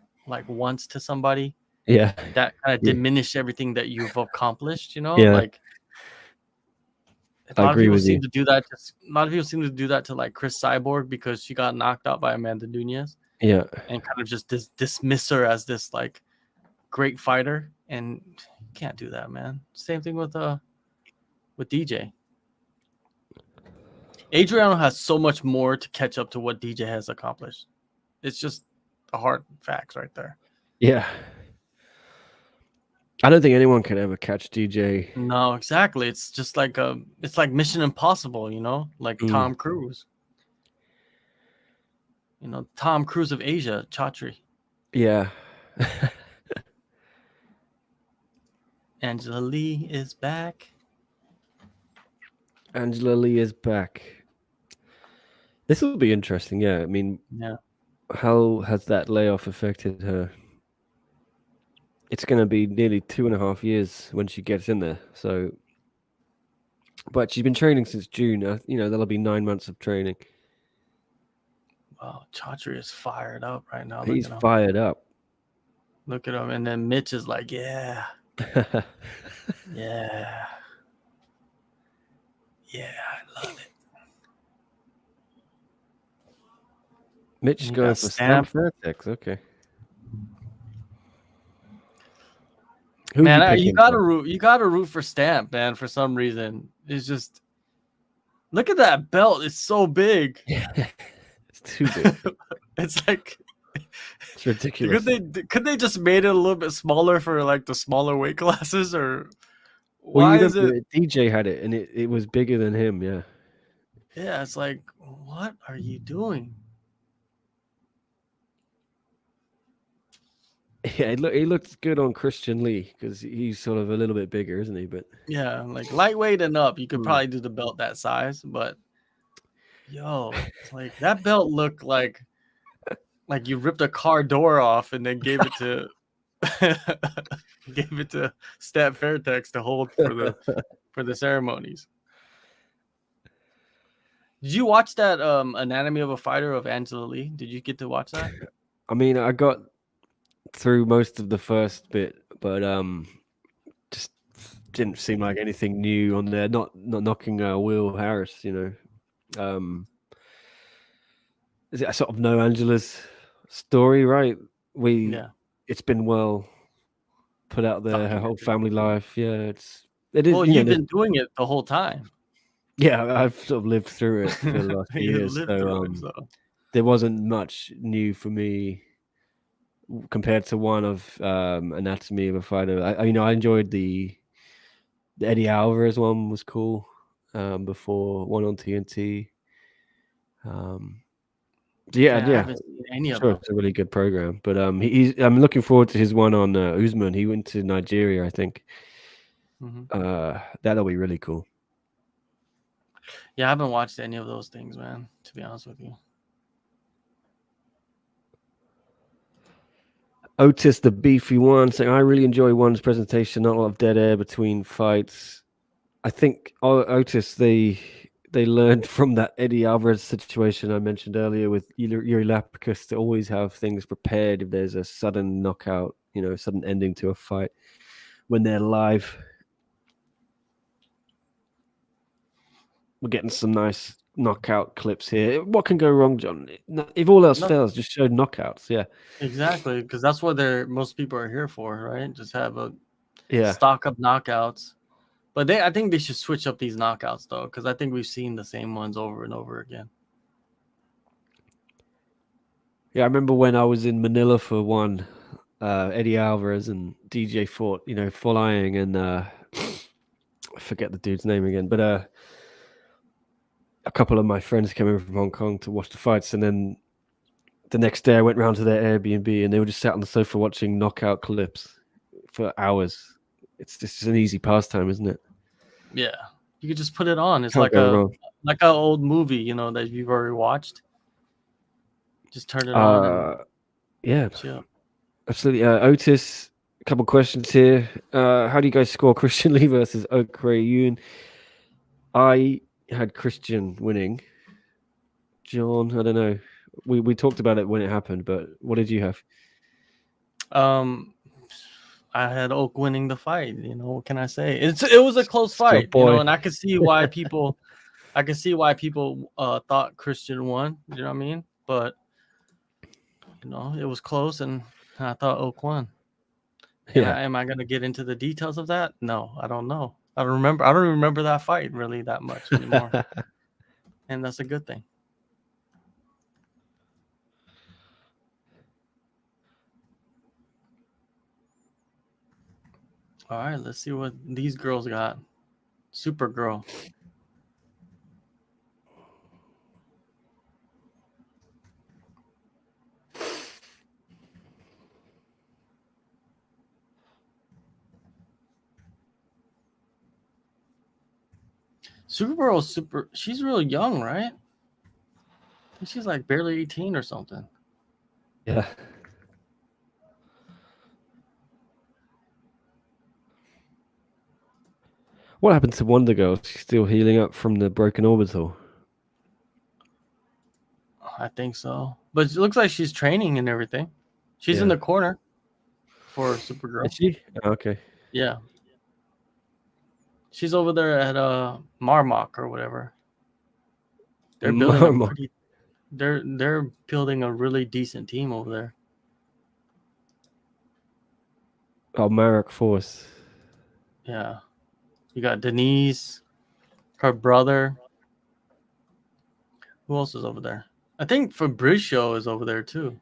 once to somebody, yeah, that kind of diminish everything that you've accomplished, Yeah. Like a lot of agree people with seem you. to do that. A lot of people seem to do that to like Chris Cyborg because she got knocked out by Amanda Nunes. Yeah, and kind of just dismiss her as this like great fighter, and you can't do that, man. Same thing with DJ. Adriano has so much more to catch up to what DJ has accomplished. It's just the hard facts right there. Yeah. I don't think anyone can ever catch DJ. No, exactly. It's just like it's like Mission Impossible, like Tom Cruise. Tom Cruise of Asia, Chatri. Yeah. Angela Lee is back. Angela Lee is back. This will be interesting, yeah. I mean, yeah. How has that layoff affected her? It's going to be nearly 2.5 years when she gets in there. So, but she's been training since June. That'll be 9 months of training. Wow, Chatri is fired up right now. He's fired up. Look at him, and then Mitch is like, yeah, yeah, I love it. Mitch is going for Stamp Vertex. Okay. Man, you gotta root for Stamp, man. For some reason, it's just look at that belt. It's so big. It's too big. It's like it's ridiculous. Could they just made it a little bit smaller for like the smaller weight classes, or why is it? DJ had it, and it was bigger than him. Yeah. Yeah, it's like, what are you doing? Yeah, he looks good on Christian Lee because he's sort of a little bit bigger, isn't he? But Yeah, like lightweight and up, you could Mm. probably do the belt that size, but yo, it's like that belt looked like you ripped a car door off and then gave it to Stat Fairtex to hold for the ceremonies. Did you watch that Anatomy of a Fighter of Angela Lee? Did you get to watch that? I mean, I got through most of the first bit, but just didn't seem like anything new on there. Not knocking Will Harris, you know. Is it a sort of know Angela's story, right? Yeah. It's been well put out there, her whole family life. Yeah, it is. Well, You you've know, been doing it the whole time. yeah, I've sort of lived through it for the last few You years, lived so through it, so there wasn't much new for me compared to one of Anatomy of a Fighter. I enjoyed the Eddie Alvarez one was cool. Before one on TNT. Yeah, I yeah. haven't seen any of Sure, them. it's a really good program. But I'm looking forward to his one on Usman. He went to Nigeria, I think. That'll be really cool. Yeah, I haven't watched any of those things, man, to be honest with you. Otis, the beefy one, saying, I really enjoy one's presentation. Not a lot of dead air between fights. I think Otis, they learned from that Eddie Alvarez situation I mentioned earlier with Yuri Lapkus to always have things prepared if there's a sudden knockout, you know, sudden ending to a fight when they're live. We're getting some nice knockout clips here. What can go wrong, John? If all else fails, just show knockouts. Yeah, exactly, because that's what most people are here for, right? Just have a yeah. stock of knockouts. But I think they should switch up these knockouts though, because I think we've seen the same ones over and over again. Yeah, I remember when I was in Manila for one, Eddie Alvarez and DJ fought, you know, flying, and I forget the dude's name again, but a couple of my friends came over from Hong Kong to watch the fights, and then the next day I went round to their Airbnb and they were just sat on the sofa watching knockout clips for hours. It's just an easy pastime, isn't it? Yeah, you could just put it on. It's Can't like go an old movie, you know, that you've already watched. Just turn it on and yeah, chill. absolutely. Otis, a couple questions here. How do you guys score Christian Lee versus Okray Yoon? I had Christian winning. John, I don't know. We talked about it when it happened, but what did you have? I had Oak winning the fight. You know, what can I say? It was a close fight, you know, and I could see why people thought Christian won. You know what I mean? But you know, it was close, and I thought Oak won. Yeah. Am I gonna get into the details of that? No, I don't know. I don't remember that fight really that much anymore, and that's a good thing. All right, let's see what these girls got. Supergirl. Supergirl's she's real young, right? I think she's like barely 18 or something. Yeah. What happened to Wonder Girl? She's still healing up from the broken orbital. I think so. But it looks like she's training and everything. She's in the corner for Supergirl. Is she? Oh, okay. Yeah. She's over there at Marmok or whatever. They're building they're building a really decent team over there. Oh, Marek Force. Yeah. You got Denise, her brother. Who else is over there? I think Fabricio is over there too.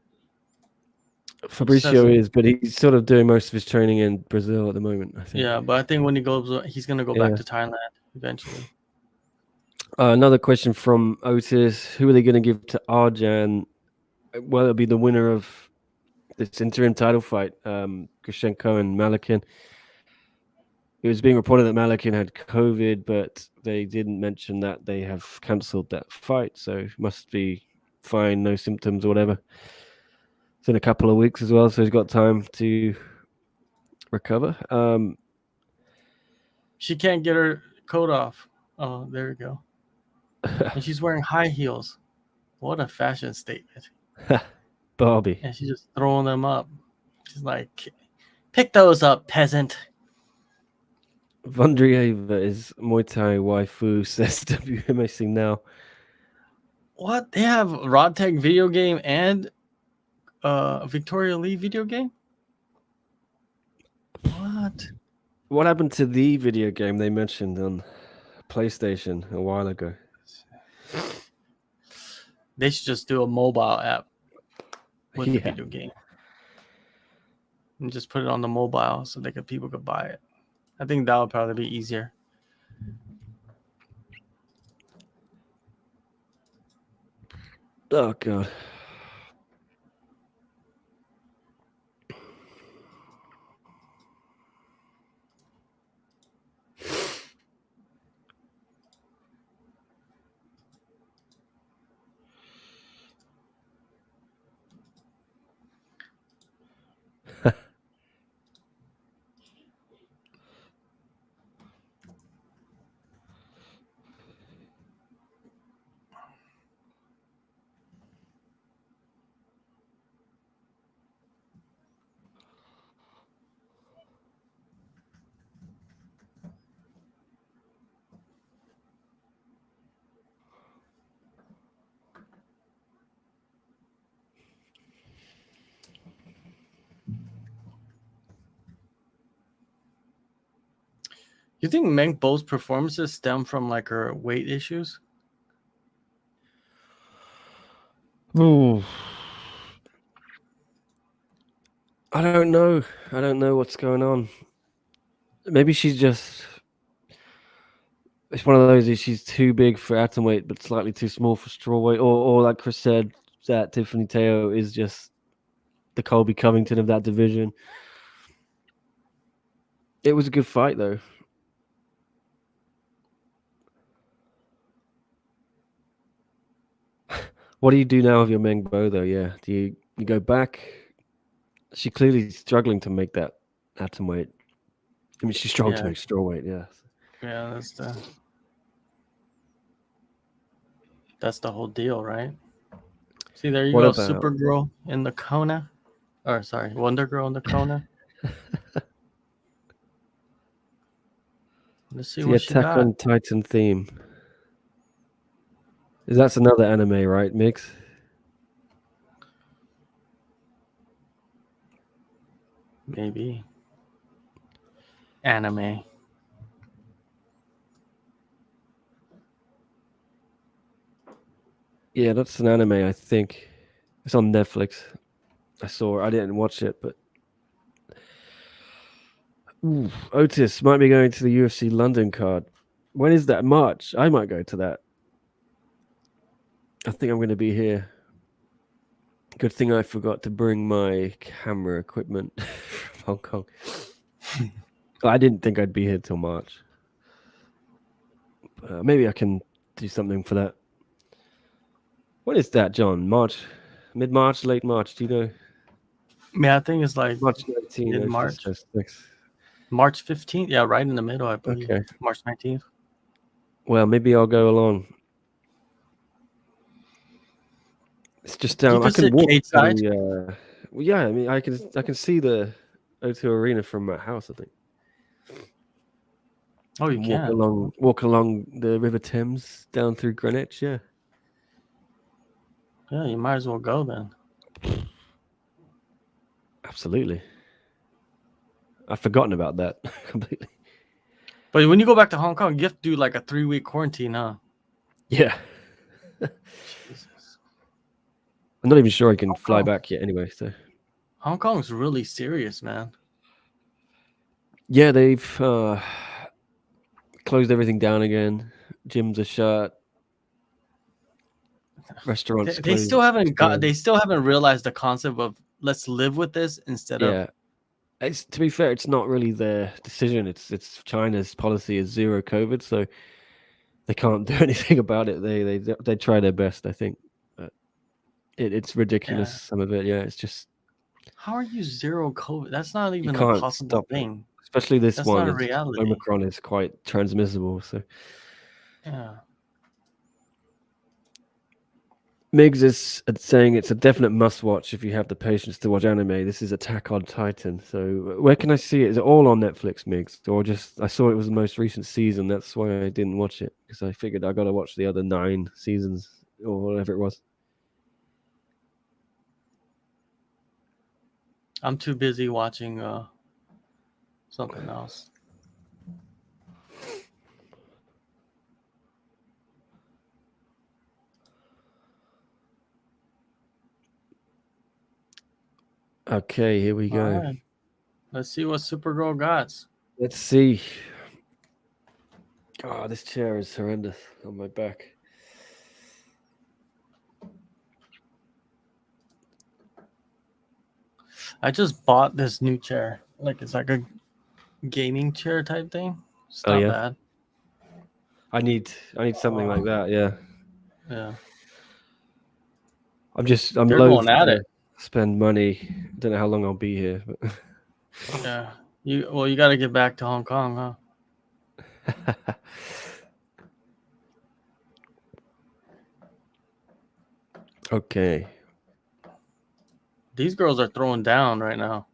Fabricio is, but he's sort of doing most of his training in Brazil at the moment, I think. Yeah, but I think when he goes, he's going to go back to Thailand eventually. Another question from Otis: who are they going to give to Arjan? Well, it'll be the winner of this interim title fight, Krishenko and Malakin. It was being reported that Malakin had COVID, but they didn't mention that they have cancelled that fight, so must be fine, no symptoms or whatever. It's in a couple of weeks as well, so he's got time to recover. She can't get her coat off. Oh, there we go. And she's wearing high heels. What a fashion statement. Barbie. And she's just throwing them up. She's like, pick those up, peasant. Vondrieva is Muay Thai waifu, says WMAC now. What? They have Rodtech video game and Victoria Lee video game? What? What happened to the video game they mentioned on PlayStation a while ago? They should just do a mobile app with the Yeah. video game. And just put it on the mobile so people could buy it. I think that would probably be easier. Oh, God. You think Meng Bo's performances stem from like her weight issues? Ooh. I don't know. I don't know what's going on. Maybe she's just... It's one of those, she's too big for atomweight, but slightly too small for strawweight. Or like Chris said, that Tiffany Teo is just the Colby Covington of that division. It was a good fight, though. What do you do now with your Meng Bo, though? Yeah, do you go back? She clearly struggling to make that atomweight. I mean, she's strong to make strawweight. Yeah. Yeah, that's the whole deal, right? See, there you go, Supergirl in the Kona. Or sorry, Wonder Girl in the Kona. Let's see what she got. The Attack on Titan theme. That's another anime, right, Mix? Maybe. Anime. Yeah, that's an anime, I think. It's on Netflix. I didn't watch it, but... Ooh, Otis might be going to the UFC London card. When is that? March? I might go to that. I think I'm going to be here. Good thing I forgot to bring my camera equipment from Hong Kong. I didn't think I'd be here till March. Maybe I can do something for that. What is that, John? March? Mid-March? Late March? Do you know? Yeah, I think it's like March 19th. Mid-March. March 15th? Yeah, right in the middle, I believe. Okay. March 19th. Well, maybe I'll go along. It's just down. I can walk to yeah, I mean, I can see the O2 Arena from my house, I think. Oh, you can walk along the River Thames down through Greenwich. Yeah. Yeah, you might as well go then. Absolutely. I've forgotten about that completely. But when you go back to Hong Kong, you have to do like a 3-week quarantine, huh? Yeah. Jesus. I'm not even sure I can fly back yet anyway. So Hong Kong's really serious, man. Yeah, they've closed everything down again. Gyms are shut. Restaurants They closed. still haven't got. So, They still haven't realized the concept of let's live with this instead of. yeah. It's, to be fair, it's not really their decision. It's China's policy is zero COVID, so they can't do anything about it. They try their best, I think. But it's ridiculous. Yeah. Some of it, yeah. It's just How are you zero COVID? That's not you even a can't possible stop it. thing. Especially this That's one. not a It's reality. Omicron is quite transmissible. So Yeah. Migs is saying it's a definite must-watch if you have the patience to watch anime. This is Attack on Titan. So where can I see it? Is it all on Netflix, Migs, or just I saw it was the most recent season? That's why I didn't watch it because I figured I got to watch the other 9 seasons or whatever it was. I'm too busy watching something else. Okay, here we go. All right. Let's see what Supergirl got. Let's see. Oh, this chair is horrendous on my back. I just bought this new chair. Like it's like a gaming chair type thing. It's Oh, not yeah? bad. I need something like that. Yeah, Yeah. I'm They're loath going at to it. spend money. Don't know how long I'll be here, but Yeah. You got to get back to Hong Kong, huh? Okay. These girls are throwing down right now.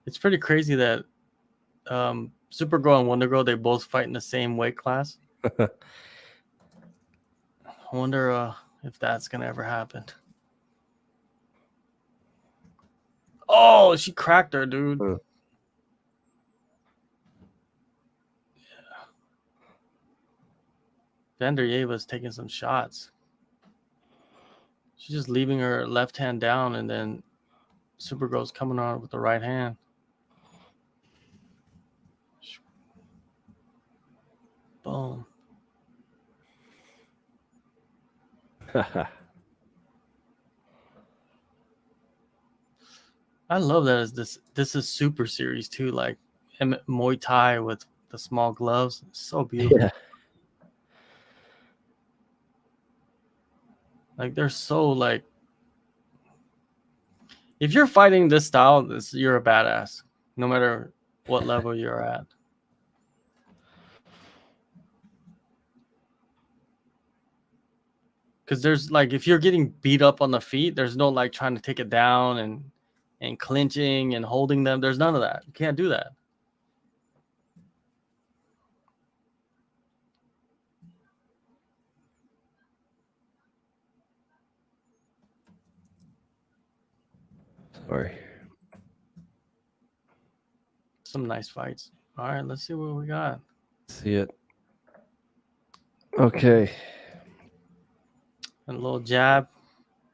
It's pretty crazy that Supergirl and Wonder Girl, they both fight in the same weight class. I wonder if that's gonna ever happen. Oh, she cracked her, dude. Uh. Vanderyeva's taking some shots. She's just leaving her left hand down, and then Supergirl's coming on with the right hand. Boom. I love that. This is Super Series too, like Muay Thai with the small gloves. It's so beautiful. Yeah. Like they're so like. If you're fighting this style, you're a badass, no matter what level you're at. Because there's like, if you're getting beat up on the feet, there's no like trying to take it down and clinching and holding them. There's none of that. You can't do that. Sorry. Some nice fights. All right, let's see what we got. See it. Okay. And a little jab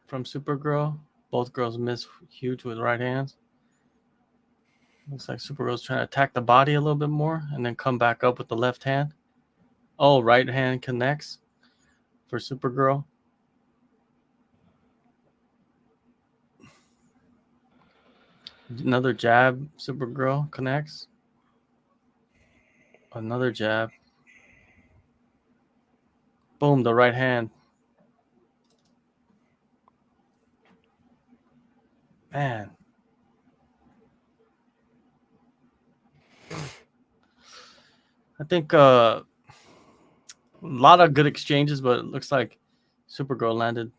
from Supergirl. Both girls miss huge with right hands. Looks like Supergirl's trying to attack the body a little bit more and then come back up with the left hand. Oh, right hand connects for Supergirl. Another jab, Supergirl connects. Another jab. Boom, the right hand. Man. I think a lot of good exchanges, but it looks like Supergirl landed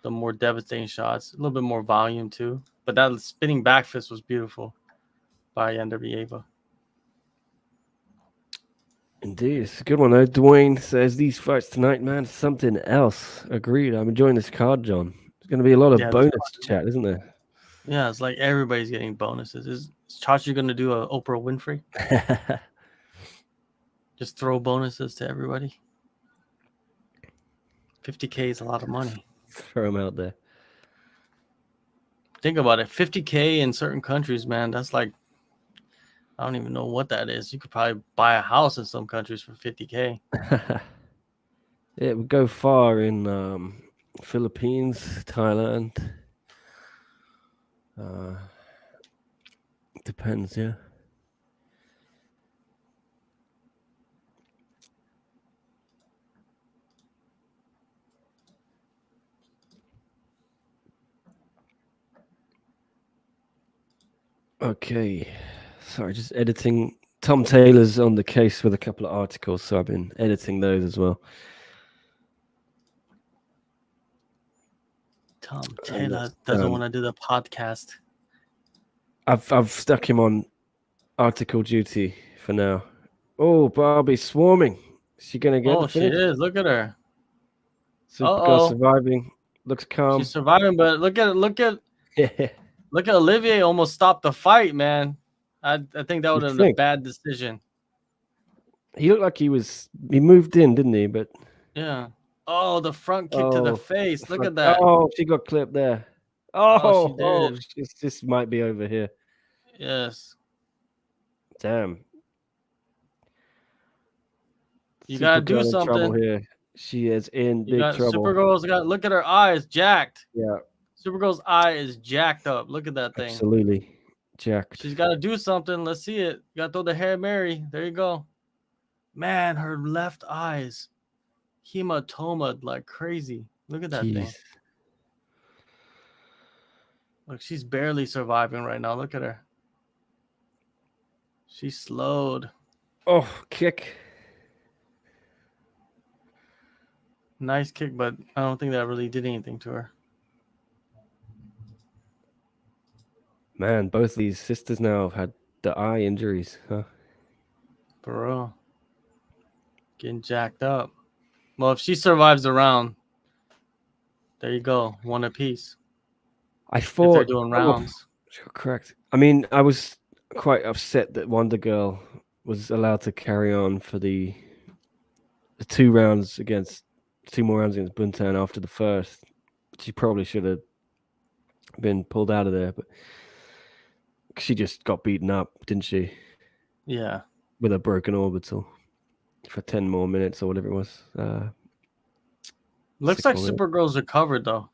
the more devastating shots. A little bit more volume too. But that spinning back fist was beautiful by Vanderyeeva. Indeed, it's a good one though. Dwayne says these fights tonight, man, something else. Agreed. I'm enjoying this card, John. There's going to be a lot of bonus chat, isn't there? Yeah, it's like everybody's getting bonuses. Is Chachi going to do a Oprah Winfrey? Just throw bonuses to everybody. 50K is a lot of money. Throw him out there. Think about it. 50K in certain countries, man. That's like, I don't even know what that is. You could probably buy a house in some countries for 50K. It would go far in Philippines, Thailand. Depends, yeah. Okay, sorry, just editing. Tom Taylor's on the case with a couple of articles, so I've been editing those as well. Tom Taylor doesn't want to do the podcast. I've stuck him on article duty for now. Oh, Barbie's swarming. Is she gonna get the She finish? is. Look at her. Supergirl surviving. Looks calm. She's surviving, but look at Yeah. Look at Olivier almost stopped the fight, man. I think that would have been a bad decision. He looked like he moved in, didn't he? But yeah. Oh, the front kick to the face. Look at that. Oh, she got clipped there. Oh, she did. This might be over here. Yes. Damn. You gotta do in trouble something here. She is in big trouble. Supergirl's look at her eyes, jacked. Yeah. Supergirl's eye is jacked up. Look at that thing. Absolutely jacked. She's got to do something. Let's see it. You got to throw the Hail Mary. There you go. Man, her left eyes hematoma like crazy. Look at that thing. Look, she's barely surviving right now. Look at her. She's slowed. Oh, kick. Nice kick, but I don't think that really did anything to her. Man, both of these sisters now have had the eye injuries, huh? For real. Getting jacked up. Well, if she survives the round, there you go. One apiece. I thought if they're doing rounds. Correct. I mean, I was quite upset that Wonder Girl was allowed to carry on for the 2 more rounds against Buntan after the first. She probably should have been pulled out of there, but she just got beaten up, didn't she? Yeah. With a broken orbital for 10 more minutes or whatever it was. Looks like Supergirl's recovered though.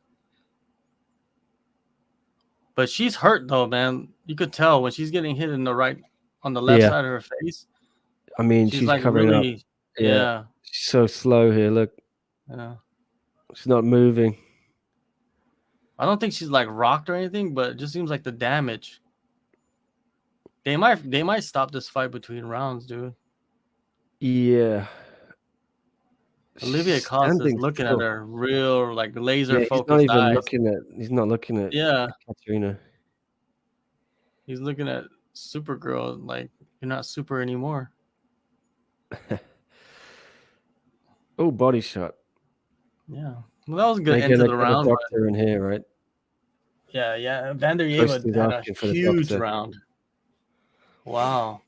But she's hurt though, man. You could tell when she's getting hit on the left side of her face. I mean, she's like covering up. Yeah. She's so slow here. Look. Yeah. She's not moving. I don't think she's like rocked or anything, but it just seems like the damage. They might stop this fight between rounds, dude. Yeah. Olivia Costa's looking at her real like laser focused eyes. He's not looking at Katrina. He's looking at Supergirl like you're not super anymore. Oh, body shot. Yeah. Well, that was a good end to the round. Doctor in here, right? Yeah. Vander Yeva had a huge round. Wow.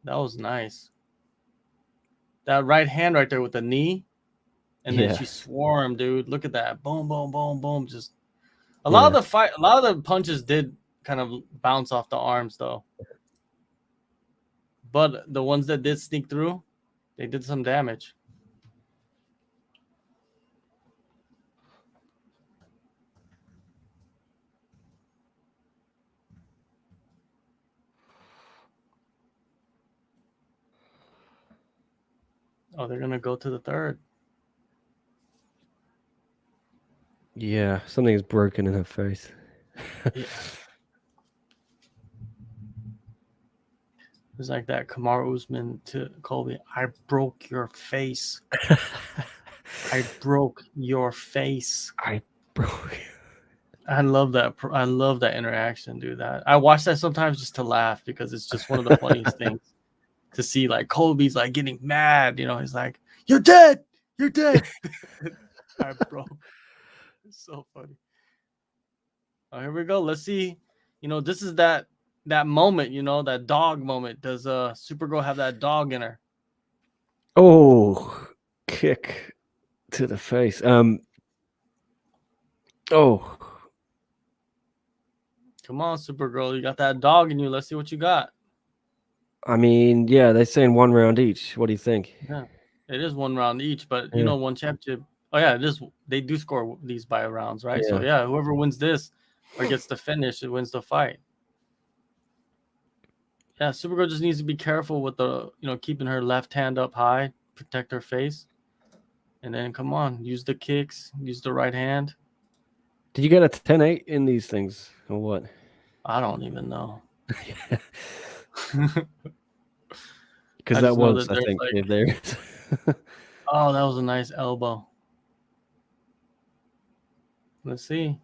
That was nice. That right hand right there with the knee. And then she swarmed, dude. Look at that. Boom, boom, boom, boom. Just a lot of the punches did kind of bounce off the arms though. But the ones that did sneak through, they did some damage. Oh, they're gonna go to the third. Yeah, something is broken in her face. Yeah. It's like that Kamaru Usman to Colby. I broke your face. I broke your face. I broke. I love that. I love that interaction, dude. I watch that sometimes just to laugh because it's just one of the funniest things to see. Like Colby's like getting mad, you know. He's like, "You're dead. You're dead." I broke. It's so funny. Oh, here we go. Let's see. You know, this is that moment. You know, that dog moment. Does Supergirl have that dog in her? Oh, kick to the face. Oh, Come on, Supergirl. You got that dog in you. Let's see what you got. I mean, yeah, they're saying 1 round each. What do you think? Yeah. It is 1 round each, but Yeah. one championship. Oh yeah, it is. They do score these by rounds, right? So Yeah. yeah, whoever wins this or gets the finish, it wins the fight. Yeah, Supergirl just needs to be careful with the, keeping her left hand up high, protect her face. And then come on, use the kicks, use the right hand. Did you get a 10-8 in these things or what? I don't even know. Because I that just know was, that I there's think, like, there. oh, that was a nice elbow. Let's see.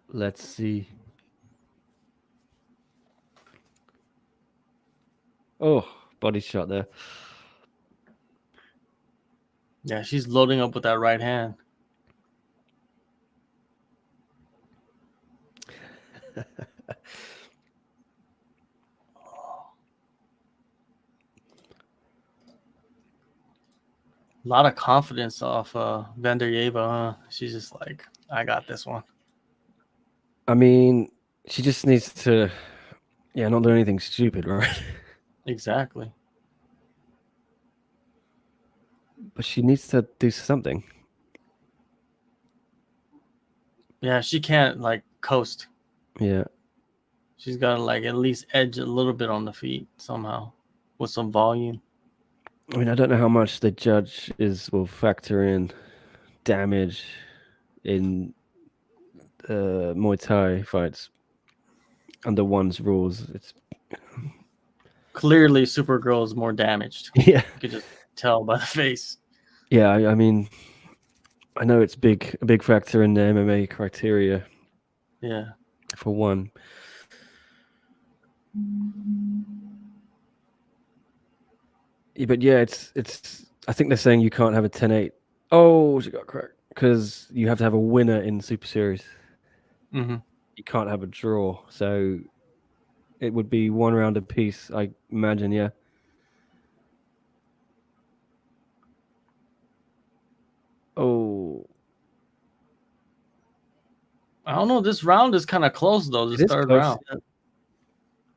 Let's see. Oh, body shot there. Yeah, she's loading up with that right hand. A lot of confidence off Vanderyeva, huh? She's just like, I got this one. I mean, she just needs to, not do anything stupid, right? Exactly. But she needs to do something. Yeah, she can't like coast. Yeah. She's got to like at least edge a little bit on the feet somehow with some volume. I mean, I don't know how much the judge will factor in damage in Muay Thai fights under one's rules. It's Clearly, Supergirl is more damaged. yeah, You could just tell by the face. yeah. I mean, I know it's a big factor in the MMA criteria. Yeah. For one. Yeah, but yeah, it's. I think they're saying you can't have a 10-8. Oh, she got cracked because you have to have a winner in Super Series. Mm-hmm. You can't have a draw, so it would be 1 round apiece, I imagine. Yeah. Oh, I don't know. This round is kind of close though. This it is third close. round.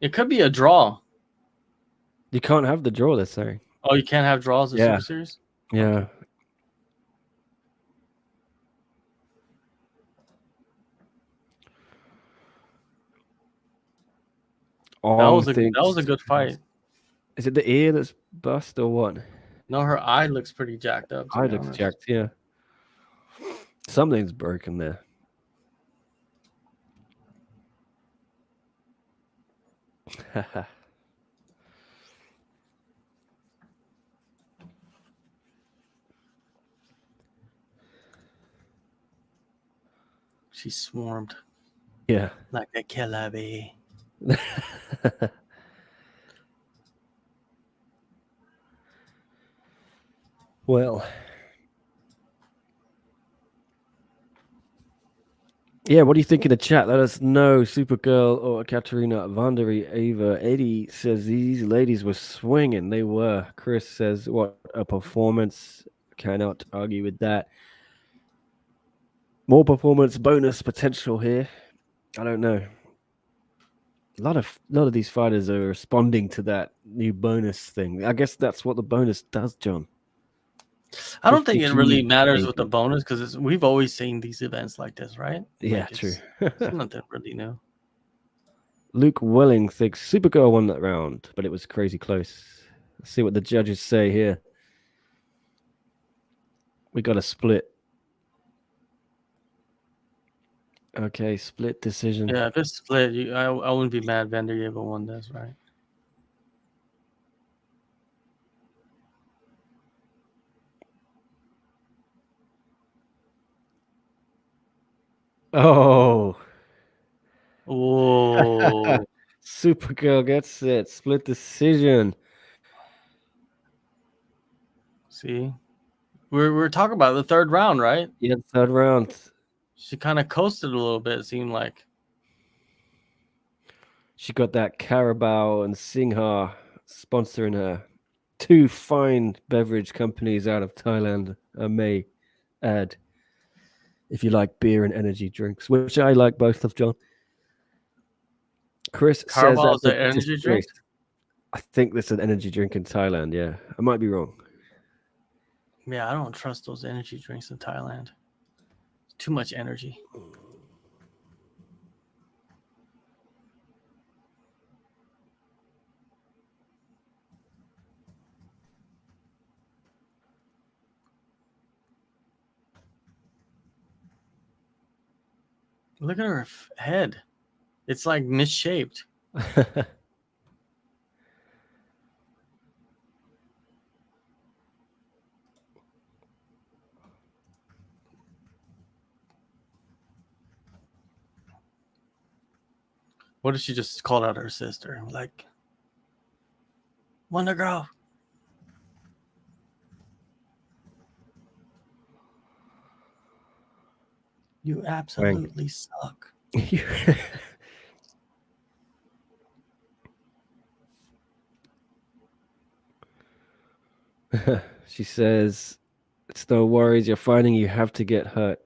It could be a draw. You can't have the draw, they're saying. Oh, you can't have draws in Yeah. Super Series? Yeah. Okay. That was a good fight. Is it the ear that's bust or what? No, her eye looks pretty jacked up. Eye looks jacked, yeah. Something's broken there. She swarmed Yeah. like a killer bee. Well, yeah, what do you think in the chat? Let us know. Supergirl or Katerina Vanderyeva. Eddie says these ladies were swinging. They were. Chris says, what a performance. Cannot argue with that. More performance bonus potential here. I don't know. A lot of these fighters are responding to that new bonus thing. I guess that's what the bonus does, John. I don't think it really 50G matters with the maybe. bonus because we've always seen these events like this, right? Yeah, Like true. It's nothing really new. Luke Welling thinks Supergirl won that round, but it was crazy close. Let's see what the judges say here. We got a split. Okay, split decision. Yeah, if it's split, I wouldn't be mad Vanderyeva won this, right? Oh. Oh. Supergirl gets it. Split decision. See? We're talking about the third round, right? Yeah, third round. She kind of coasted a little bit, it seemed like. She got that Carabao and Singha sponsoring her two fine beverage companies out of Thailand, I may add, if you like beer and energy drinks, which I like both of, John. Chris says Carval is that's an a energy drink. disgrace. I think that's an energy drink in Thailand. Yeah, I might be wrong. Yeah, I don't trust those energy drinks in Thailand. Too much energy. Look at her head. It's like misshaped. What if she just called out her sister? Like, Wonder Girl. You absolutely suck. She says, it's no worries. You're finding you have to get hurt.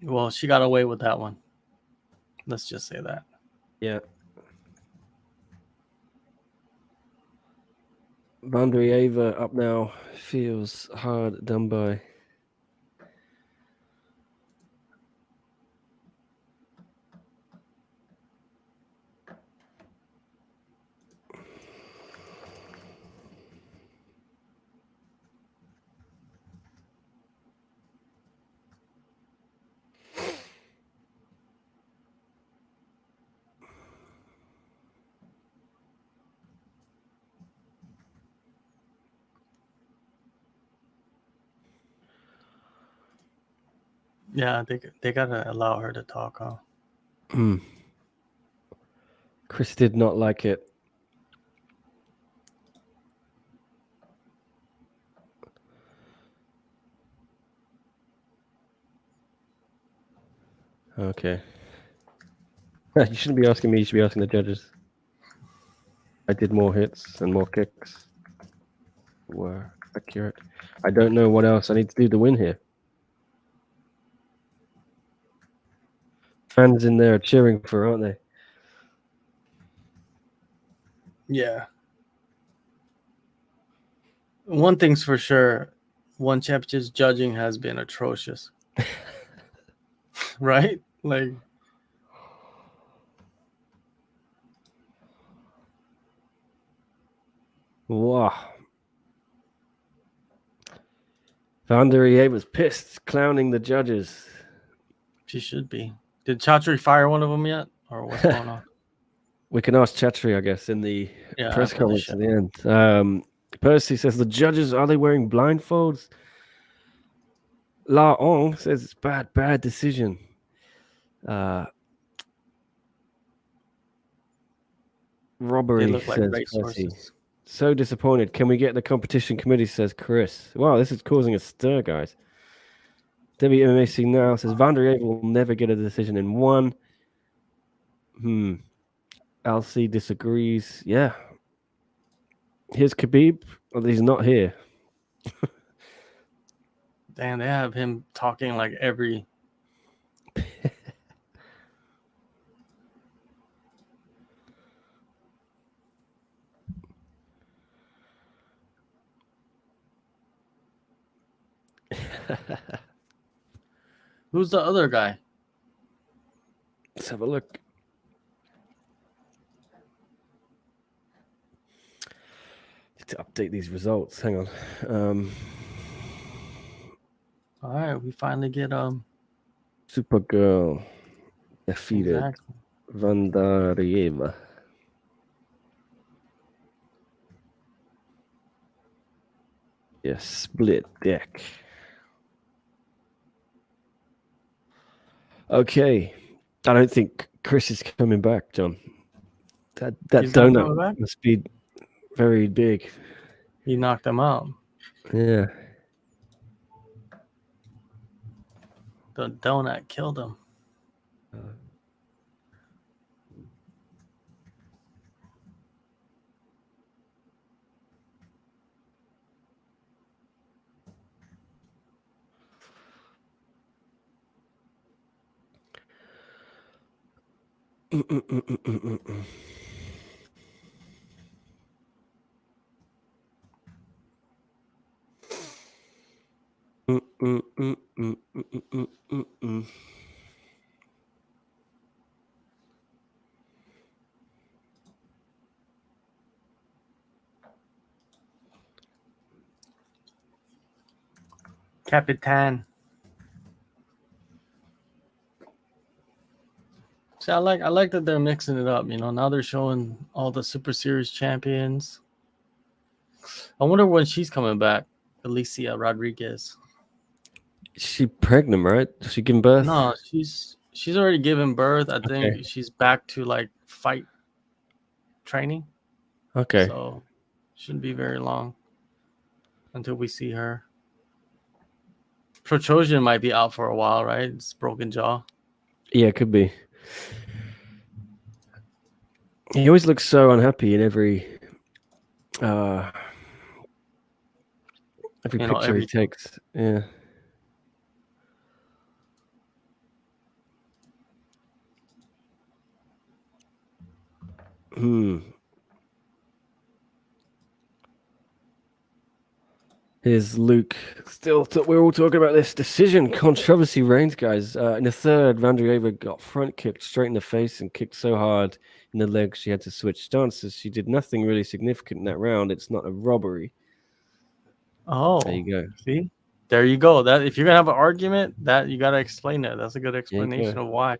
Well, she got away with that one. Let's just say that. Yeah. Vandrieva up now. Feels hard done by. Yeah, they gotta allow her to talk, huh? Chris did not like it. Okay. You shouldn't be asking me. You should be asking the judges. I did more hits and more kicks. Were accurate. I don't know what else I need to do to win here. Fans in there are cheering for her, aren't they? Yeah. One thing's for sure, One Championship's judging has been atrocious. Right? Like, Wow. Vanderier was pissed, clowning the judges. she should be. Did Chatri fire one of them yet? Or what's going on? We can ask Chatri, I guess, in the press after the conference show. at the end. Percy says the judges, are they wearing blindfolds? La Ong says it's bad decision. Robbery, They look like says great Percy. sources. So disappointed. Can we get the competition committee, says Chris. Wow, this is causing a stir, guys. WMAC now says Vanderier will never get a decision in one. LC disagrees. Yeah. Here's Khabib. Well, he's not here. Damn, they have him talking like every... Who's the other guy? Let's have a look. Need to update these results. Hang on. All right, we finally get Supergirl defeated exactly. Vandarieva. Yes, split deck. Okay. I don't think Chris is coming back, John. That He's not coming donut back? must be very big. He knocked him out. Yeah. The donut killed him. Capitan. See, I like that they're mixing it up. Now they're showing all the Super Series champions. I wonder when she's coming back. Alicia Rodriguez. She pregnant, right? Is she giving birth? No, she's already given birth. I think Okay. she's back to like fight training. Okay. So shouldn't be very long until we see her. Petrosian might be out for a while, right? It's broken jaw. Yeah, it could be. He always looks so unhappy in every picture he everything. takes. Yeah. Here's Luke. We're all talking about this decision. Controversy reigns, guys. In the third, Vandrieva got front kicked straight in the face and kicked so hard in the legs she had to switch stances. She did nothing really significant in that round. It's not a robbery. Oh, There you go. see? There you go. That if you're gonna have an argument, that you gotta explain it. That's a good explanation of why.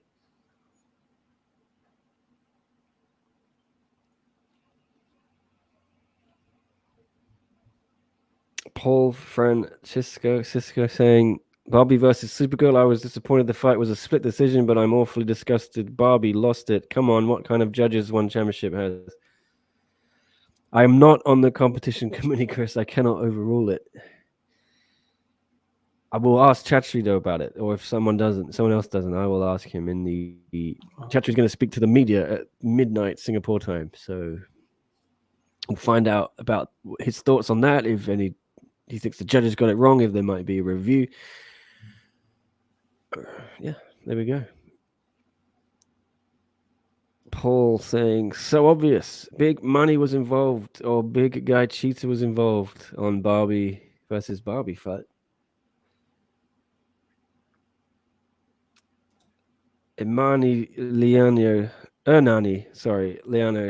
Paul Francisco saying Barbie versus Supergirl. I was disappointed the fight was a split decision, but I'm awfully disgusted. Barbie lost it. Come on, what kind of judges one championship has? I am not on the competition committee, Chris. I cannot overrule it. I will ask Chatri though about it, or if someone else doesn't, I will ask him in the Chatri's going to speak to the media at midnight Singapore time, so we'll find out about his thoughts on that. If he thinks the judges got it wrong, if there might be a review. Yeah, there we go. Paul saying, so obvious. Big money was involved, or big guy cheater was involved on Barbie versus Barbie fight. Leano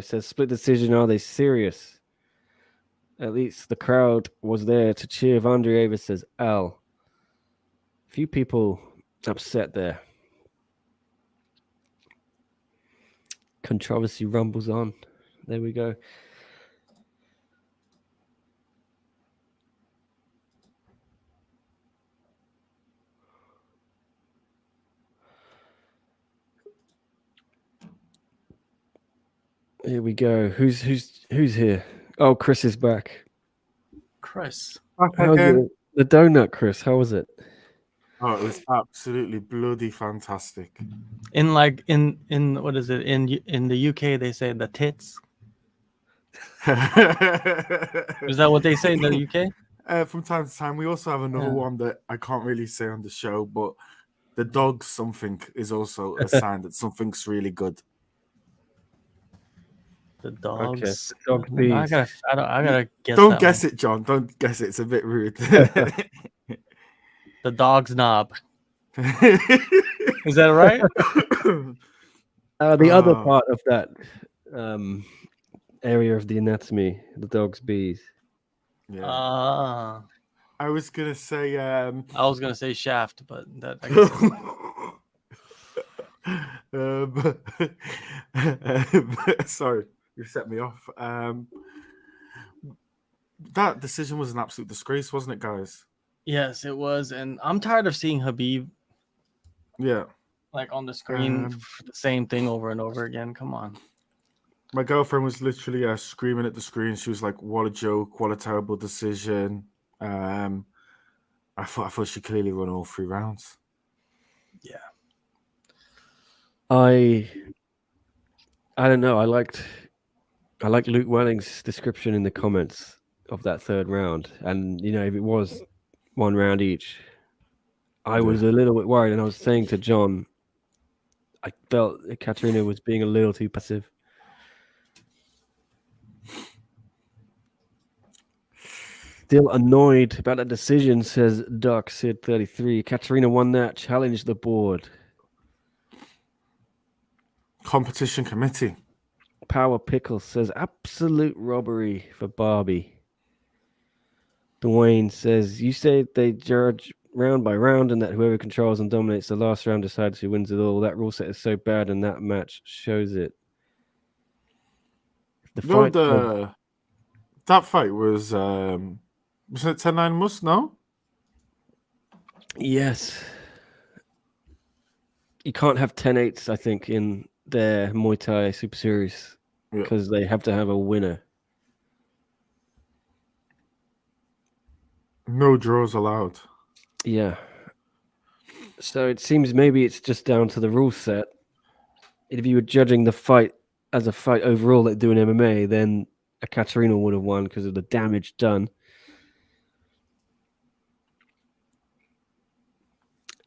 says, split decision, are they serious? At least the crowd was there to cheer. Vandrieva says, Al. Few people upset there. Controversy rumbles on. There we go. Here we go. Who's here? Oh, Chris is back. Chris. How's it? The donut, Chris. How was it? Oh, it was absolutely bloody fantastic. In what is it? In the UK they say the tits. Is that what they say in the UK? From time to time, we also have another one that I can't really say on the show, but the dog something is also a sign that something's really good. The dogs. Okay. The dog bees. I gotta guess. Don't guess it, John. Don't guess it. It's a bit rude. The dog's knob. Is that right? The other part of that area of the anatomy, the dog's bees. Yeah. I was gonna say. I was gonna say shaft, but that. I guess sorry, you set me off. That decision was an absolute disgrace, wasn't it, guys? Yes, it was, and I'm tired of seeing Habib. Yeah. Like on the screen, the same thing over and over again. Come on. My girlfriend was literally screaming at the screen. She was like, "What a joke! What a terrible decision! I thought she clearly won all 3 rounds. Yeah. I don't know. I liked Luke Welling's description in the comments of that third round, and if it was 1 round each, I was a little bit worried, and I was saying to John, I felt that Katarina was being a little too passive. Still annoyed about that decision, says Duck Sid 33. Katarina won that, challenged the board. Competition committee. Power Pickle says absolute robbery for Barbie. Dwayne says, you say they judge round by round and that whoever controls and dominates the last round decides who wins it all. That rule set is so bad and that match shows it. That fight was it 10-9 must, no? Yes. You can't have 10-8s, I think, in their Muay Thai Super Series because they have to have a winner. No draws allowed. Yeah. So it seems maybe it's just down to the rule set. If you were judging the fight as a fight overall that do in MMA, then a Katarina would have won because of the damage done.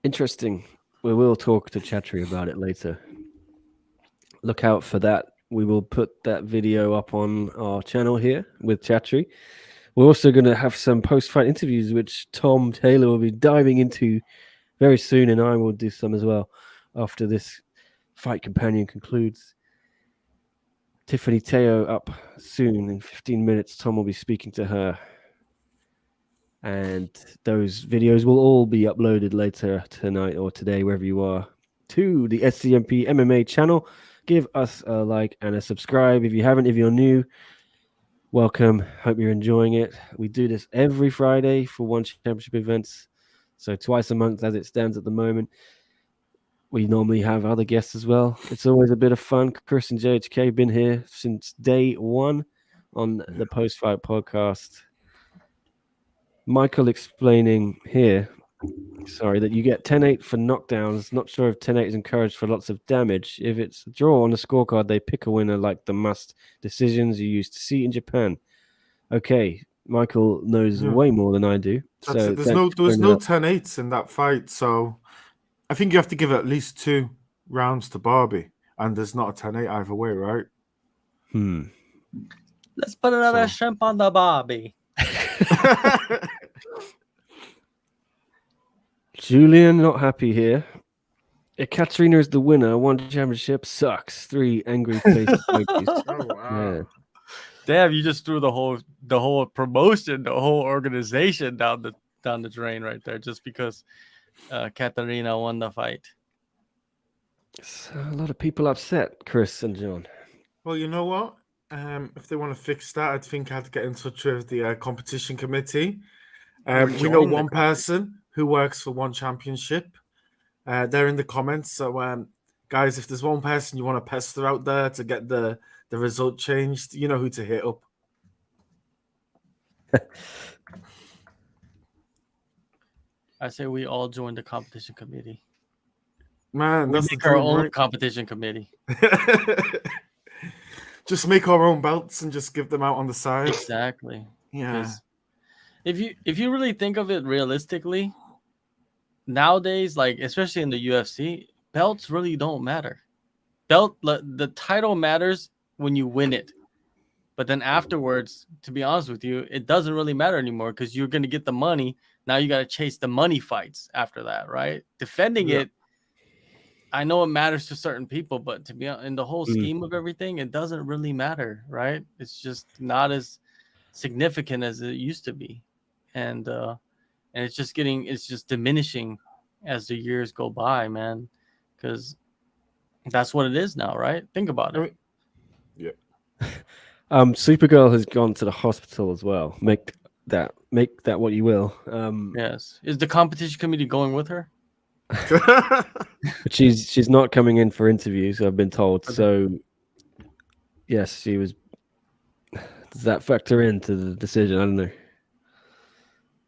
Interesting. We will talk to Chatri about it later. Look out for that. We will put that video up on our channel here with Chatri. We're also going to have some post-fight interviews, which Tom Taylor will be diving into very soon, and I will do some as well after this Fight Companion concludes. Tiffany Teo up soon in 15 minutes. Tom will be speaking to her. And those videos will all be uploaded later tonight or today, wherever you are, to the SCMP MMA channel. Give us a like and a subscribe if you haven't. If you're new, welcome. Hope you're enjoying it. We do this every Friday for One Championship events. So twice a month as it stands at the moment. We normally have other guests as well. It's always a bit of fun. Chris and JHK have been here since day one on the Post-Fight podcast. Michael explaining here, that you get 10-8 for knockdowns. Not sure if 10-8 is encouraged for lots of damage. If it's a draw on the scorecard, they pick a winner like the must decisions you used to see in Japan. Okay, Michael knows way more than I do. There was no 10-8s in that fight, so I think you have to give at least 2 rounds to Barbie, and there's not a 10-8 either way, right? Let's put another shrimp on the Barbie. Julian not happy here. Katarina is the winner. One championship sucks. 3 angry face emojis. Oh wow! Yeah. Damn, you just threw the whole promotion, the whole organization down the drain right there, just because Katarina won the fight. So a lot of people upset, Chris and John. Well, you know what? If they want to fix that, I think I'd get in touch with the competition committee. We know one person who works for One Championship. They're in the comments. So, guys, if there's one person you want to pester out there to get the result changed, you know who to hit up. I say we all join the competition committee. Man, We that's make the our dream, own right? competition committee. Just make our own belts and just give them out on the side. Exactly. Yeah. 'Cause if you really think of it realistically, nowadays, like especially in the UFC, belts really don't matter. The title matters when you win it, but then afterwards, to be honest with you, it doesn't really matter anymore because you're going to get the money. Now you got to chase the money fights after that, right? Defending it, I know it matters to certain people, but to be in the whole scheme of everything, it doesn't really matter, right? It's just not as significant as it used to be, and it's just diminishing as the years go by, man, because that's what it is now, right? Think about it. Yeah. Supergirl has gone to the hospital as well. Make that what you will. Yes. Is the competition committee going with her? But she's not coming in for interviews, I've been told. Okay. So yes, she was. Does that factor into the decision? I don't know. I mean, I don't know. She was not coming in for interviews, I've been told. So yes, she was. Does that factor into the decision? I don't know. Yeah. I don't know.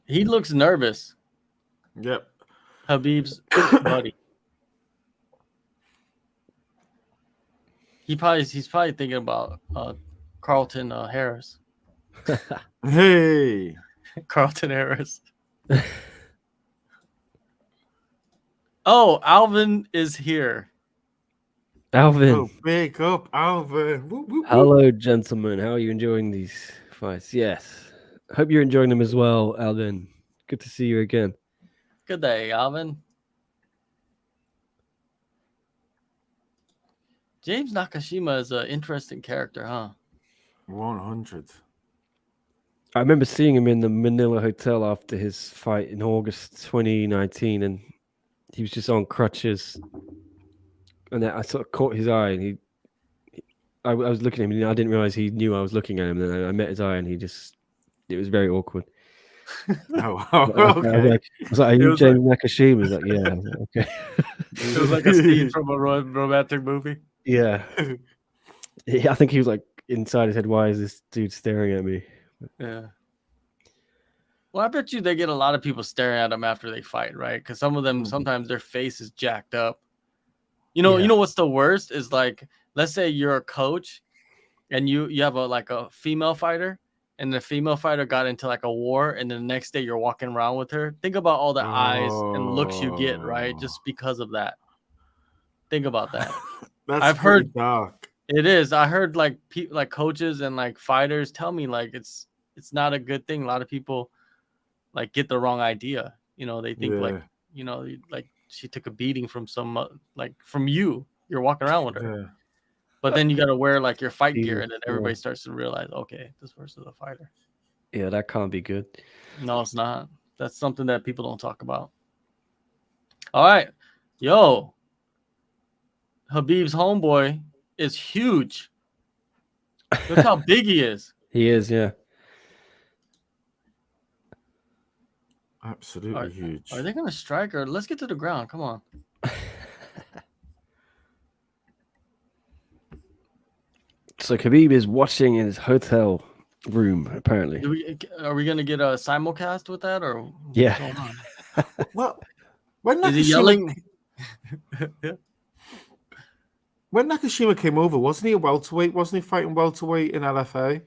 He looks nervous. Yep. Habib's buddy. He's probably thinking about Carlton Harris. Hey. Carlton Harris. Oh, Alvin is here. Alvin. Oh, big up, Alvin. Woo, woo, woo. Hello, gentlemen. How are you enjoying these fights? Yes. Hope you're enjoying them as well, Alvin. Good to see you again. Good day, Alvin. James Nakashima is an interesting character, huh? 100. I remember seeing him in the Manila hotel after his fight in August 2019, and he was just on crutches. And I sort of caught his eye, and I was looking at him, and I didn't realize he knew I was looking at him. And then I met his eye, and it was very awkward. Oh, I okay. was like, "Are It you was James Nakashima?" He's like, "Yeah." I was like, okay. It was like a scene from a romantic movie. Yeah. I think he was like inside his head, "Why is this dude staring at me?" Yeah. Well, I bet you they get a lot of people staring at them after they fight, right? Because some of them sometimes their face is jacked up. You know what's the worst is like, let's say you're a coach and you have a female fighter, and the female fighter got into like a war, and then the next day you're walking around with her. Think about all the eyes and looks you get, right? Just because of that. Think about that. I've heard dark. It is. I heard like coaches and like fighters tell me like it's not a good thing. A lot of people like get the wrong idea. They think like she took a beating from some from you. You're walking around with her. Yeah. But then you got to wear like your fight gear, Jesus, and then everybody starts to realize, okay, this person's a fighter. Yeah, that can't be good. No, it's not. That's something that people don't talk about. All right. Yo. Habib's homeboy is huge. Look how big he is. He is, yeah. Absolutely huge. Are they going to strike, or let's get to the ground? Come on. So Khabib is watching in his hotel room, apparently. Are we going to get a simulcast with that, or what's Yeah. going on? Well, when Is he Nakashima, yelling? when Nakashima came over, wasn't he a welterweight? Wasn't he fighting welterweight in LFA?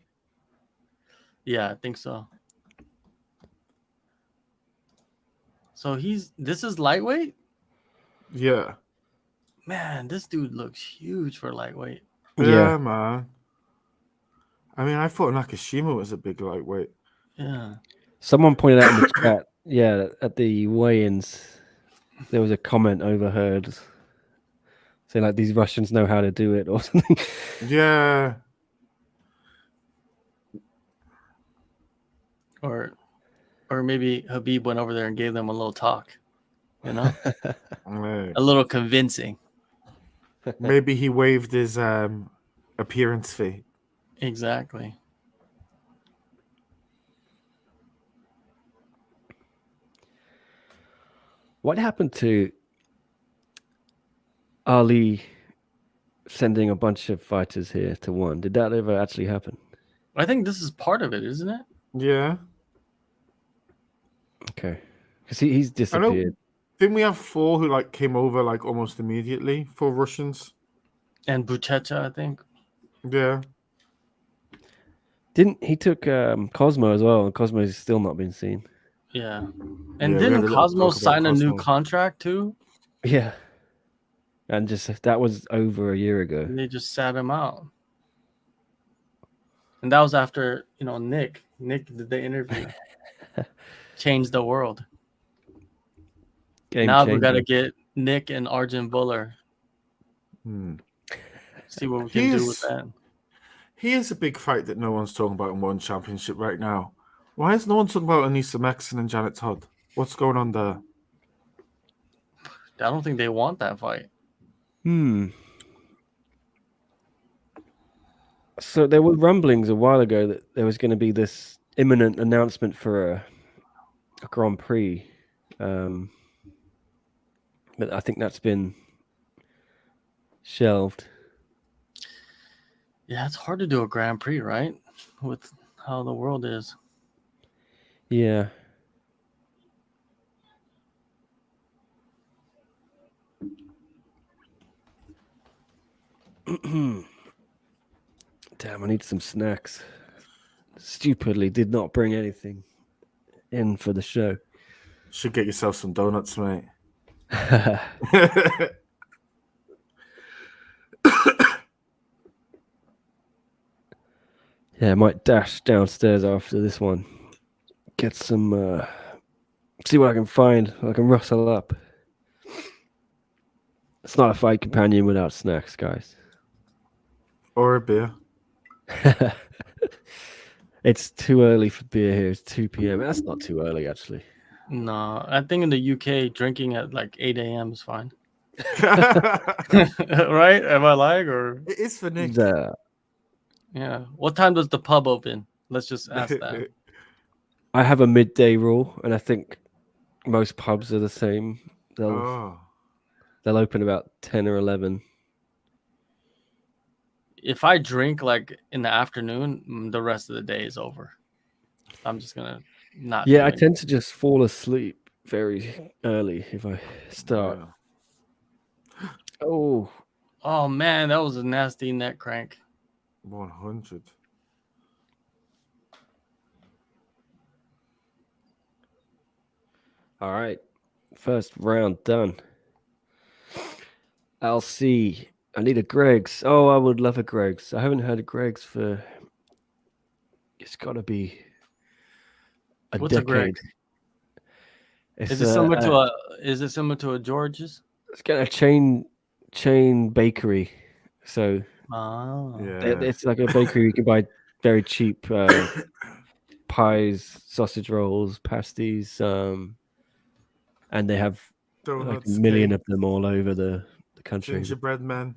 Yeah, I think so. So this is lightweight? Yeah. Man, this dude looks huge for lightweight. Yeah, man. I mean, I thought Nakashima was a big lightweight. Yeah. Someone pointed out in the chat, at the weigh-ins, there was a comment overheard saying like these Russians know how to do it or something. Yeah. Or maybe Habib went over there and gave them a little talk, Right. a little convincing. Maybe he waived his appearance fee. Exactly. What happened to Ali sending a bunch of fighters here to one? Did that ever actually happen? I think this is part of it, isn't it? Yeah. Okay. Because he's disappeared. Didn't we have 4 who came over almost immediately? 4 Russians. And Buchecha, I think. Yeah. Didn't he took Cosmo as well, and Cosmo's still not been seen. Yeah. And Yeah, we had a didn't little Cosmo talk about sign a new Cosmo. contract too? Yeah. And just that was over a year ago. And they just sat him out. And that was after, Nick did the interview. Changed the world. Now we got to get Nick and Arjun Buller. See what we can do with that. Here's a big fight that no one's talking about in one championship right now. Why is no one talking about Anissa Mexon and Janet Todd? What's going on there? I don't think they want that fight. So there were rumblings a while ago that there was going to be this imminent announcement for a Grand Prix. But I think that's been shelved. Yeah, it's hard to do a Grand Prix, right? With how the world is. Yeah. Damn, I need some snacks. Stupidly did not bring anything in for the show. Should get yourself some donuts, mate. Yeah, I might dash downstairs after this one. Get some, see what I can find. I can rustle up. It's not a fight companion without snacks, guys. Or a beer. It's too early for beer here. It's 2 p.m. That's not too early, actually. No, I think in the UK, drinking at like 8 a.m. is fine. Right? Am I lying or? It is for Nick. Yeah. What time does the pub open? Let's just ask that. I have a midday rule, and I think most pubs are the same. They'll open about 10 or 11. If I drink like in the afternoon, the rest of the day is over. I'm just gonna not. Yeah, I tend to just fall asleep very early if I start. Yeah. Oh man, that was a nasty neck crank. 100. All right, first round done. I'll see. I need a Greg's. Oh, I would love a Greg's. I haven't had a Greg's for. It's got to be a What's decade. a Greg's? Is it similar to a George's? It's got a chain bakery. So it's like a bakery you can buy very cheap pies, sausage rolls, pasties, and they have Donuts, like a million cake, of them all over the country. gingerbread man.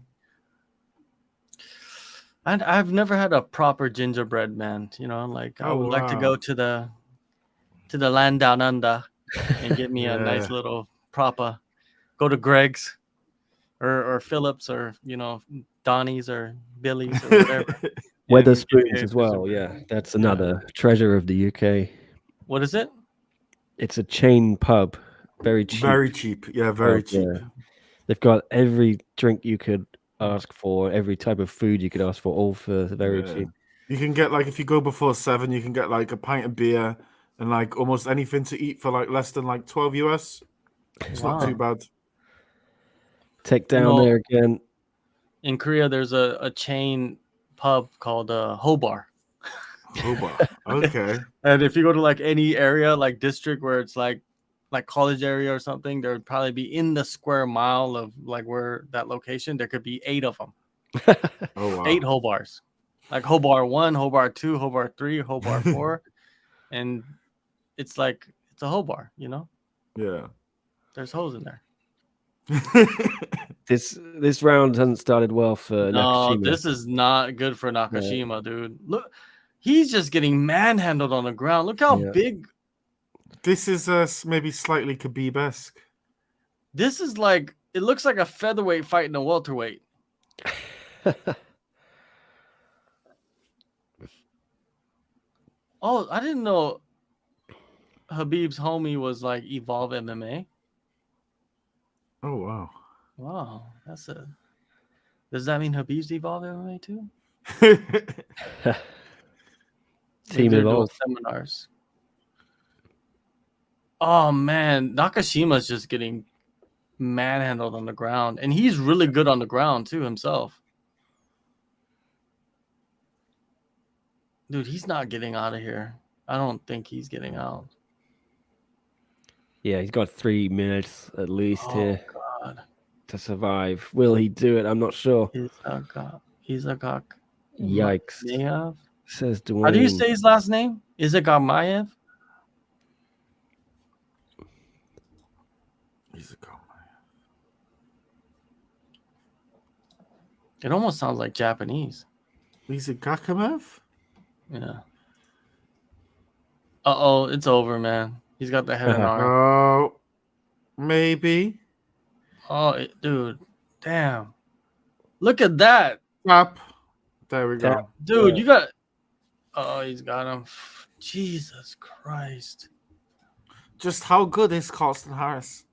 And I've never had a proper gingerbread man. You know, like I would like to go to the land down under and get me a nice little proper. Go to Greg's or Phillips or Donnie's or Billy's or whatever. Weatherspoons as well. Yeah, that's another treasure of the UK. What is it? It's a chain pub, very cheap. Very cheap. Yeah, very cheap. Yeah. They've got every drink you could ask for, every type of food you could ask for, all for very cheap. You can get like if you go before 7, you can get like a pint of beer and like almost anything to eat for like less than like 12 US. It's not too bad. Take down there again. In Korea, there's a chain pub called Hobar. Hobar. Okay. And if you go to like any area, like district where it's like college area or something, there would probably be in the square mile of like where that location, there could be 8 of them. Oh wow. 8 Hobars. Like Hobar 1, Hobar 2, Hobar 3, Hobar 4. And it's like it's a Hobar, you know? Yeah. There's hoes in there. This round hasn't started well for Nakashima. This is not good for Nakashima, dude. Look, he's just getting manhandled on the ground. Look how big. This is maybe slightly Khabib-esque. This is like, it looks like a featherweight fighting a welterweight. Oh, I didn't know Habib's homie was like Evolve MMA. Oh wow. Wow, that's a. Does that mean Habib's Evolve MMA too? Team Evolve seminars. Oh man, Nakashima's just getting manhandled on the ground, and he's really good on the ground too himself. Dude, he's not getting out of here. I don't think he's getting out. Yeah, he's got 3 minutes at least here God. to survive. Will he do it? I'm not sure. Izagak. Yikes. Mayev? Says Dwayne. How do you say his last name? Izagak Mayev? It almost sounds like Japanese. Izagakamev? Yeah. Uh-oh, it's over, man. He's got the head and arm. Oh, maybe. Oh, dude. Damn. Look at that. There we go. Dude, you got. Oh, he's got him. Jesus Christ. Just how good is Carlston Harris?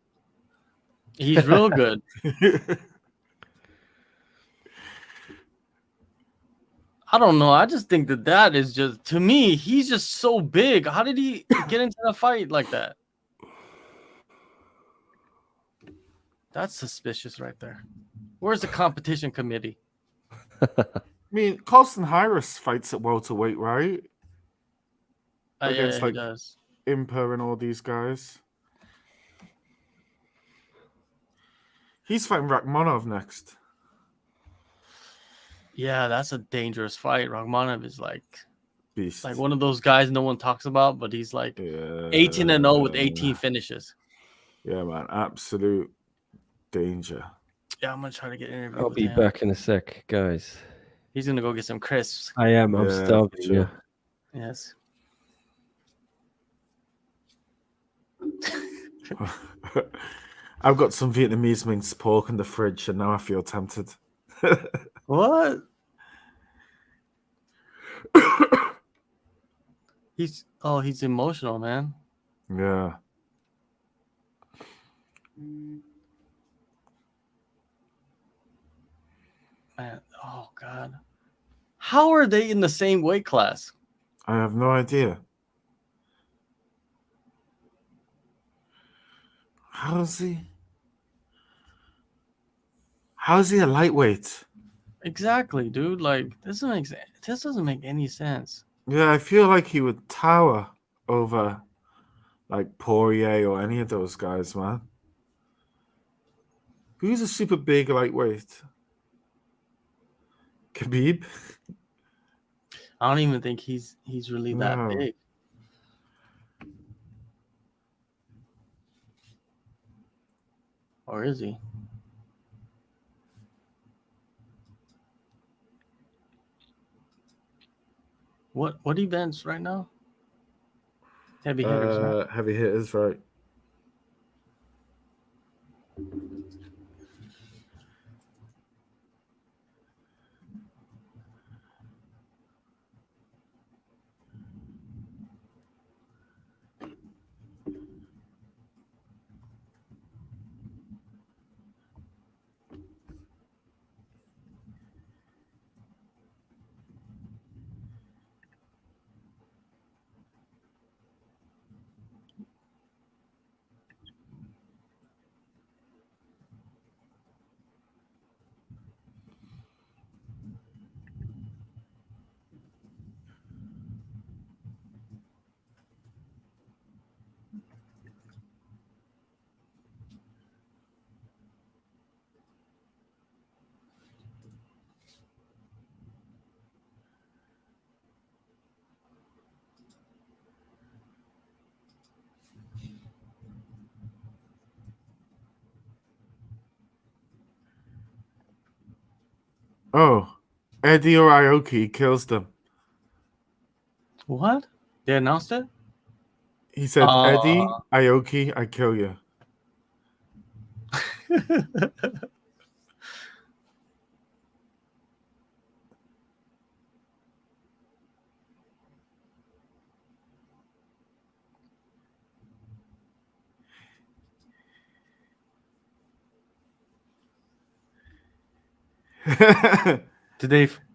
He's real good. I don't know. I just think that is just, to me, he's just so big. How did he get into the fight like that? That's suspicious right there. Where's the competition committee? I mean, Carlston Harris fights at welterweight, right? Against Yeah, like he does. Imper and all these guys. He's fighting Rakhmonov next. Yeah, that's a dangerous fight. Rakhmonov is like Beast. one of those guys no one talks about, but he's like 18-0 with 18 finishes. Yeah, man. Absolute danger. Yeah, I'm gonna try to get an interview. I'll with be him. back in a sec, guys. He's gonna go get some crisps. I am. I'm Yeah, starving. sure. Yeah. Yes. I've got some Vietnamese minced pork in the fridge, and now I feel tempted. What? He's emotional, man. Yeah. Man, oh God. How are they in the same weight class? I have no idea. How is he a lightweight? Exactly, dude. Like, this doesn't make any sense. Yeah, I feel like he would tower over like Poirier or any of those guys, man. Who's a super big lightweight? Khabib? I don't even think he's really that No. big. Or is he? What events right now? Heavy hitters, right? Heavy hitters, right? Oh, Eddie or Aoki kills them. What? They announced it? He said, Eddie, Aoki, I kill you.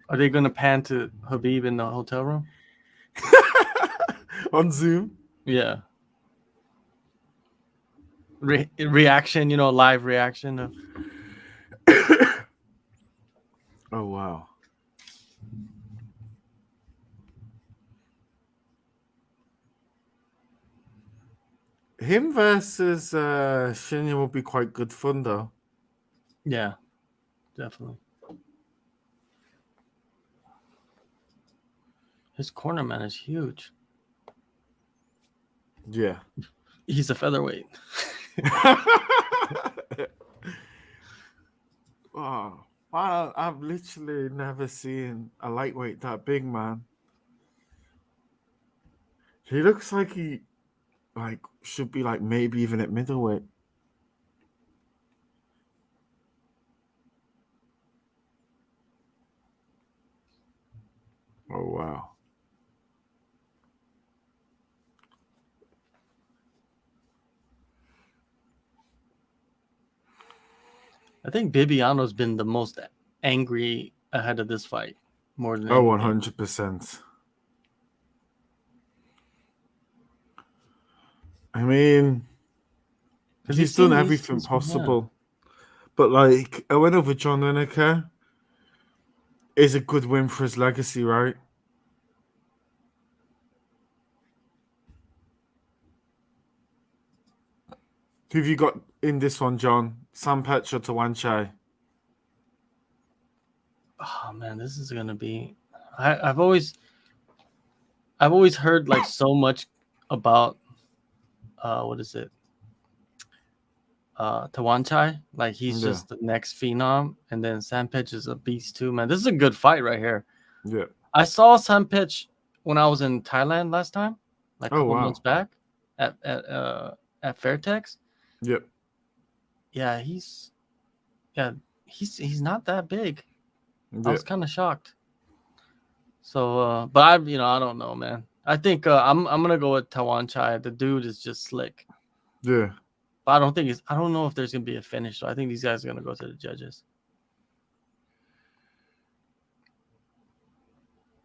Are they gonna pan to Habib in the hotel room? On Zoom? Yeah. Reaction, live reaction of. Oh, wow. Him versus Shinya will be quite good fun, though. Yeah, definitely. His corner man is huge. Yeah. He's a featherweight. Oh, wow, I've literally never seen a lightweight that big, man. He looks like he should be maybe even at middleweight. I think Bibiano's been the most angry ahead of this fight, more than Oh, anything. 100%. I mean, 'Cause he's done yeah. everything possible. But like a win over John Lineker is a good win for his legacy, right? Who have you got in this one, John? Sam Petch or Tawanchai? Oh man, this is gonna be. I've always heard like so much about what is it? Tawanchai. Like he's Yeah. just the next phenom, and then Sampech is a beast too, man. This is a good fight right here. Yeah. I saw Sampech when I was in Thailand last time, like a Oh, couple wow. months back at Fairtex. Yep. Yeah, he's not that big. I Yeah. was kind of shocked. So, but I don't know, man. I think I'm gonna go with Tawanchai. The dude is just slick. Yeah. But I don't know if there's gonna be a finish. So I think these guys are gonna go to the judges.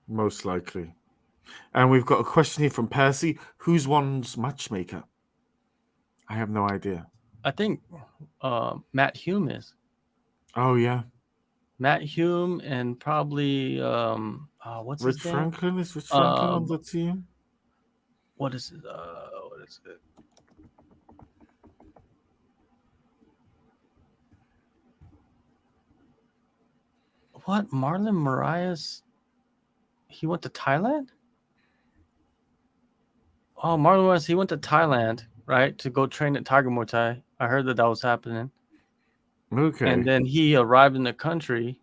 Most likely. And we've got a question here from Percy. Who's one's matchmaker? I have no idea. I think Matt Hume is. Oh, yeah. Matt Hume and probably what's Rich his name? Franklin? Is Rich Franklin on the team? What is it? What is it? What? Marlon Marias? He went to Thailand? Oh, Marlon Marias, he went to Thailand, right? To go train at Tiger Muay Thai. I heard that was happening. Okay. And then he arrived in the country.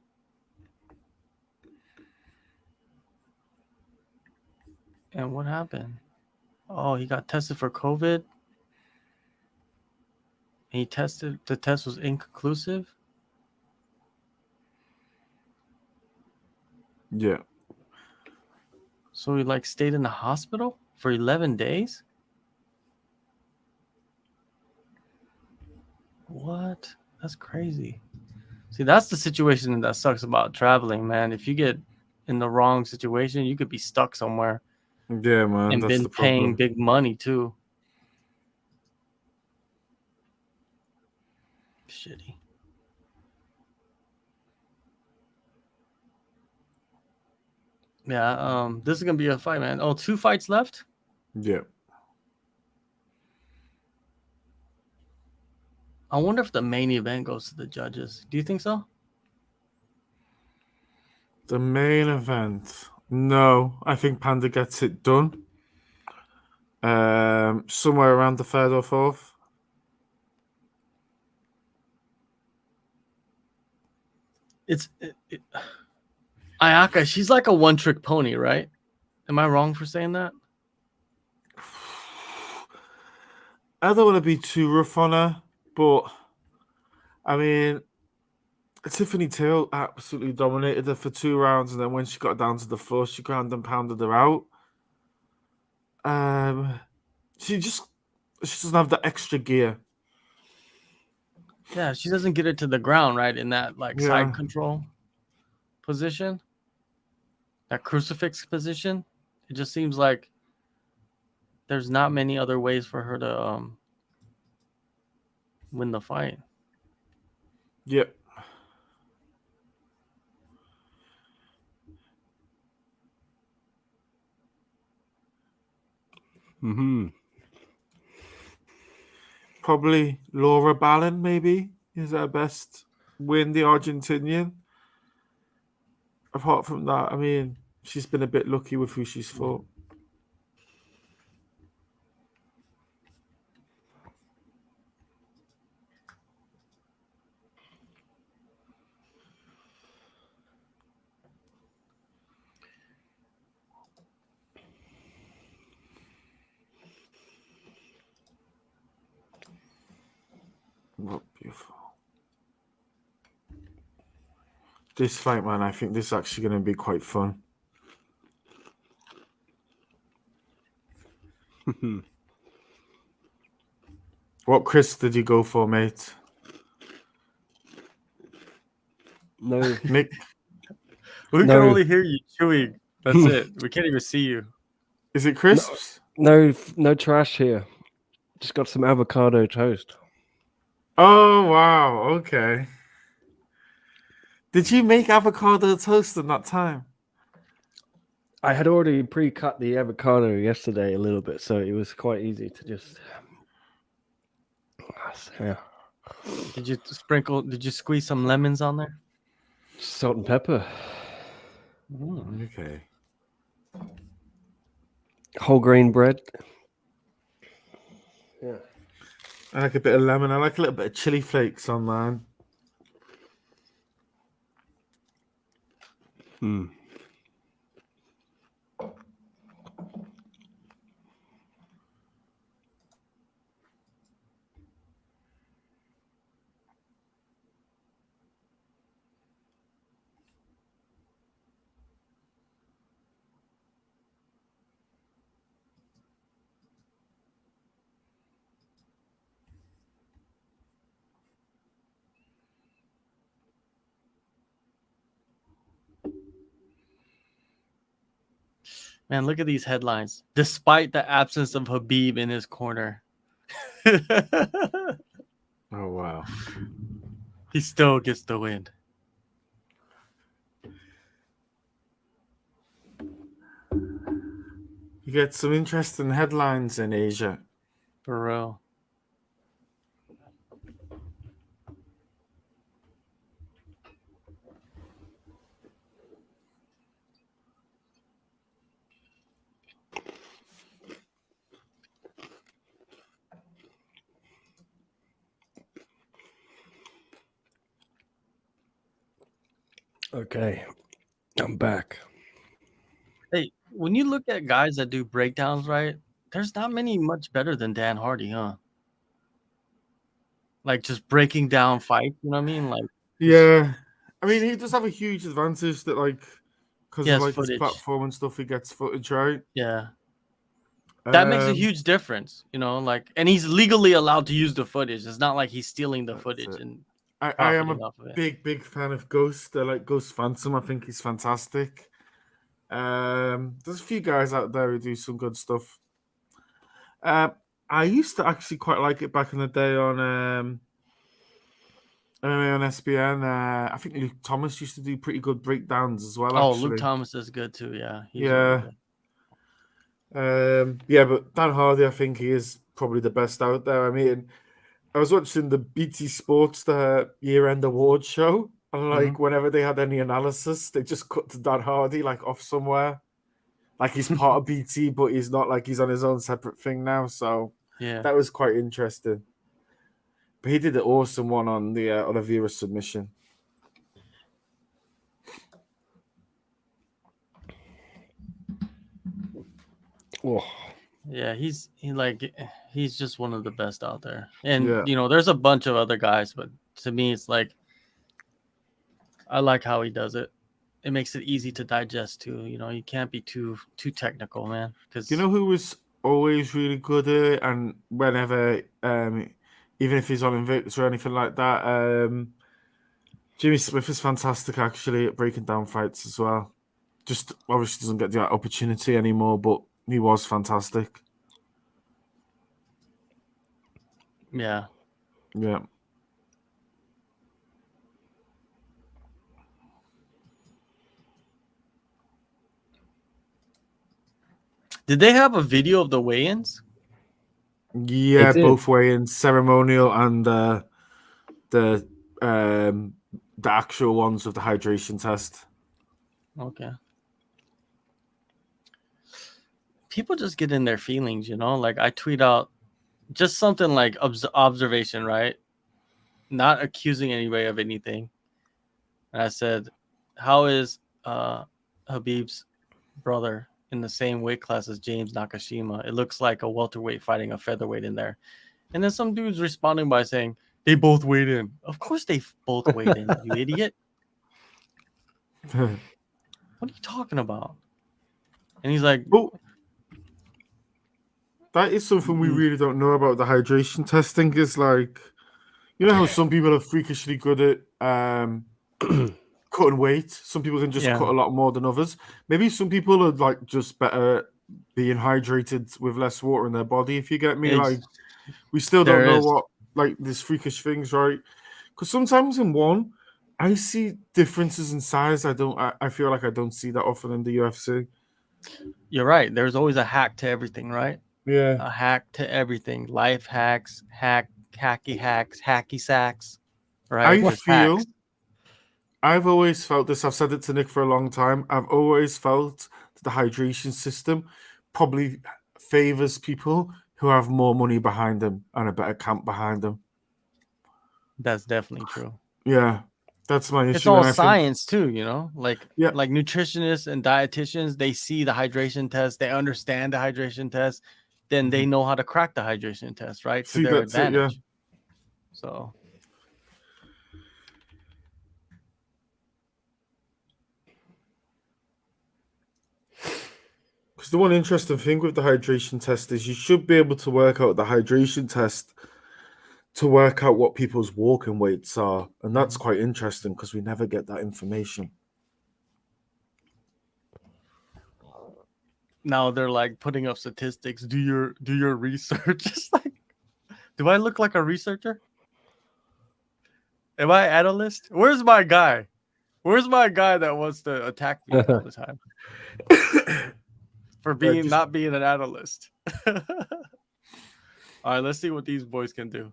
And what happened? Oh, he got tested for COVID. The test was inconclusive. Yeah. So he like stayed in the hospital for 11 days? What? That's crazy. See, that's the situation that sucks about traveling, man. If you get in the wrong situation, you could be stuck somewhere. Yeah, man. And That's been the paying problem. big money too. Shitty. Yeah, this is gonna be a fight, man. Oh, 2 fights left? Yeah. I wonder if the main event goes to the judges. Do you think so? The main event. No, I think Panda gets it done. Somewhere around the third or fourth. Ayaka, she's like a one-trick pony, right? Am I wrong for saying that? I don't want to be too rough on her, but I mean, Tiffany Tail absolutely dominated her for 2 rounds, and then when she got down to the floor, she ground and pounded her out. She doesn't have the extra gear. Yeah, she doesn't get it to the ground, right? In that like Yeah. side control position, that crucifix position. It just seems like there's not many other ways for her to win the fight. Yep. Mm-hmm. Probably Laura Ballin, maybe, is her best win, the Argentinian. Apart from that, I mean, she's been a bit lucky with who she's fought. What beautiful. This fight, man, I think this is actually going to be quite fun. What Chris did you go for, mate? No, Nick, We can No. only hear you chewing. That's it. We can't even see you. is it crisps? no trash here. Just got some avocado toast. Oh wow, okay. Did you make avocado toast in that time? I had already pre-cut the avocado yesterday a little bit, so it was quite easy to just. Yeah, Did you squeeze some lemons on there? salt and pepper, Okay. whole grain bread. Yeah. I like a bit of lemon. I like a little bit of chili flakes on mine. Hmm. Man, look at these headlines. Despite the absence of Habib in his corner, Oh wow. he still gets the win. You get some interesting headlines in Asia. For real. Okay, I'm back. Hey, when you look at guys that do breakdowns, right? There's not many much better than Dan Hardy, huh? Like just breaking down fights, you know what I mean? Like Yeah. I mean, he does have a huge advantage that, like, because he of has like his footage. platform and stuff, he gets footage, right? Yeah. That makes a Um, huge difference, you know, like, and he's legally allowed to use the footage. It's not like he's stealing the That's footage it. and I am a profiting off of it. big fan of Ghost. I like Ghost Phantom. I think he's fantastic. There's a few guys out there who do some good stuff. I used to actually quite like it back in the day on MMA on SBN. I think Luke Thomas used to do pretty good breakdowns as well. Oh, Luke Actually, Thomas is good too. Yeah, he's really yeah. good. Yeah, but Dan Hardy, I think he is probably the best out there. I mean, I was watching the BT Sports the year-end awards show, and like whenever they had any analysis, they just cut to Dan Hardy like off somewhere. Like he's part of BT, but he's not, like he's on his own separate thing now. So Yeah. that was quite interesting. But he did an awesome one on the Oliveira submission. Oh, Yeah, he's just one of the best out there. And Yeah. you know, there's a bunch of other guys, but to me it's like I like how he does it. It makes it easy to digest too. You know, you can't be too technical, man. Because You know who was always really good at it, and whenever, even if he's on Invictus or anything like that, Jimmy Smith is fantastic actually at breaking down fights as well. Just obviously doesn't get the opportunity anymore, but he was fantastic. yeah. Yeah. Did they have a video of the weigh-ins? Yeah, did. both weigh-ins, ceremonial and the actual ones with the hydration test. Okay. People just get in their feelings, you know? Like I tweet out just something like observation, right? Not accusing anybody of anything. And I said, how is Habib's brother in the same weight class as James Nakashima? It looks like a welterweight fighting a featherweight in there. And then some dude's responding by saying, they both weighed in. Of course they both weighed in, you idiot. What are you talking about? And he's like, Oh, that is something we really don't know about the hydration testing. Is like, you know how some people are freakishly good at cutting weight. Some people can just Yeah. cut a lot more than others. Maybe some people are like just better at being hydrated with less water in their body. If you get me, like we still don't there know is. what like these freakish things, right? Because sometimes in one, I see differences in size. I feel like I don't see that often in the UFC. You're right. There's always a hack to everything, right? Yeah, A hack to everything. Life hacks, hacky sacks, right? I There's feel. hacks. I've always felt this. I've said it to Nick for a long time. I've always felt that the hydration system probably favors people who have more money behind them and a better camp behind them. That's definitely true. Yeah, that's my It's issue. all And I think, science too, you know, like yeah, nutritionists and dietitians, they see the hydration test, they understand the hydration test, then they know how to crack the hydration test, right? To see, their that's it. Yeah, advantage. So because the one interesting thing with the hydration test is you should be able to work out the hydration test to work out what people's walking weights are, and that's quite interesting because we never get that information. now they're like putting up statistics. Do your research. It's like, do I look like a researcher? Am I analyst? Where's my guy? Where's my guy that wants to attack me all the time for not being an analyst? All right, let's see what these boys can do.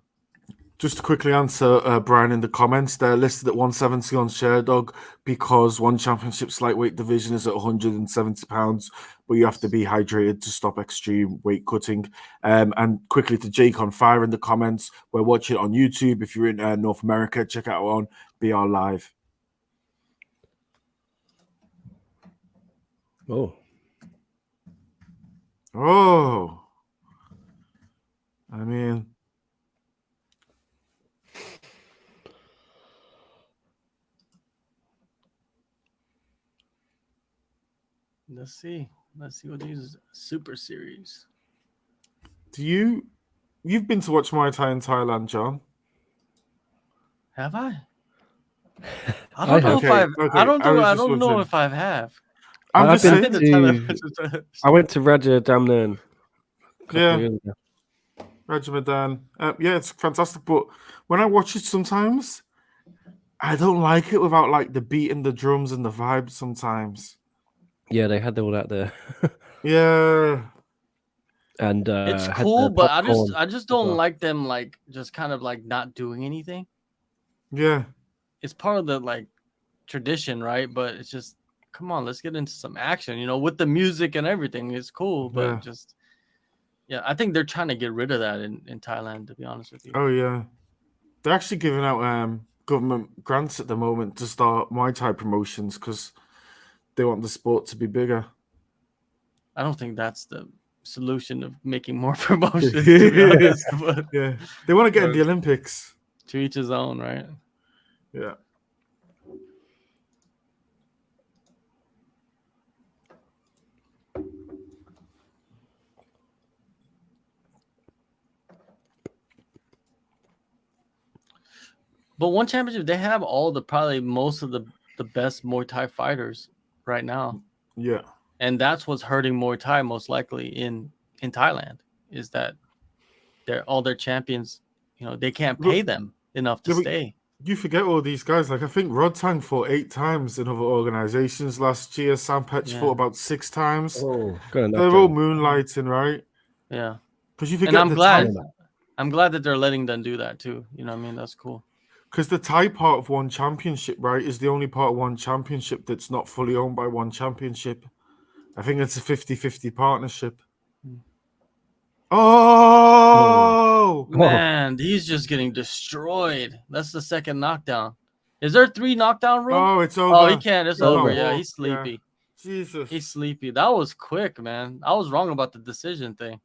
Just to quickly answer Brian in the comments, they're listed at 170 on Sherdog because one championship's lightweight division is at 170 pounds, but you have to be hydrated to stop extreme weight cutting. And quickly to Jake on Fire in the comments, we're watching it on YouTube. If you're in North America, check out on BR Live. Oh, I mean, Let's see what these super series. you've been to watch Muay Thai in Thailand, John? Have I? I I don't know have. if I've. I don't know. was I just don't know wondering. if I have. I'm I've just been saying. I went to Raja Damnan a couple Yeah. of years ago. Ramadan. Yeah, it's fantastic. But when I watch it sometimes, I don't like it without like the beat and the drums and the vibe sometimes. Yeah, they had all that there. Yeah. And It's had cool, the but popcorn I just as don't well. like them like just kind of like not doing anything. Yeah. It's part of the like tradition, right? But it's just, come on, let's get into some action, you know, with the music and everything. It's cool, but just I think they're trying to get rid of that in Thailand, to be honest with you. Oh yeah. They're actually giving out government grants at the moment to start Muay Thai promotions because they want the sport to be bigger. I don't think that's the solution of making more promotions, to be honest. But Yeah. They want to get in the Olympics. to each his own, right? Yeah. But one championship, they have probably most of the best Muay Thai fighters right now. Yeah. And that's what's hurting Muay Thai most likely in Thailand, is that all their champions, you know, they can't pay them enough to stay. You forget all these guys. Like I think Rod Tang fought 8 times in other organizations last year. Sam Petch fought about 6 times. Oh, they're all moonlighting, right? Yeah. Because you forget I'm glad that they're letting them do that too. You know what I mean? That's cool. Because the Thai part of one championship, right, is the only part of one championship that's not fully owned by one championship. I think it's a 50-50 partnership. Oh! Man, he's just getting destroyed. That's the second knockdown. Is there 3 knockdown rule? Oh, it's over. Oh, he can't. It's over. Yeah, he's sleepy. Yeah. Jesus. He's sleepy. That was quick, man. I was wrong about the decision thing.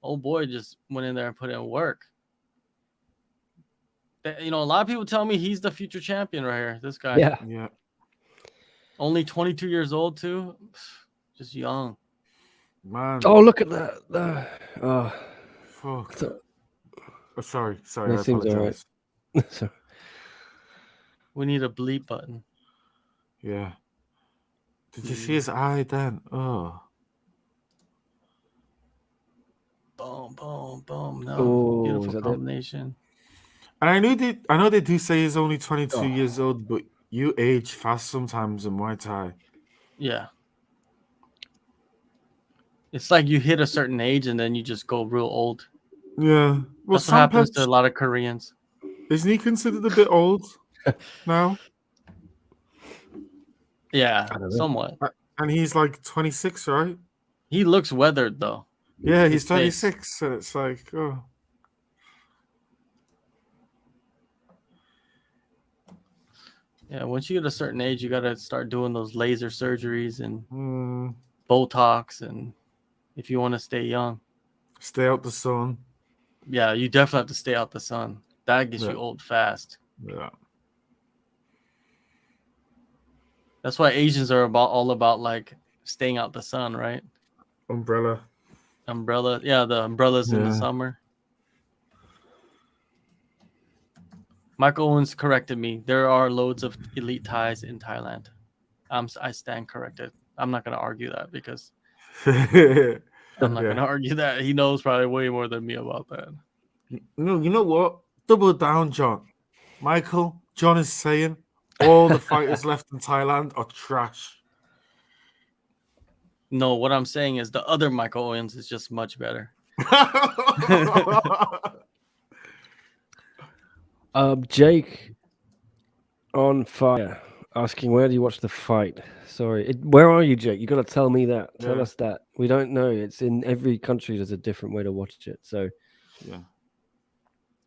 Old boy just went in there and put in work. You know, a lot of people tell me he's the future champion right here. This guy. Yeah. Only 22 years old too. Just young. Man. Oh, look at that. Fuck. Sorry. That I seems apologize. all right. We need a bleep button. Yeah. Did you see his eye then? Oh. Boom, boom, boom. No, Oh, is beautiful that it? combination. And I know they do say he's only 22 Oh. years old, but you age fast sometimes in Muay Thai. Yeah. It's like you hit a certain age and then you just go real old. Yeah. Well, That's what happens to a Sampaj, lot of Koreans. isn't he considered a bit old now? Yeah, I don't know. somewhat. And he's like 26, right? He looks weathered though. Yeah, he's His face. 26. So it's like, oh. Yeah, once you get a certain age, you gotta start doing those laser surgeries and Hmm. Botox, and if you want to stay young, Stay out the sun. yeah, you definitely have to stay out the sun. That gets Yeah. you old fast. Yeah. That's why Asians are all about like staying out the sun, right? Umbrella. Umbrella, yeah, the umbrellas in the Yeah. summer. Michael Owens corrected me. There are loads of elite Thais in Thailand. I stand corrected. I'm not gonna argue that because I'm not Yeah. gonna argue that. He knows probably way more than me about that. No, you know what? Double down, John. Michael, John is saying all the fighters left in Thailand are trash. No, what I'm saying is the other Michael Owens is just much better. Jake on fire asking, where do you watch the fight? Sorry, where are you, Jake? You got to tell me that. Tell Yeah. us that. We don't know. It's in every country. There's a different way to watch it. So Yeah.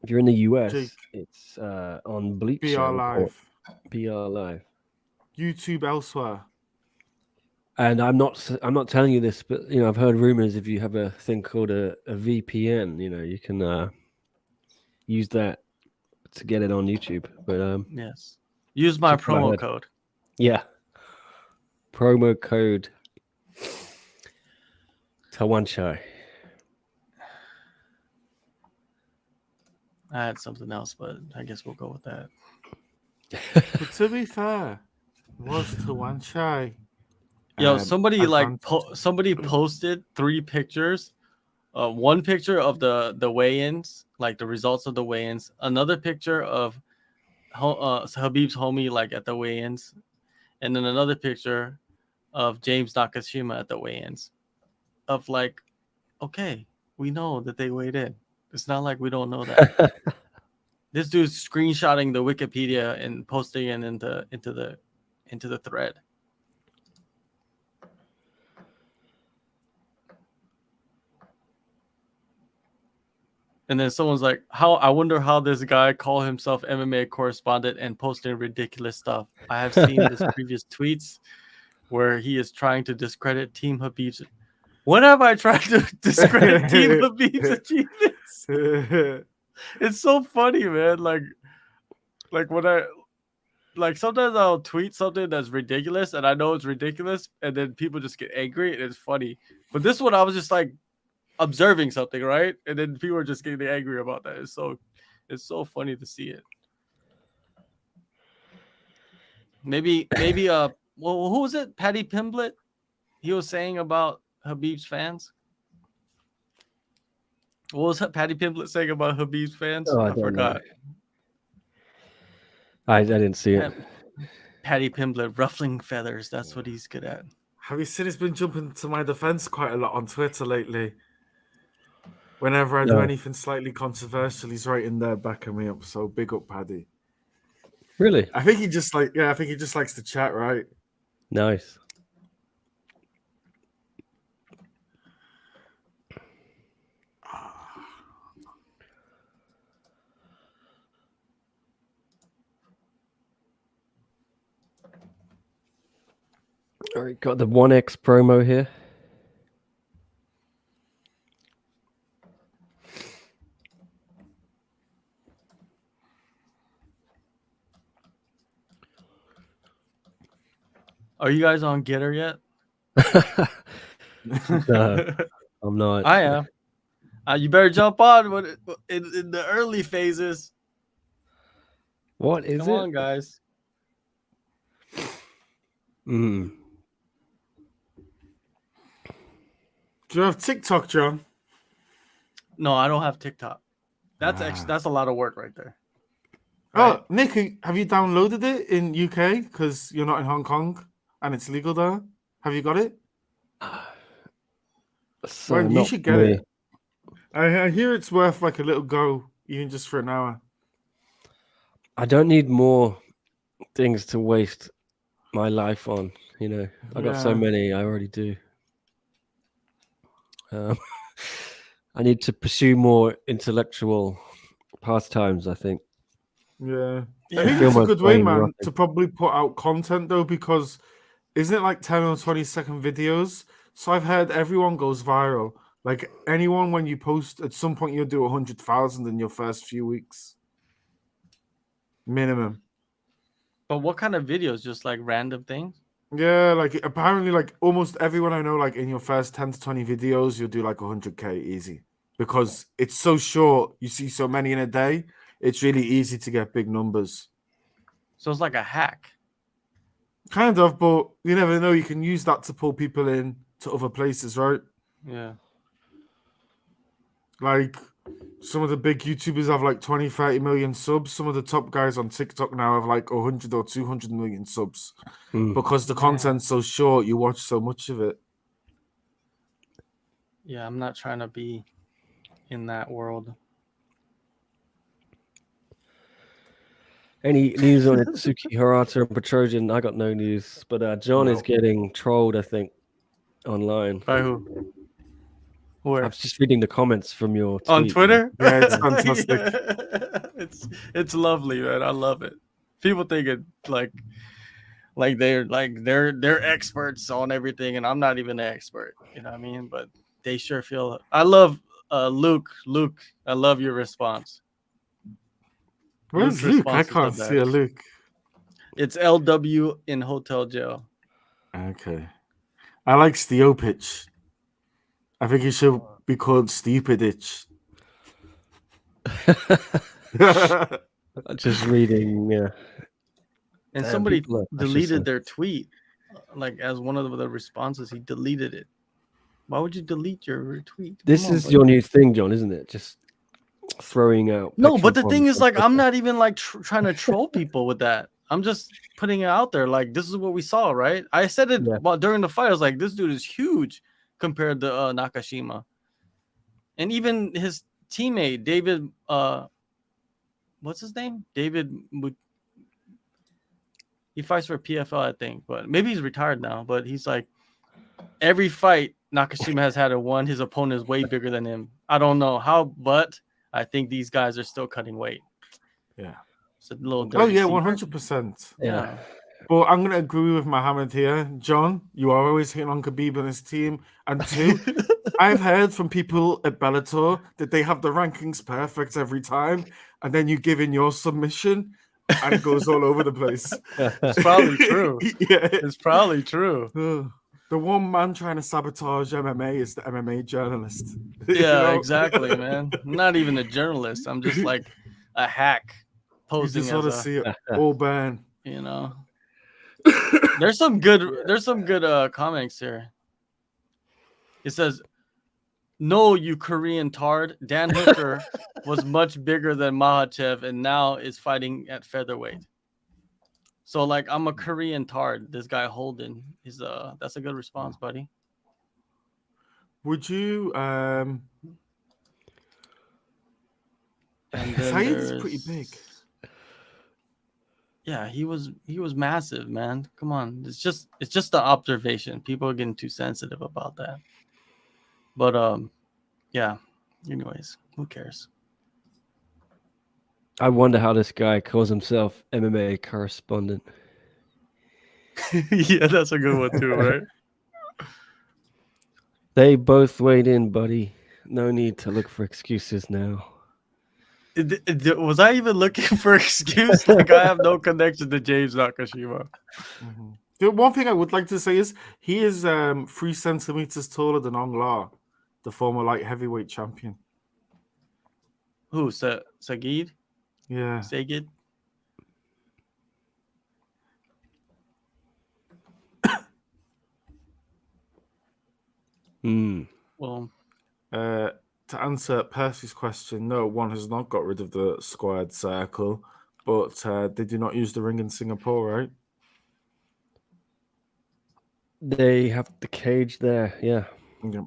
if you're in the US, Jake. it's on Bleach BR or Live. BR Live. YouTube elsewhere. And I'm not telling you this, but I've heard rumors if you have a thing called a VPN, you can use that to get it on YouTube. But Yes. Use my That's what I promo heard. code. yeah, promo code Tawanchai. I had something else, but I guess we'll go with that. But to be fair, was to one shy. Yo, somebody advantage. somebody posted 3 pictures. One picture of the weigh-ins, like the results of the weigh-ins. Another picture of Habib's homie like at the weigh-ins, and then another picture of James Nakashima at the weigh-ins. Of like, okay, we know that they weighed in. It's not like we don't know that. This dude's screenshotting the Wikipedia and posting it into the thread. And then someone's like, I wonder how this guy call himself MMA correspondent and posting ridiculous stuff. I have seen this previous tweets where he is trying to discredit Team Habib's. When have I tried to discredit Team Habib's achievements? It's so funny, man. Like when sometimes I'll tweet something that's ridiculous and I know it's ridiculous, and then people just get angry and it's funny. But this one I was just like observing something, right? And then people are just getting angry about that. It's so funny to see it. Maybe well, who was it? Paddy Pimblett? He was saying about Habib's fans. What was Paddy Pimblett saying about Habib's fans? Oh, I forgot. know. I didn't see it. Paddy Pimblett, ruffling feathers. That's what he's good at. Have you seen he's been jumping to my defense quite a lot on Twitter lately? Whenever I do anything slightly controversial, he's right in there backing me up. So big up, Paddy. Really? I think he just likes to chat, right? Nice. All right, got the 1X promo here. Are you guys on Getter yet? No, I'm not. I am. You better jump on in the early phases. What is Come it? on, guys. Mm. Do you have TikTok, John? No, I don't have TikTok. That's Ah. that's a lot of work right there. Right? Oh, Nick, have you downloaded it in UK? Because you're not in Hong Kong and it's legal there. Have you got it? So Well, you not should for get me. it. I hear it's worth like a little go, even just for an hour. I don't need more things to waste my life on. You know, I got so Yeah. many. I already do. Um, I need to pursue more intellectual pastimes. I think. Yeah. I Yeah. think Feel it's a my good way, brain man, rotting. to probably put out content though, because isn't it like 10 or 20-second videos? So I've heard everyone goes viral. Like anyone, when you post, at some point you'll do 100,000 in your first few weeks. Minimum. But what kind of videos? Just like random things? Yeah, like apparently, like almost everyone I know, like in your first 10 to 20 videos, you'll do like 100K easy because it's so short. You see so many in a day, it's really easy to get big numbers. So it's like a hack. Kind of, but you never know. You can use that to pull people in to other places, right? Yeah. Like some of the big YouTubers have like 20, 30 million subs. Some of the top guys on TikTok now have like 100 or 200 million subs Mm. because the Man. content's so short. You watch so much of it. Yeah, I'm not trying to be in that world. Any news on Itsuki Hirata and Petrosian? I got no news, but John is No. getting trolled. I think online. By who? I Where? was just reading the comments from your tweet. On Twitter? Yeah, it's fantastic. Yeah. It's lovely, man. I love it. People think it like they're experts on everything, and I'm not even an expert. You know what I mean? But they sure feel. I love Luke. Luke, I love your response. Where's Luke's Luke? I response is the can't see a best. Luke. It's LW in hotel jail. Okay. I like Steopich. I think he should be called Stupiditch. Just reading. Yeah. And Damn, somebody people are deleted their tweet, like as one of the responses. He deleted it. Why would you delete your retweet? This Come on, is buddy. your new thing, John, isn't it? Just throwing out. No, petrol but the thing bombs is, on like, I'm Twitter. not even like trying to troll people with that. I'm just putting it out there. Like, this is what we saw, right? I said it Yeah. during the fight. I was like, this dude is huge compared to Nakashima, and even his teammate David. What's his name? David. He fights for PFL, I think, but maybe he's retired now. But he's like, every fight Nakashima has had won, his opponent is way bigger than him. I don't know how, but I think these guys are still cutting weight. Yeah. It's a little dirty. Oh yeah, secret. 100%. Yeah. But I'm gonna agree with Mohammed here, John. You are always hitting on Khabib and his team. And two, I've heard from people at Bellator that they have the rankings perfect every time, and then you give in your submission, and it goes all over the place. It's probably true. Yeah. It's probably true. The one man trying to sabotage MMA is the MMA journalist. You Yeah, know? exactly, man. I'm not even a journalist. I'm just like a hack You posing just as want to a, see it all burn. you know. There's some good comments here. It says, "No, you Korean tard. Dan Hooker was much bigger than Makhachev and now is fighting at featherweight." So like, I'm a Korean tard. This guy Holden is that's a good response, buddy. Would you And then Saeed's pretty big. Yeah, he was massive, man. Come on. It's just the observation. People are getting too sensitive about that. But yeah. Anyways, who cares? I wonder how this guy calls himself MMA correspondent. Yeah, that's a good one too, right? They both weighed in, buddy. No need to look for excuses now. Was I even looking for excuse? Like, I have no connection to James Nakashima. Mm-hmm. The one thing I would like to say is he is 3 centimeters taller than Ong La, the former light heavyweight champion. Who? Sagid? Yeah. Sagid? Mm. Well, To answer Percy's question, no, one has not got rid of the squared circle, but they do not use the ring in Singapore, right? They have the cage there, yeah. Yep.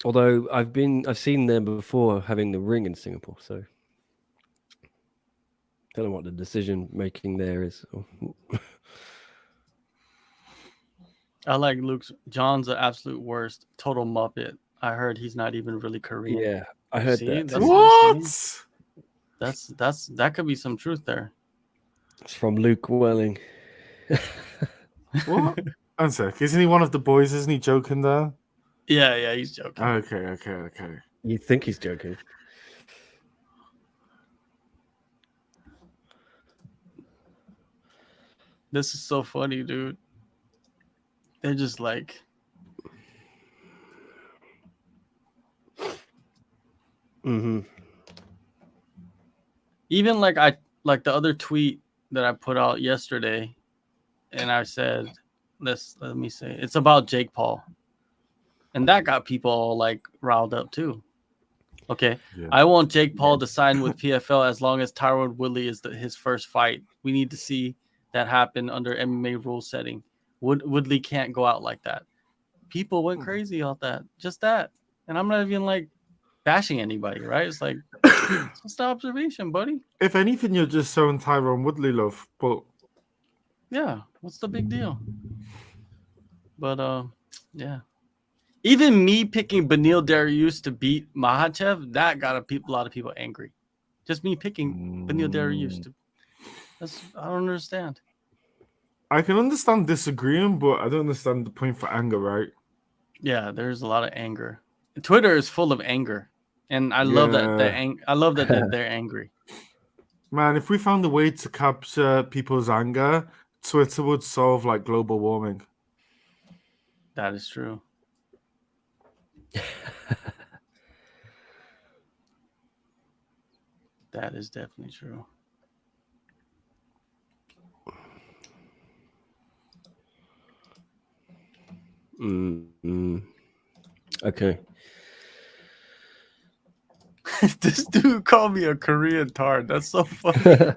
Although I've seen them before having the ring in Singapore, so don't know what the decision making there is. I like Luke's. John's the absolute worst. Total Muppet. I heard he's not even really Korean. Yeah, I heard See, that. that's Too. What? That could be some truth there. It's from Luke Welling. What? One sec. Isn't he one of the boys? Isn't he joking there? Yeah, he's joking. Okay. You think he's joking? This is so funny, dude. They're just like, Mm-hmm. even like the other tweet that I put out yesterday, and I said, let me say, it's about Jake Paul, and that got people all like riled up too. Okay, Yeah. I want Jake Paul to sign with PFL as long as Tyron Woodley is his first fight. We need to see that happen under MMA rule setting. Woodley can't go out like that. People went crazy on that, just that, and I'm not even like bashing anybody, right? It's like it's just an observation, buddy. If anything, you're just showing Tyrone Woodley love, but Yeah, what's the big deal? But yeah. Even me picking Beneil Dariush to beat Makhachev, that got a lot of people angry. Just me picking Beneil Dariush to I don't understand. I can understand disagreeing, but I don't understand the point for anger, right? Yeah, there's a lot of anger. Twitter is full of anger, and I love that. I love that they're angry. Man, if we found a way to capture people's anger, Twitter would solve like global warming. That is true. That is definitely true. Okay. This dude called me a Korean tard. That's so funny.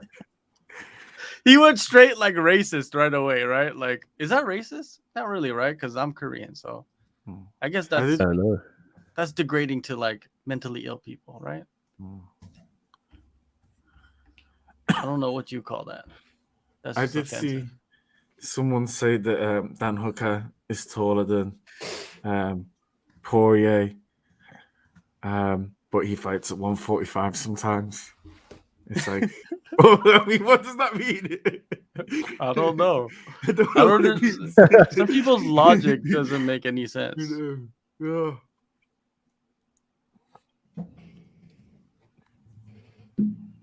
He went straight like racist right away, right? Like, is that racist? Not really, right? Because I'm Korean, so I guess that's degrading to like mentally ill people, right? I don't know what you call that. That's I just did offensive. see someone say that Dan Hooker is taller than Poirier, but he fights at 145 sometimes. It's like, I mean, what does that mean? I don't know. I don't know what it means. Some people's logic doesn't make any sense. Yeah.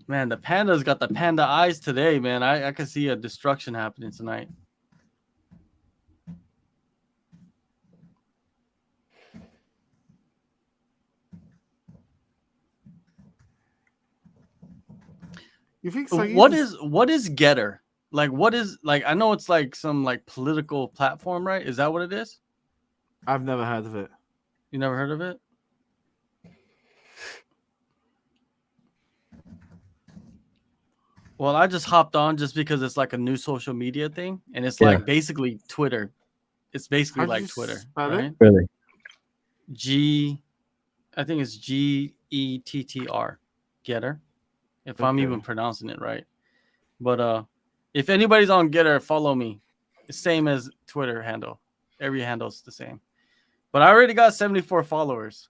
Man, the panda's got the panda eyes today, man. I can see a destruction happening tonight. You think so? What is Getter? Like, what is, like, I know it's like some like political platform, right? Is that what it is? I've never heard of it. You never heard of it? Well, I just hopped on just because it's like a new social media thing, and it's like basically Twitter. It's basically like Twitter, right? Really? I think it's GETTR, Getter, if I'm even pronouncing it right. But if anybody's on Getter, follow me. It's same as Twitter handle. Every handle's the same. But I already got 74 followers,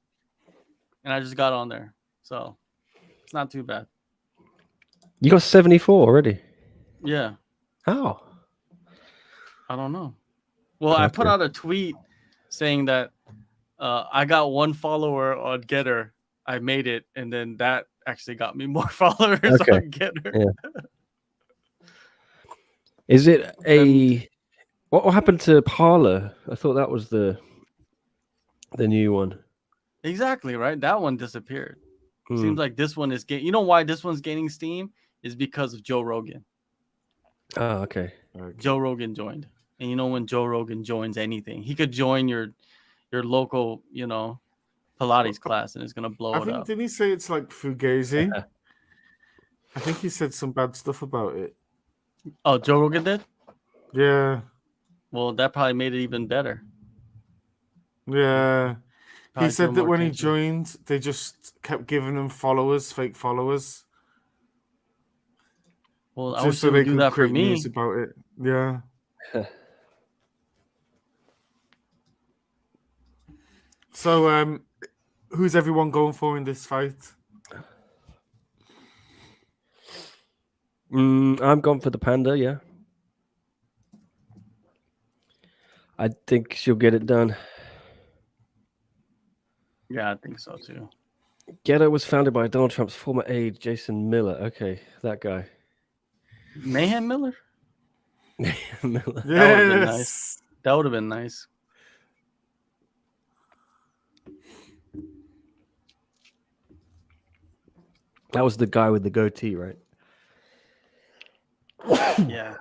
and I just got on there, so it's not too bad. You got 74 already? Yeah. How? I don't know. Well, I put out a tweet saying that I got one follower on Getter. I made it, and then that actually got me more followers on Getter. Yeah. Is it what happened to Parler? I thought that was the new one. Exactly, right? That one disappeared. Seems like this one is getting. You know why this one's gaining steam? Is because of Joe Rogan. Oh, okay. Joe Rogan joined. And you know when Joe Rogan joins anything, he could join your your local, Pilates class, and it's gonna blow I it think up. didn't he say it's like fugazi? I think he said some bad stuff about it. Oh, Joe Rogan did? Yeah, Well, that probably made it even better. yeah. He Probably drew said that more when he attention. joined, they just kept giving him followers, fake followers, Well, I just wish so they would they do could that for create news me. about it. Yeah. So, who's everyone going for in this fight? I'm gone for the Panda. Yeah, I think she'll get it done. Yeah, I think so too. Ghetto was founded by Donald Trump's former aide, Jason Miller. Okay, that guy. Mayhem Miller? Miller. That would have been nice. Yes. That would have been nice. That was the guy with the goatee, right? Yeah,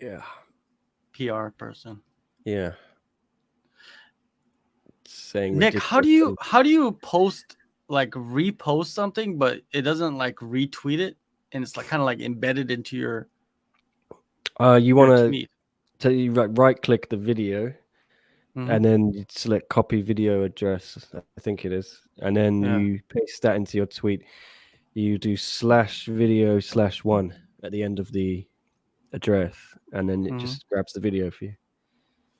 Yeah. PR person. Yeah. Saying Nick, ridiculous how do you post, like, repost something, but it doesn't like retweet it, and it's like kind of like embedded into your things. You want tweet? to you right click the video, Mhm. and then you select copy video address. I think it is, and then Yeah. you paste that into your tweet. You do /video/1 at the end of the address, and then it just grabs the video for you.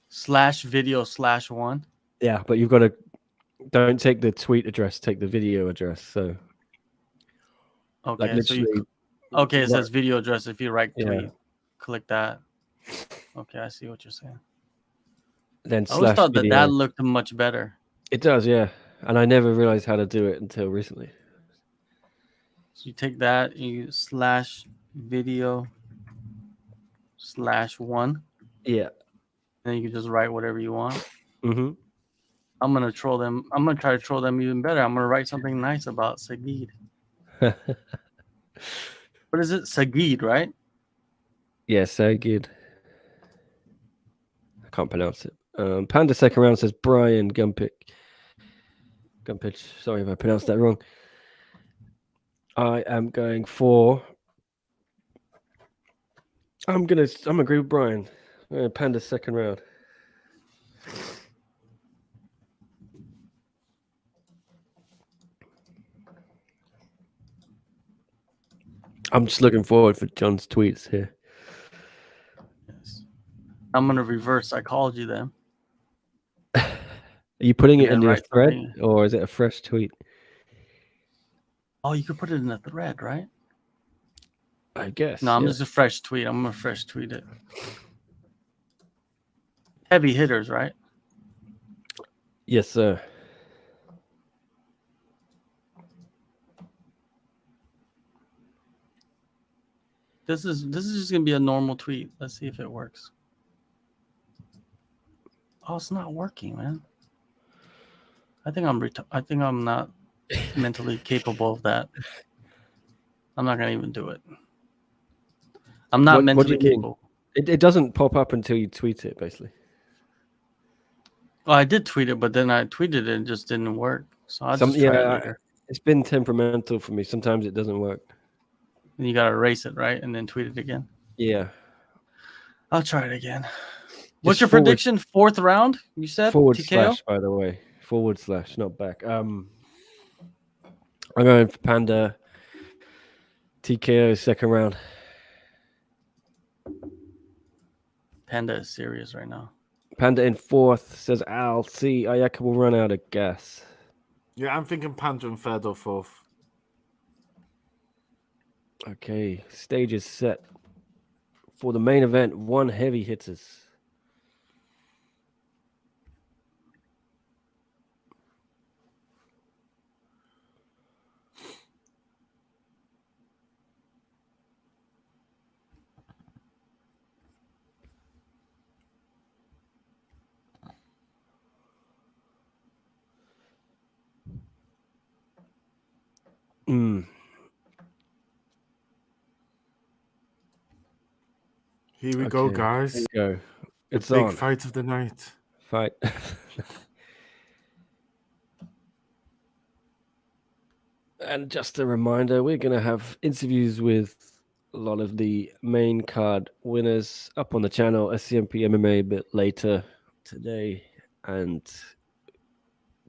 /video/1. Yeah, but you've got to don't take the tweet address, take the video address. So Okay, like so you literally, okay, it right- says video address. If you right Yeah. tweet, click that. Okay, I see what you're saying. then I always thought /video. that looked much better. It does, yeah. And I never realized how to do it until recently. So you take that and you /video/1, Yeah. and you can just write whatever you want. Mm-hmm. I'm gonna troll them. I'm gonna try to troll them even better. I'm gonna write something nice about Sagid. What is it? Sagid, right? Yeah, so good. I can't pronounce it. Panda second round says Brian Gumpich. Sorry if I pronounced that wrong. I am going for. I'm agree with Brian. Panda second round. I'm just looking forward for John's tweets here. Yes. I'm gonna reverse psychology them. Are you putting And it in then your write thread, something. or is it a fresh tweet? Oh, you could put it in a thread, right? I guess. No, I'm yeah. just a fresh tweet. I'm gonna fresh tweet it. Heavy hitters, right? Yes, sir. This is just gonna be a normal tweet. Let's see if it works. Oh, it's not working, man. I think I'm not mentally capable of that. I'm not gonna even do it. I'm not What do mentally you mean? capable. It doesn't pop up until you tweet it, basically. Well, I did tweet it, but then I tweeted it and it just didn't work. So I'll just try it later. It's been temperamental for me. Sometimes it doesn't work. And you gotta erase it, right? And then tweet it again. Yeah. I'll try it again. What's your prediction? Fourth round? You said TKO? /, by the way. /, not back. I'm going for Panda. TKO second round. Panda is serious right now. Panda in fourth says Al C. Ayaka will run out of gas. Yeah, I'm thinking Panda in third or fourth. Okay, stage is set for the main event. One heavy hitters. Here we go, Okay, guys. Here we go. It's the big on. fight of the night. Fight. And just a reminder, we're going to have interviews with a lot of the main card winners up on the channel, SCMP MMA, a bit later today, and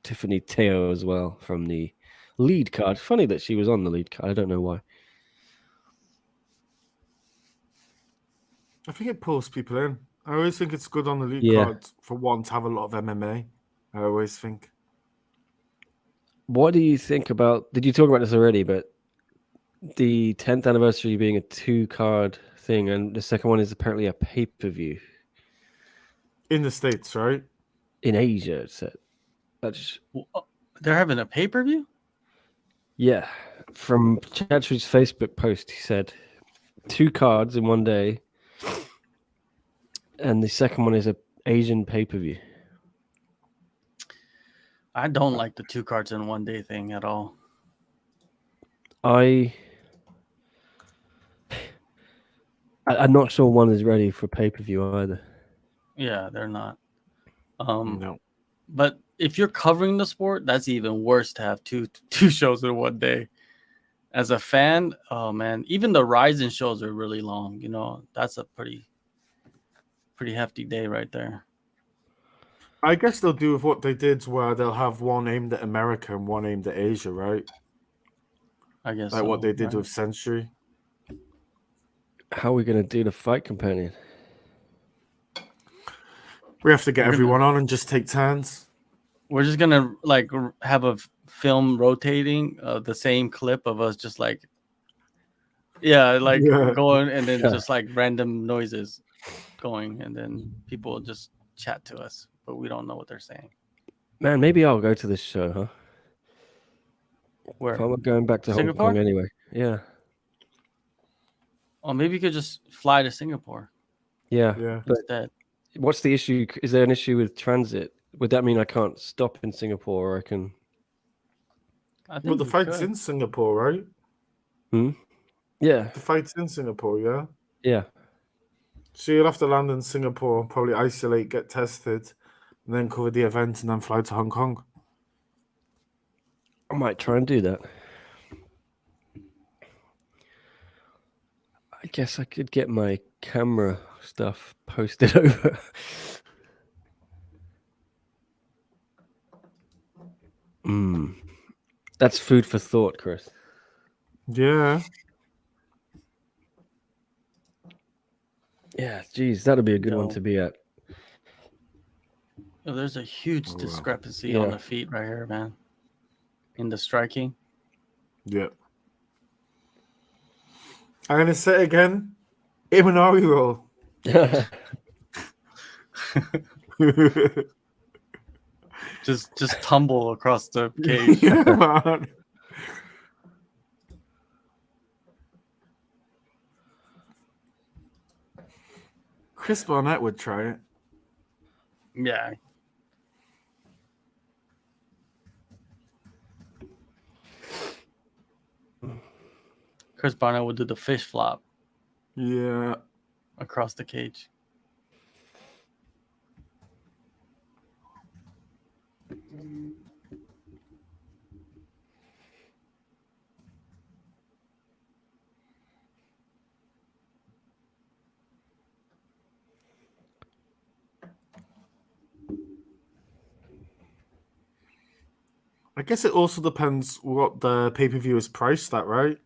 Tiffany Teo as well from the lead card. Funny that she was on the lead card. I don't know why. I think it pulls people in. I always think it's good on the lead Yeah. card for one to have a lot of MMA. I always think. What do you think about? Did you talk about this already? But the 10th anniversary being a 2-card thing, and the second one is apparently a pay-per-view In the States, right? in Asia. It said. That's They're having a pay-per-view? yeah. From Chatri's Facebook post, he said 2 cards in one day, and the second one is a Asian pay-per-view. I don't like the 2 cards in one day thing at all. I'm not sure one is ready for pay-per-view either. Yeah, they're not. No. But if you're covering the sport, that's even worse to have two shows in one day. As a fan, oh man, even the Ryzen shows are really long. You know, that's a pretty hefty day right there. I guess they'll do with what they did, where they'll have one aimed at America and one aimed at Asia, right? I guess Like what they did right? with Century. How are we going to do the fight companion? We have to get We're gonna- everyone on and just take turns. We're just gonna like have a film rotating the same clip of us just like going and then just like random noises going, and then people will just chat to us, but we don't know what they're saying. Man, maybe I'll go to this show, huh? Where? If I'm going back to Singapore? Hong Kong anyway. Yeah. Oh, maybe you could just fly to Singapore Yeah. Yeah. But instead. what's the issue? Is there an issue with transit? Would that mean I can't stop in Singapore, or I can? I think Well, the we fight's could. in Singapore, right? Yeah. The fight's in Singapore, yeah? Yeah. So you'll have to land in Singapore, probably isolate, get tested, and then cover the event and then fly to Hong Kong. I might try and do that. I guess I could get my camera stuff posted over. That's food for thought, Chris. Yeah. Yeah, geez, that'd be a good one Yo. to be at. Oh, there's a huge wow. discrepancy on Yeah. the feet right here, man. In the striking. Yeah. I'm going to say it again. Imanari roll. Just tumble across the cage. Yeah, man. Chris Barnett would try it. Yeah. Chris Barnett would do the fish flop Yeah. across the cage. I guess it also depends what the pay-per-view is priced at, right?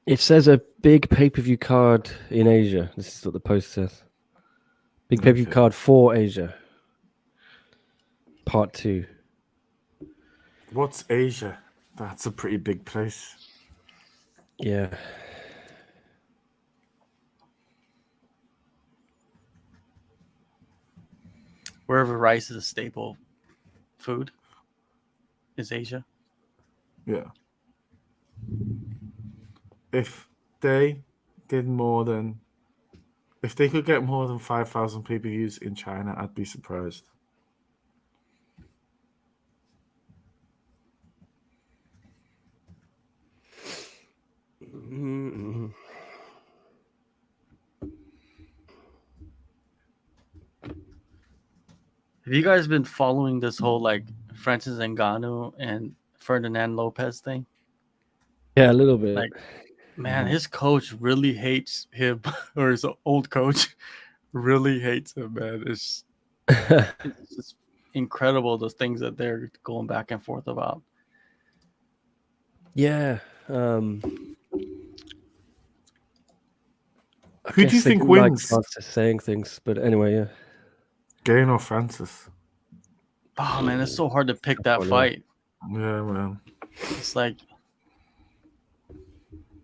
It says a big pay-per-view card in Asia. This is what the post says. Big pay-per-view Okay. card for Asia. Part 2. What's Asia? That's a pretty big place. Yeah. Wherever rice is a staple food is Asia. Yeah. If they did more than... If they could get more than 5,000 pay-per-views in China, I'd be surprised. Have you guys been following this whole like Francis Ngannou and Ferdinand Lopez thing? Yeah, a little bit. Like, man, his coach really hates him, or his old coach really hates him, man. It's just incredible the things that they're going back and forth about. Yeah. I Who do you guess they think didn't like wins? Francis saying things, but anyway, yeah. Gain or Francis? Oh man, it's so hard to pick Tough that one, yeah. fight. Yeah, man. It's like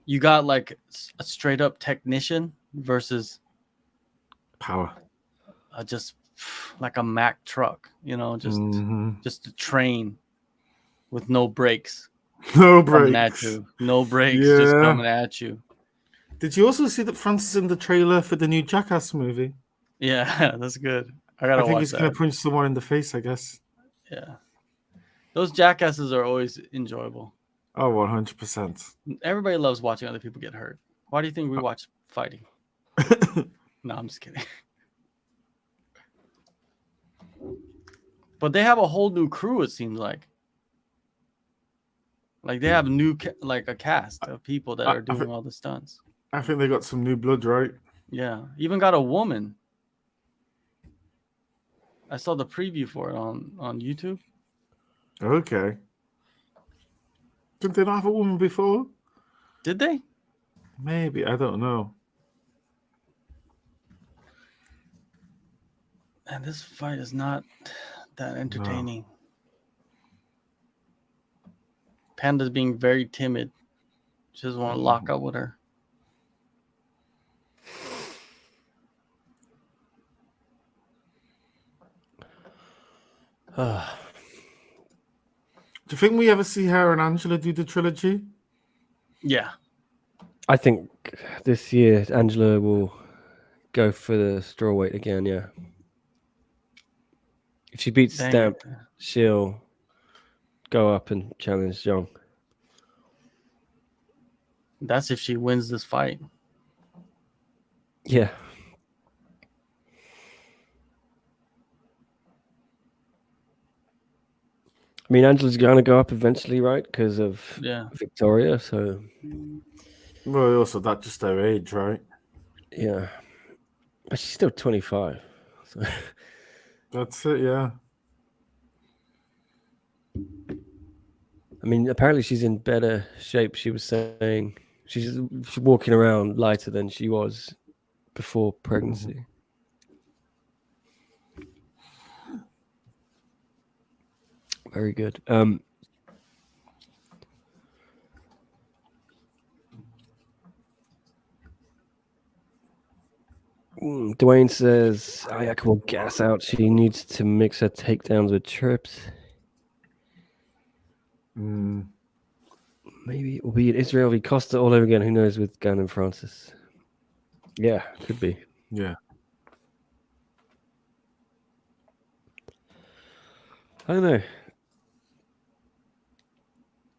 you got like a straight up technician versus Power. just like a Mack truck, you know, just a train with no brakes No coming at breaks. you. No brakes, just Yeah. coming at you. Did you also see that Francis in the trailer for the new Jackass movie? Yeah, that's good. I I gotta think watch he's gonna that. punch someone in the face, I guess. Yeah, those jackasses are always enjoyable. Oh, 100%. Everybody loves watching other people get hurt. Why do you think we watch fighting? No, I'm just kidding. But they have a whole new crew. It seems like they have like a cast of people that are doing all the stunts. I think they got some new blood, right? Yeah, even got a woman. I saw the preview for it on YouTube. Okay. Didn't they not have a woman before? Did they? Maybe. I don't know. And this fight is not that entertaining. No. Panda's being very timid. She doesn't want to lock up with her. Do you think we ever see her and Angela do the trilogy? Yeah. I think this year Angela will go for the strawweight again, yeah. If she beats Stamp, she'll go up and challenge Zhang. That's if she wins this fight. Yeah. I mean, Angela's going to go up eventually, right? Because of Victoria, so... Well, also, that's just their age, right? Yeah. But she's still 25. So. That's it, yeah. I mean, apparently she's in better shape. She was saying she's walking around lighter than she was before pregnancy. Very good. Dwayne says Ayaka will gas out. She needs to mix her takedowns with trips. Maybe it will be in Israel v Costa all over again. Who knows with Gunn and Francis? Yeah, could be. Yeah. I don't know.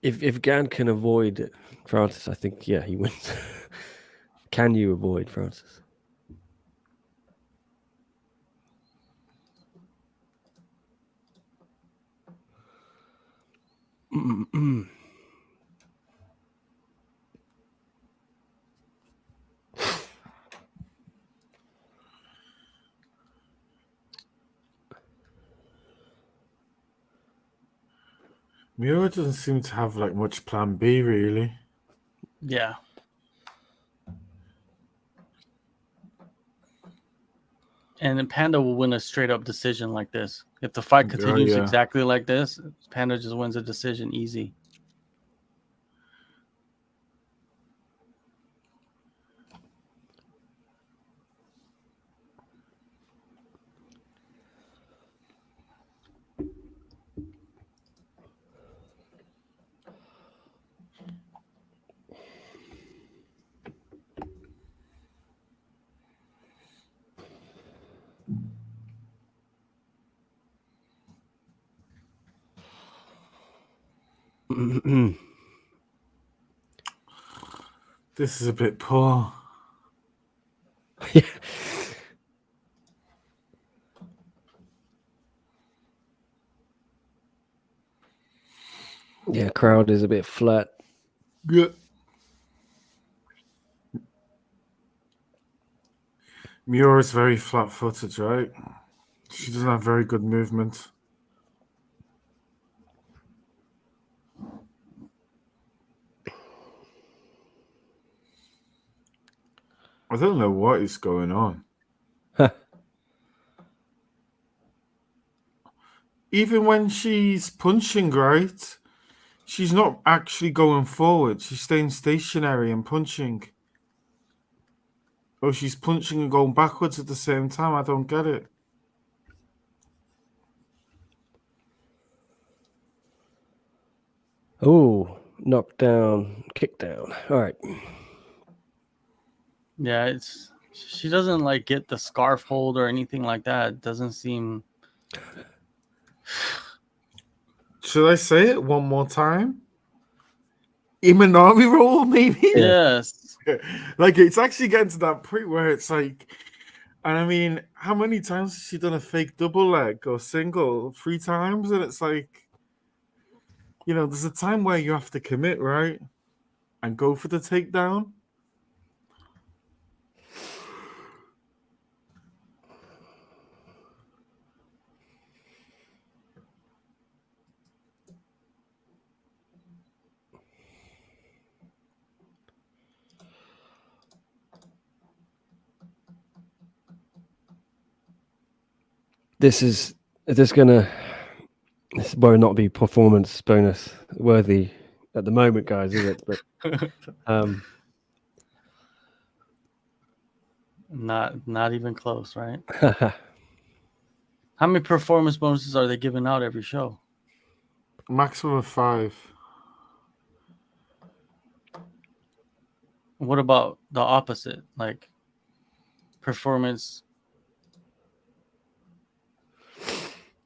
If Gan can avoid Francis, I think, yeah, he wins. Can you avoid Francis? Miura doesn't seem to have like much plan B, really. Yeah. And then Panda will win a straight up decision like this. If the fight continues exactly like this, Panda just wins a decision easy. This is a bit poor. Yeah. Yeah, crowd is a bit flat. Yeah. Miura is very flat-footed, right? She doesn't have very good movement. I don't know what is going on. Even when she's punching, right? She's not actually going forward. She's staying stationary and punching. Or she's punching and going backwards at the same time. I don't get it. Oh, knockdown, kick down. All right. Yeah, she doesn't like get the scarf hold or anything like that. It doesn't seem. Should I say it one more time? Imanari roll, maybe? Yes. Like, it's actually getting to that point where it's like, and I mean, how many times has she done a fake double leg or single? 3 times? And it's like, you know, there's a time where you have to commit, right? And go for the takedown. This won't not be performance bonus worthy at the moment, guys, is it? But Not even close, right? How many performance bonuses are they giving out every show? Maximum of 5. What about the opposite? Like performance.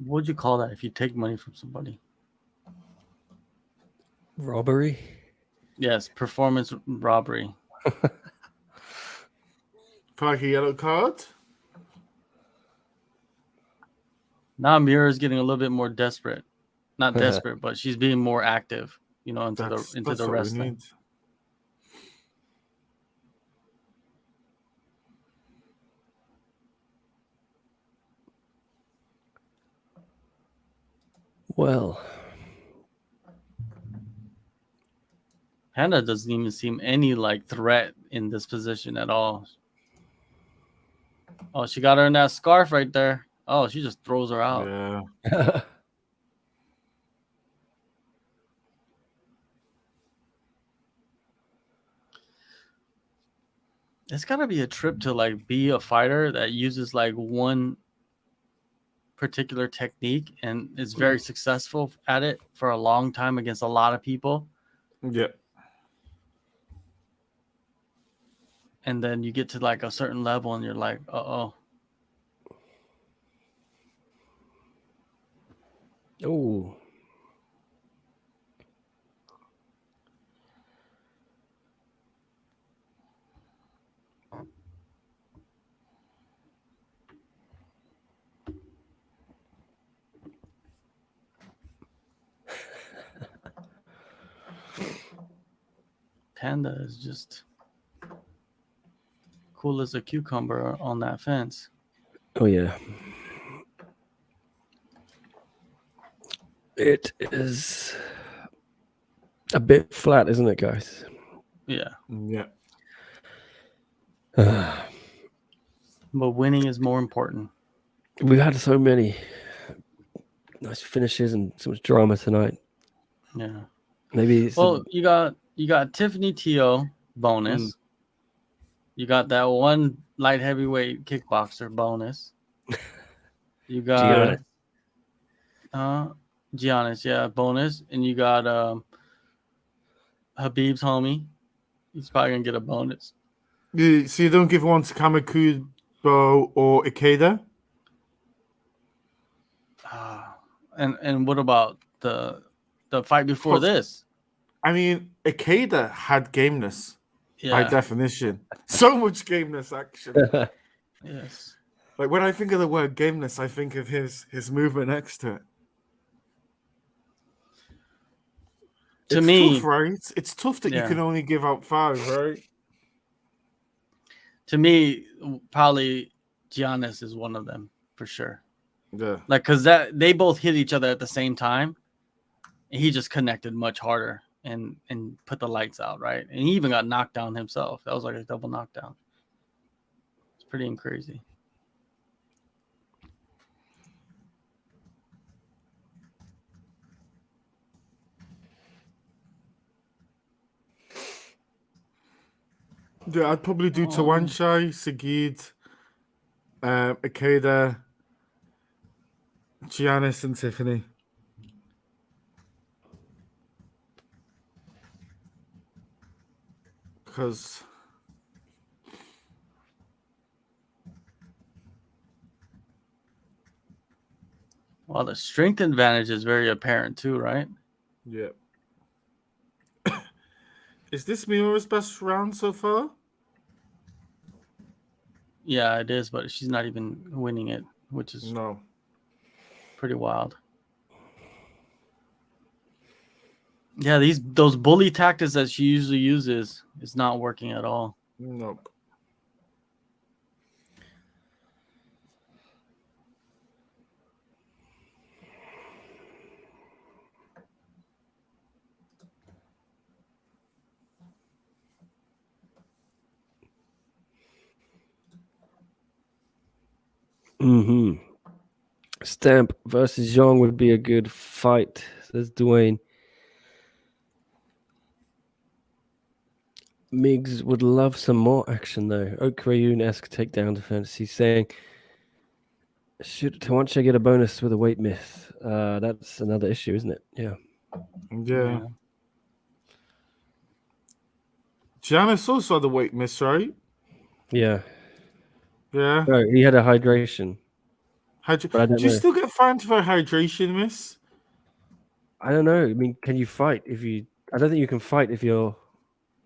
What would you call that if you take money from somebody? robbery. Yes, performance robbery. For like a yellow card? Now Mira is getting a little bit more desperate. Not desperate, but she's being more active, you know, into That's the what we wrestling. need. Well, Panda doesn't even seem any like threat in this position at all. Oh, she got her in that scarf right there. Oh, she just throws her out. Yeah. It's gotta be a trip to like be a fighter that uses like one particular technique and is very successful at it for a long time against a lot of people. Yeah. And then you get to like a certain level and you're like, uh-oh. oh, Panda is just cool as a cucumber on that fence. oh yeah. It is a bit flat, isn't it, guys? Yeah. Yeah. But winning is more important. We've had so many nice finishes and so much drama tonight. Yeah. Maybe it's Well, you got Tiffany Teo bonus. You got that one light heavyweight kickboxer bonus. You got Giannis, yeah, bonus. And you got Habib's homie. He's probably gonna get a bonus. So you don't give one to Kamakubo or Ikeda? And what about the fight before this? I mean, Ikeda had gameness by Yeah. definition. So much gameness, actually. Yes. Like when I think of the word gameness, I think of his movement next to it. To it's me, tough, right? It's tough that you Yeah. can only give out 5, right? to me, probably Giannis is one of them for sure. Yeah. Like, cause that they both hit each other at the same time, and he just connected much harder and put the lights out, right? And he even got knocked down himself. That was like a double knockdown. It's pretty crazy. Yeah, I'd probably do Tawanshai, Sagid, Ikeda, Giannis, and Tiffany. Because Well, the strength advantage is very apparent too, right? yeah. Is this Miura's best round so far? Yeah, it is, but she's not even winning it, which is No. pretty wild. Yeah, those bully tactics that she usually uses is not working at all. Nope. Stamp versus Young would be a good fight, says Dwayne. Migs would love some more action though. Oak Rayoon-esque takedown defense. He's saying, should Tawancha get a bonus with a weight miss? That's another issue, isn't it? Yeah. Yeah. Giannis also had a weight miss, right? Yeah. Yeah. No, he had a hydration. But I don't Do you know. still get fined for a hydration miss? I don't know. I mean, can you fight if you? I don't think you can fight if you're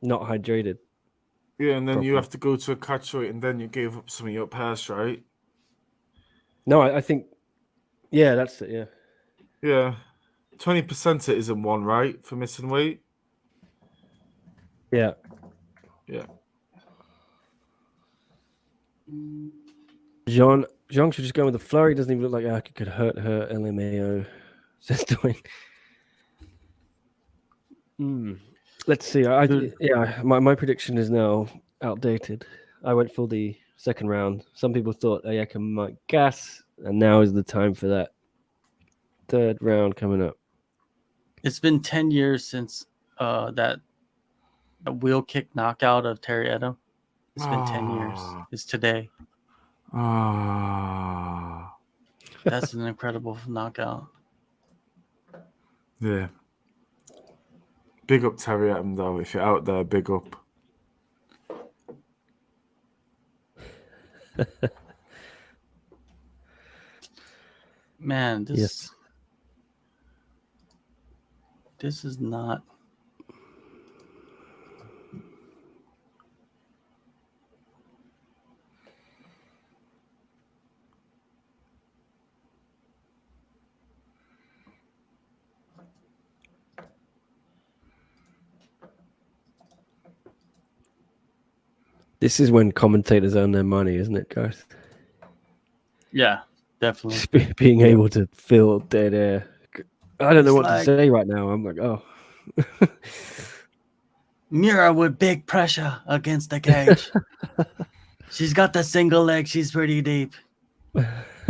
not hydrated. Yeah, and then you properly. have to go to a catch weight, and then you gave up some of your past, right? No, I think. Yeah, that's it. Yeah. Yeah. 20% it isn't one, right? For missing weight? Yeah. Yeah. John should just go with the flurry. Doesn't even look like Aki could hurt her. LMAO says Dwayne. Let's see. My prediction is now outdated. I went for the second round. Some people thought Ayaka might gas, and now is the time for that third round coming up. It's been 10 years since that wheel kick knockout of Terry Edom. It's been 10 years. It's today. That's an incredible knockout. Yeah. Big up Terry Atom, though. If you're out there, big up. Man, Yes. This is not. This is when commentators earn their money, isn't it, guys? Yeah, definitely. Just being able to fill dead air. I don't know what to say right now. I'm like, oh. Mira with big pressure against the cage. She's got the single leg. She's pretty deep.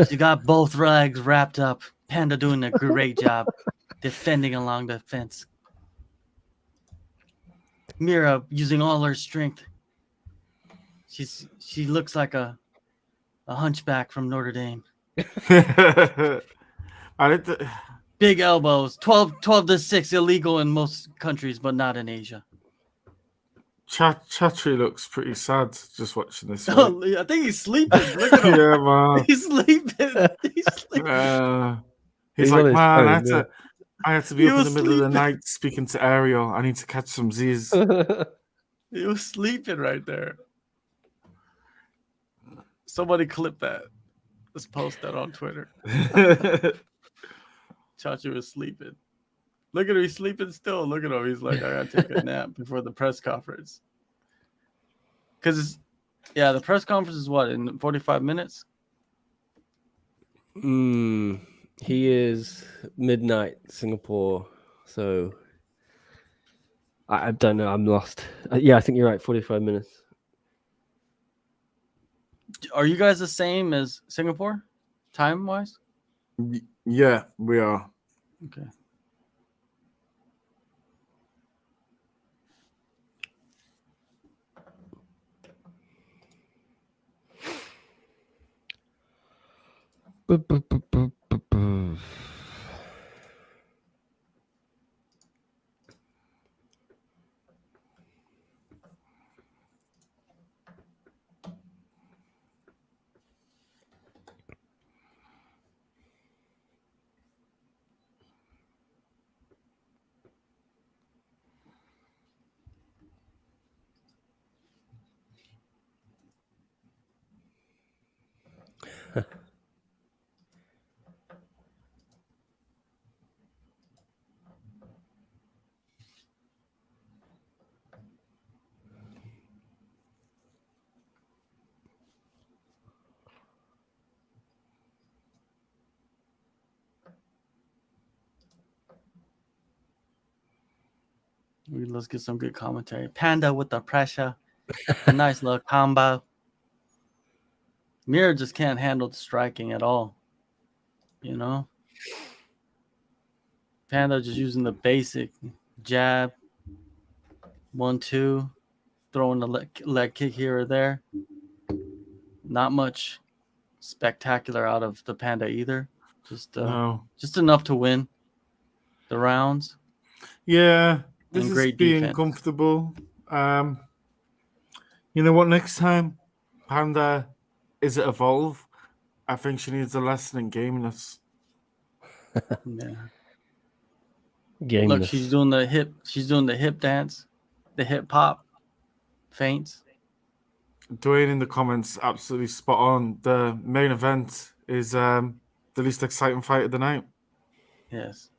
She got both legs wrapped up. Panda doing a great job defending along the fence. Mira using all her strength. She looks like a hunchback from Notre Dame. Big elbows. 12 to 6 illegal in most countries, but not in Asia. Chatri looks pretty sad just watching this. Oh, I think he's sleeping. Look at him. Yeah, man. He's sleeping. He's sleeping. He's like, man, I had to be up in the middle of the night speaking to Ariel. I need to catch some Z's. He was sleeping right there. Somebody clip that. Let's post that on Twitter. Chachi was sleeping. Look at him, he's sleeping still. Look at him. He's like, I gotta take a nap before the press conference. Because, the press conference is what, in 45 minutes? He is midnight Singapore, so I don't know. I'm lost. Yeah, I think you're right. 45 minutes. Are you guys the same as Singapore, time-wise? Yeah, we are. Okay. Let's get some good commentary. Panda with the pressure. A nice little combo. Mir just can't handle the striking at all. You know? Panda just using the basic jab, 1-2, throwing the leg kick here or there. Not much spectacular out of the Panda either. Just enough to win the rounds. Yeah, this And is great being defense. comfortable. You know what? Next time, Panda, is it evolve? I think she needs a lesson in gameness. Yeah. Gameness. Look, she's doing the hip. She's doing the hip dance, the hip hop feints. Dwayne in the comments, absolutely spot on. The main event is the least exciting fight of the night. Yes.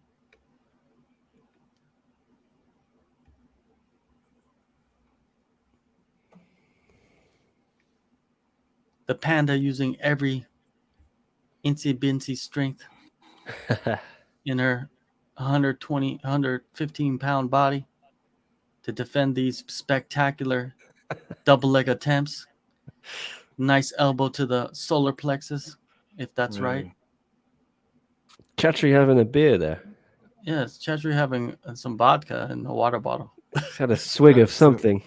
The Panda using every incy-bincy strength in her 120, 115 pound body to defend these spectacular double leg attempts. Nice elbow to the solar plexus, if that's right. Chatri having a beer there. Yes, Chatri having some vodka in a water bottle. He's had a swig of something.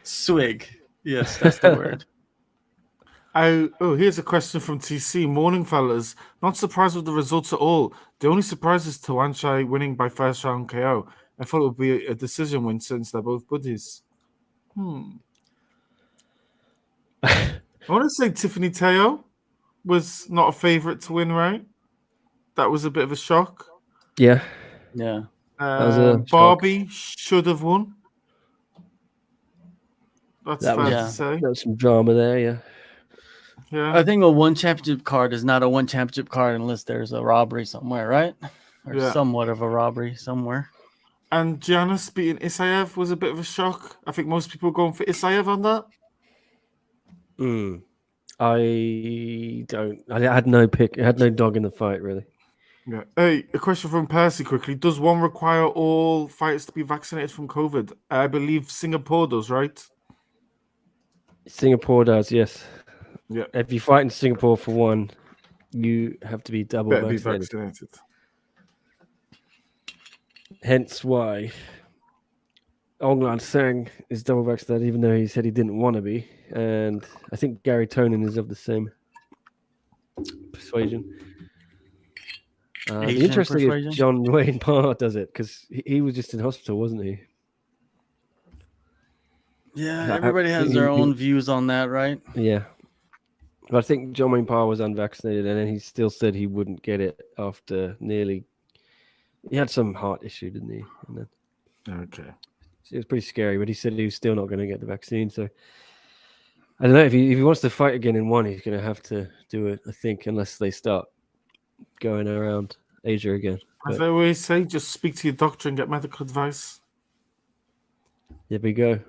Swig. Yes, that's the word. Here's a question from TC. Morning, fellas. Not surprised with the results at all. The only surprise is Tawanchai winning by first round KO. I thought it would be a decision win since they're both buddies. I want to say Tiffany Teo was not a favorite to win, right? That was a bit of a shock. Yeah. Yeah. Barbie should have won. That's fair to say. There was some drama there, yeah. Yeah. I think a one championship card is not a one championship card unless there's a robbery somewhere, right? Or somewhat of a robbery somewhere. And Giannis beating Isaev was a bit of a shock. I think most people are going for Isaev on that. I had no pick. I had no dog in the fight, really. Yeah. Hey, a question from Percy quickly. Does one require all fighters to be vaccinated from COVID? I believe Singapore does, right? Singapore does, yes. Yeah. If you fight in Singapore for one, you have to be double vaccinated. Hence why Onglan Sang is double vaccinated, even though he said he didn't want to be. And I think Gary Tonin is of the same persuasion. The interesting is John Wayne Parr does it because he was just in hospital, wasn't he? Yeah, everybody has their own views on that, right? Yeah. But I think John Wayne Parr was unvaccinated, and then he still said he wouldn't get it after nearly. He had some heart issue, didn't he? And then, okay. So it was pretty scary, but he said he was still not going to get the vaccine. So I don't know if he wants to fight again in one, he's going to have to do it. I think, unless they start going around Asia again. As But I always say, just speak to your doctor and get medical advice. here we go.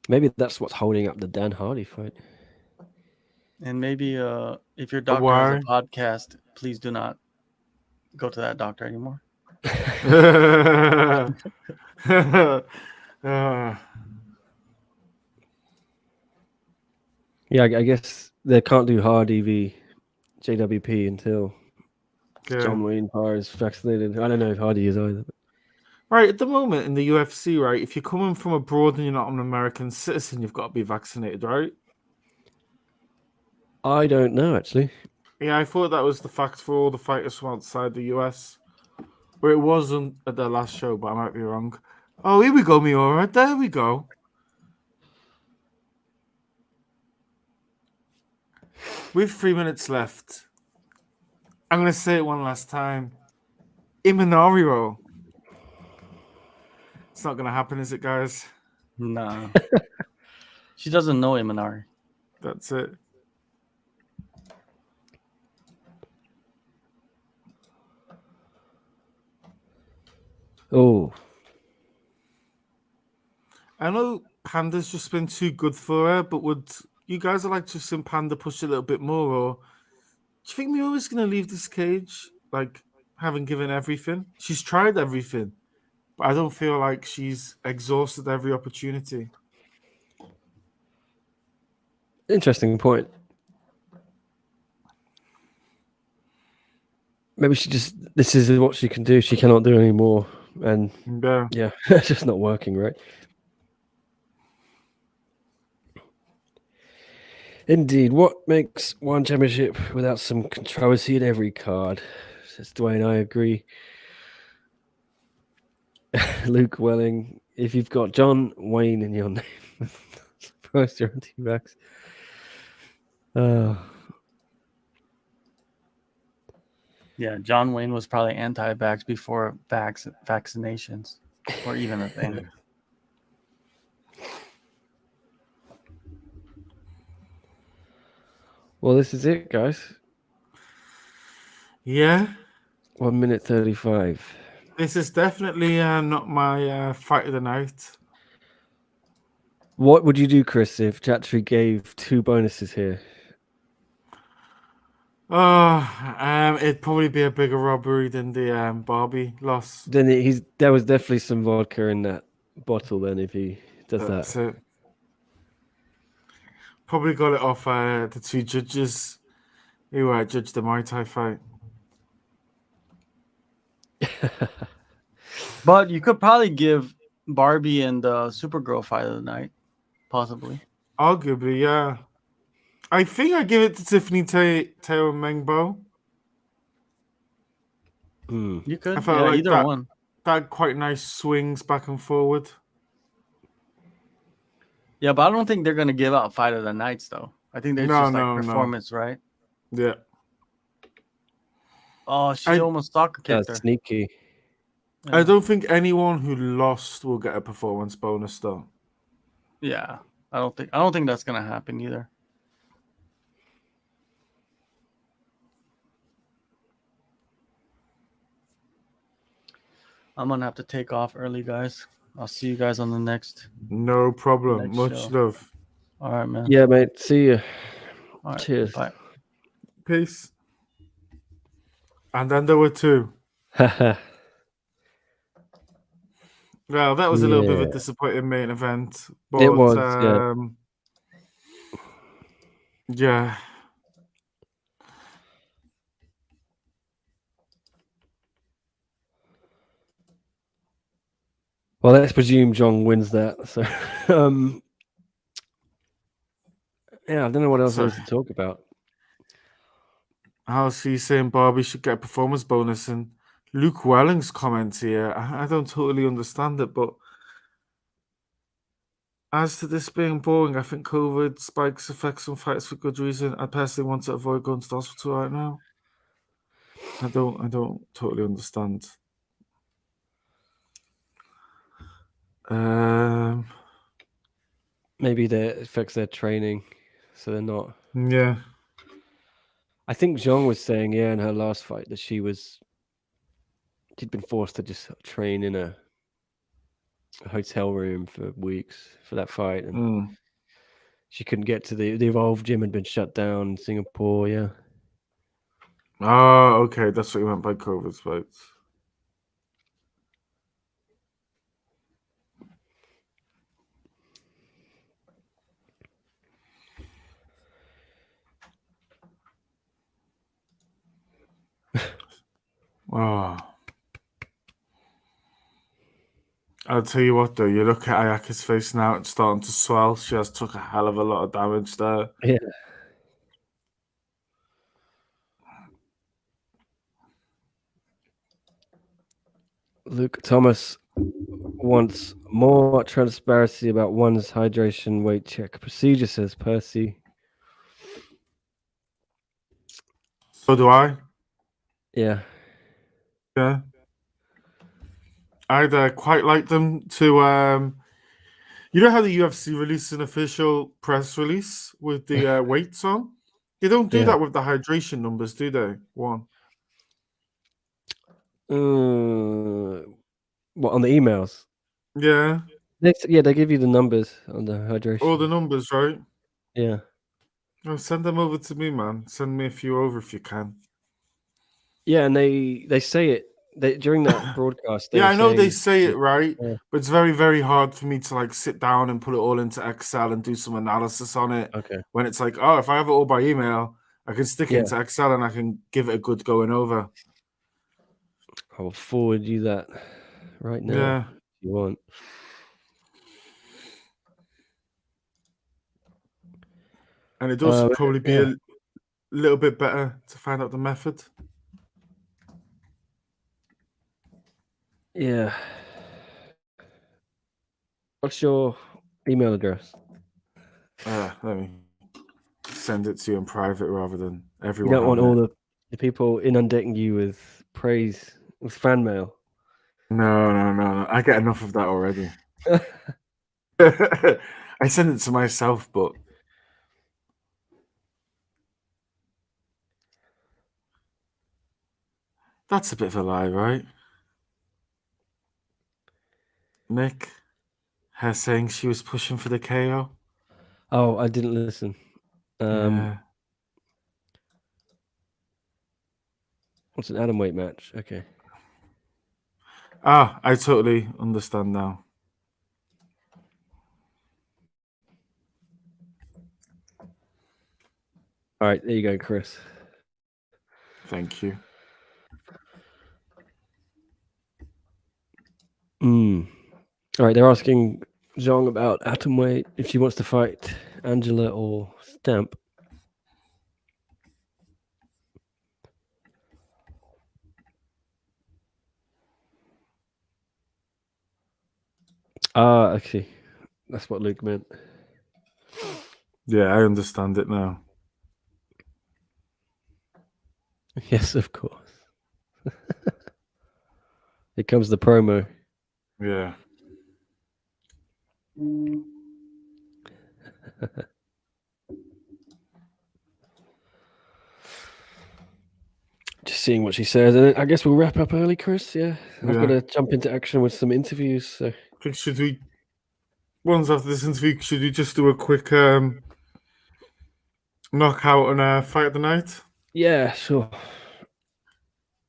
Maybe that's what's holding up the Dan Hardy fight. And maybe if your doctor has a Why? podcast, please do not go to that doctor anymore. Yeah, I guess they can't do Hardy v JWP until John Wayne Parr is vaccinated. I don't know if Hardy is either. Right, at the moment in the UFC, right, if you're coming from abroad and you're not an American citizen, you've got to be vaccinated, right? I don't know, actually. Yeah, I thought that was the fact for all the fighters from outside the US. Or it wasn't at the last show, but I might be wrong. Oh, here we go, Miura. There we go. With 3 minutes left, I'm going to say it one last time. Imanari. It's not going to happen, is it, guys? Nah. She doesn't know Imanari. That's it. Oh, I know Panda's just been too good for her, but would you guys like to see Panda push a little bit more, or do you think Miura's going to leave this cage, like, having given everything? She's tried everything, but I don't feel like she's exhausted every opportunity. interesting point. Maybe this is what she can do. She cannot do any more. And yeah, it's just not working, right? Indeed. What makes one championship without some controversy in every card? Says Dwayne, I agree. Luke Welling, if you've got John Wayne in your name, surprised you're anti-vax. Yeah, John Wayne was probably anti-vax before vaccinations or even a thing. Well, this is it, guys. Yeah. 1 minute 35. This is definitely not my fight of the night. What would you do, Chris, if Chatri gave 2 bonuses here? It'd probably be a bigger robbery than the Barbie loss. Then there was definitely some vodka in that bottle. Then if he does That's that, it. Probably got it off the 2 judges who judged the Muay Thai fight. But you could probably give Barbie and the Supergirl fight of the night, possibly. Arguably, yeah. I think I give it to Tiffany Teo Mengbo. You could. I felt like either that, one. that had quite nice swings back and forward. Yeah, but I don't think they're gonna give out fight of the nights though. I think they're just like performance, right? Yeah. Oh, she almost soccer kicked her. Sneaky. Yeah. I don't think anyone who lost will get a performance bonus though. Yeah, I don't think that's gonna happen either. I'm gonna have to take off early, guys. I'll see you guys on the next. No problem. Next Much show. love. All right, man. Yeah, mate. See you. All right, Cheers. Bye. Peace. And then there were 2. Well, that was a little bit of a disappointing main event. But, it was. Yeah. Well, let's presume John wins that. So, yeah, I don't know what else there is to talk about. I'll see saying Barbie should get a performance bonus, and Luke Welling's comments here. I don't totally understand it, but as to this being boring, I think COVID spikes affect some fights for good reason. I personally want to avoid going to the hospital right now. I don't totally understand. Maybe that affects their training, so they're not. Yeah. I think Zhang was saying, in her last fight that she'd been forced to just train in a hotel room for weeks for that fight, and she couldn't get to the Evolve gym, had been shut down in Singapore. Yeah. Oh, okay, that's what you meant by COVID fights. Oh. I'll tell you what, though, you look at Ayaka's face now, it's starting to swell. She has took a hell of a lot of damage there. Yeah. Luke Thomas wants more transparency about one's hydration weight check procedure, says Percy. So do I. Yeah. Yeah. I'd quite like them to, you know how the UFC released an official press release with the weights on? They don't do that with the hydration numbers, do they? One. What, on the emails? Yeah. They give you the numbers on the hydration. All the numbers, right? Yeah. Oh, send them over to me, man. Send me a few over if you can. Yeah, and they say it during that broadcast. Yeah, I know they say it right, Yeah. but it's very, very hard for me to like sit down and put it all into Excel and do some analysis on it. Okay. When it's like, oh, if I have it all by email, I can stick it into Excel and I can give it a good going over. I will forward you that right now if you want. And it does probably be a little bit better to find out the method. Yeah. What's your email address? Let me send it to you in private rather than everyone. You don't want all the people inundating you with praise, with fan mail. No. I get enough of that already. I send it to myself, but that's a bit of a lie, right? Nick, her saying she was pushing for the KO. Oh, I didn't listen. Yeah. What's an atomweight match? Okay. I totally understand now. All right, there you go, Chris. Thank you. All right, they're asking Zhang about atomweight, if she wants to fight Angela or Stamp. Okay. That's what Luke meant. Yeah, I understand it now. Yes, of course. Here comes the promo. Yeah. Just seeing what she says, and I guess we'll wrap up early, Chris. Yeah, I've got to jump into action with some interviews. So, Should we? Once after this interview, should we just do a quick knockout and fight of the night? Yeah, sure.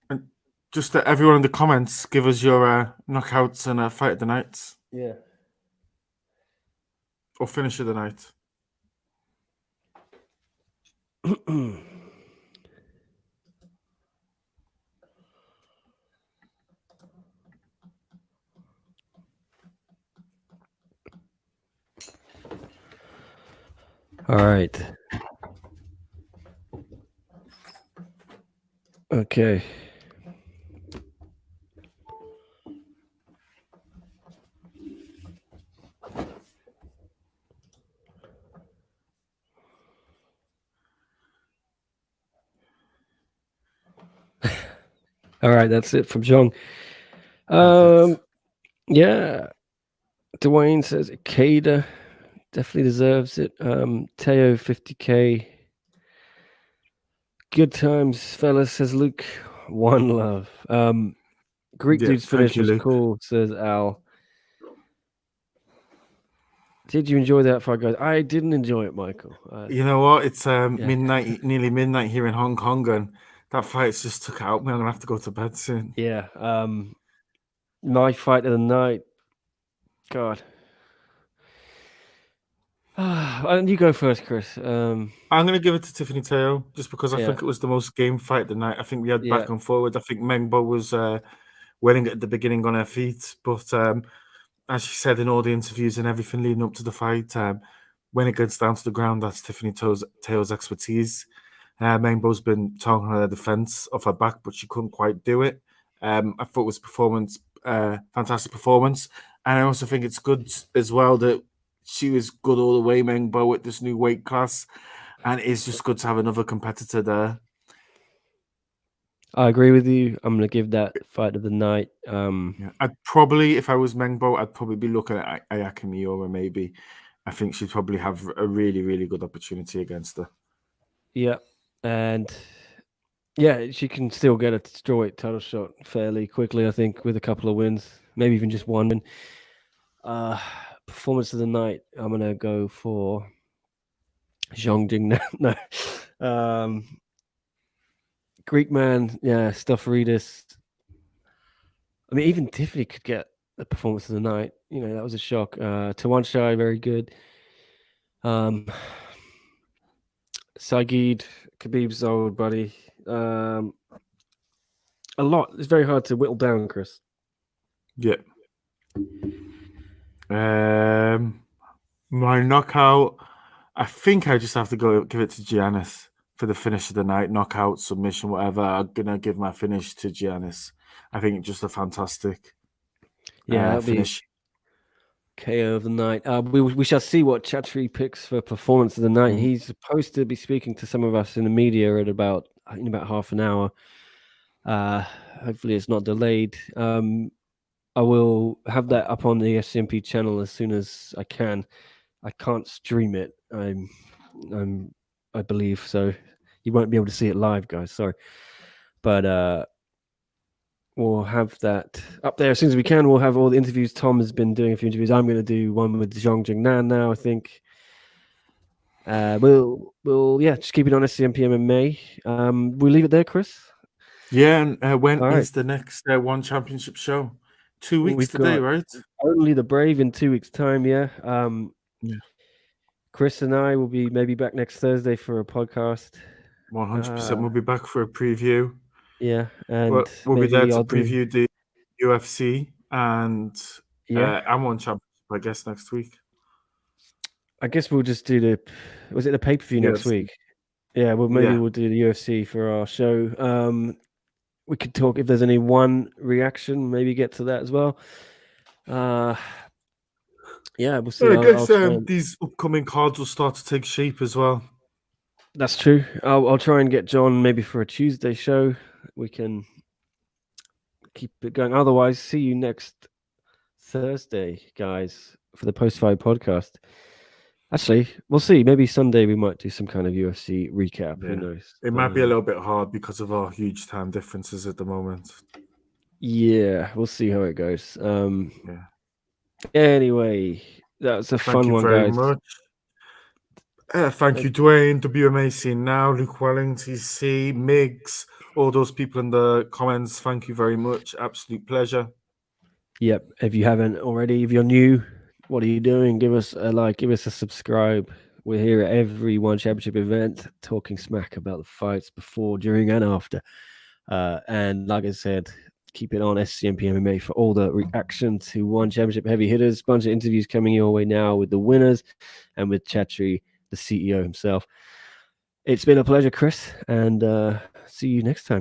And just everyone in the comments, give us your knockouts and fight of the nights. Yeah. Or finish of the night. All right. Okay. All right, that's it from John. Yeah. Dwayne says Ikeda definitely deserves it. Teo 50K. Good times, fellas, says Luke. One love. Greek Yeah, dude's thank finish you, was Luke. cool, says Al. Did you enjoy that fight, guys? I didn't enjoy it, Michael. You know what? It's Yeah. midnight, nearly midnight here in Hong Kong, and that fight's just took out me. I'm gonna have to go to bed soon. Yeah. My fight of the night. God. And you go first, Chris. I'm gonna give it to Tiffany Teo just because I Yeah. think it was the most game fight of the night. I think we had Yeah. back and forward. I think Mengbo was winning at the beginning on her feet, but as she said in all the interviews and everything leading up to the fight, when it gets down to the ground, that's Tiffany Teo's expertise. Mengbo's been talking on her defense off her back, but she couldn't quite do it. I thought it was fantastic performance, and I also think it's good as well that she was good all the way, Mengbo, at this new weight class, and it's just good to have another competitor there. I agree with you. I'm gonna give that fight of the night. Yeah, I'd probably, if I was Mengbo, I'd probably be looking at Ayaka Miura. Maybe, I think she'd probably have a really, really good opportunity against her. Yeah, and yeah, she can still get a strawweight title shot fairly quickly. I think with a couple of wins, maybe even just one win. Performance of the night. I'm gonna go for Zhang Jing. No, Greek man. Yeah, Stuffridis. I mean, even Tiffany could get the performance of the night. You know, that was a shock. Tawanshai, very good. Sagid, Khabib's old buddy. A lot. It's very hard to whittle down, Chris. Yeah. My knockout, I think I just have to go give it to Giannis for the finish of the night, knockout, submission, whatever. I'm gonna give my finish to Giannis. I think just a fantastic That'll finish. be KO of the night. We shall see what Chatri picks for performance of the night. He's supposed to be speaking to some of us in the media in about half an hour. Hopefully it's not delayed. I will have that up on the SCMP channel as soon as I can. I can't stream it. I believe so. You won't be able to see it live, guys. Sorry, but we'll have that up there as soon as we can. We'll have all the interviews. Tom has been doing a few interviews. I'm going to do one with Zhang Jingnan now, I think. We'll just keep it on SCMP MMA. We'll leave it there, Chris. Yeah, and when All is the next One Championship show? 2 weeks We've today, got right? Only the Brave in 2 weeks' time, yeah. Yeah. Chris and I will be maybe back next Thursday for a podcast. 100%. We'll be back for a preview. Yeah, and we'll be there to I'll preview the UFC and I'm One Championship, I guess, next week. I guess we'll just do was it the pay-per-view next week? Yeah, well, maybe we'll do the UFC for our show. We could talk if there's any one reaction, maybe get to that as well. Yeah, we'll see. I guess these upcoming cards will start to take shape as well. That's true. I'll try and get John maybe for a Tuesday show. We can keep it going. Otherwise, see you next Thursday, guys, for the post-fight podcast. Actually, we'll see. Maybe Sunday we might do some kind of UFC recap. Yeah. Who knows? It might be a little bit hard because of our huge time differences at the moment. Yeah, we'll see how it goes. Anyway, that was a fun one, guys. Thank you very much. Thank you, Dwayne, WMA Scene Now, Luke Welling, TC, Miggs, all those people in the comments. Thank you very much. Absolute pleasure. Yep. If you haven't already, if you're new, what are you doing? Give us a like, give us a subscribe. We're here at every One Championship event, talking smack about the fights before, during, and after. And like I said, keep it on SCMP MMA for all the reaction to One Championship heavy hitters. Bunch of interviews coming your way now with the winners and with Chatri, the CEO himself. It's been a pleasure, Chris, and see you next time, guys.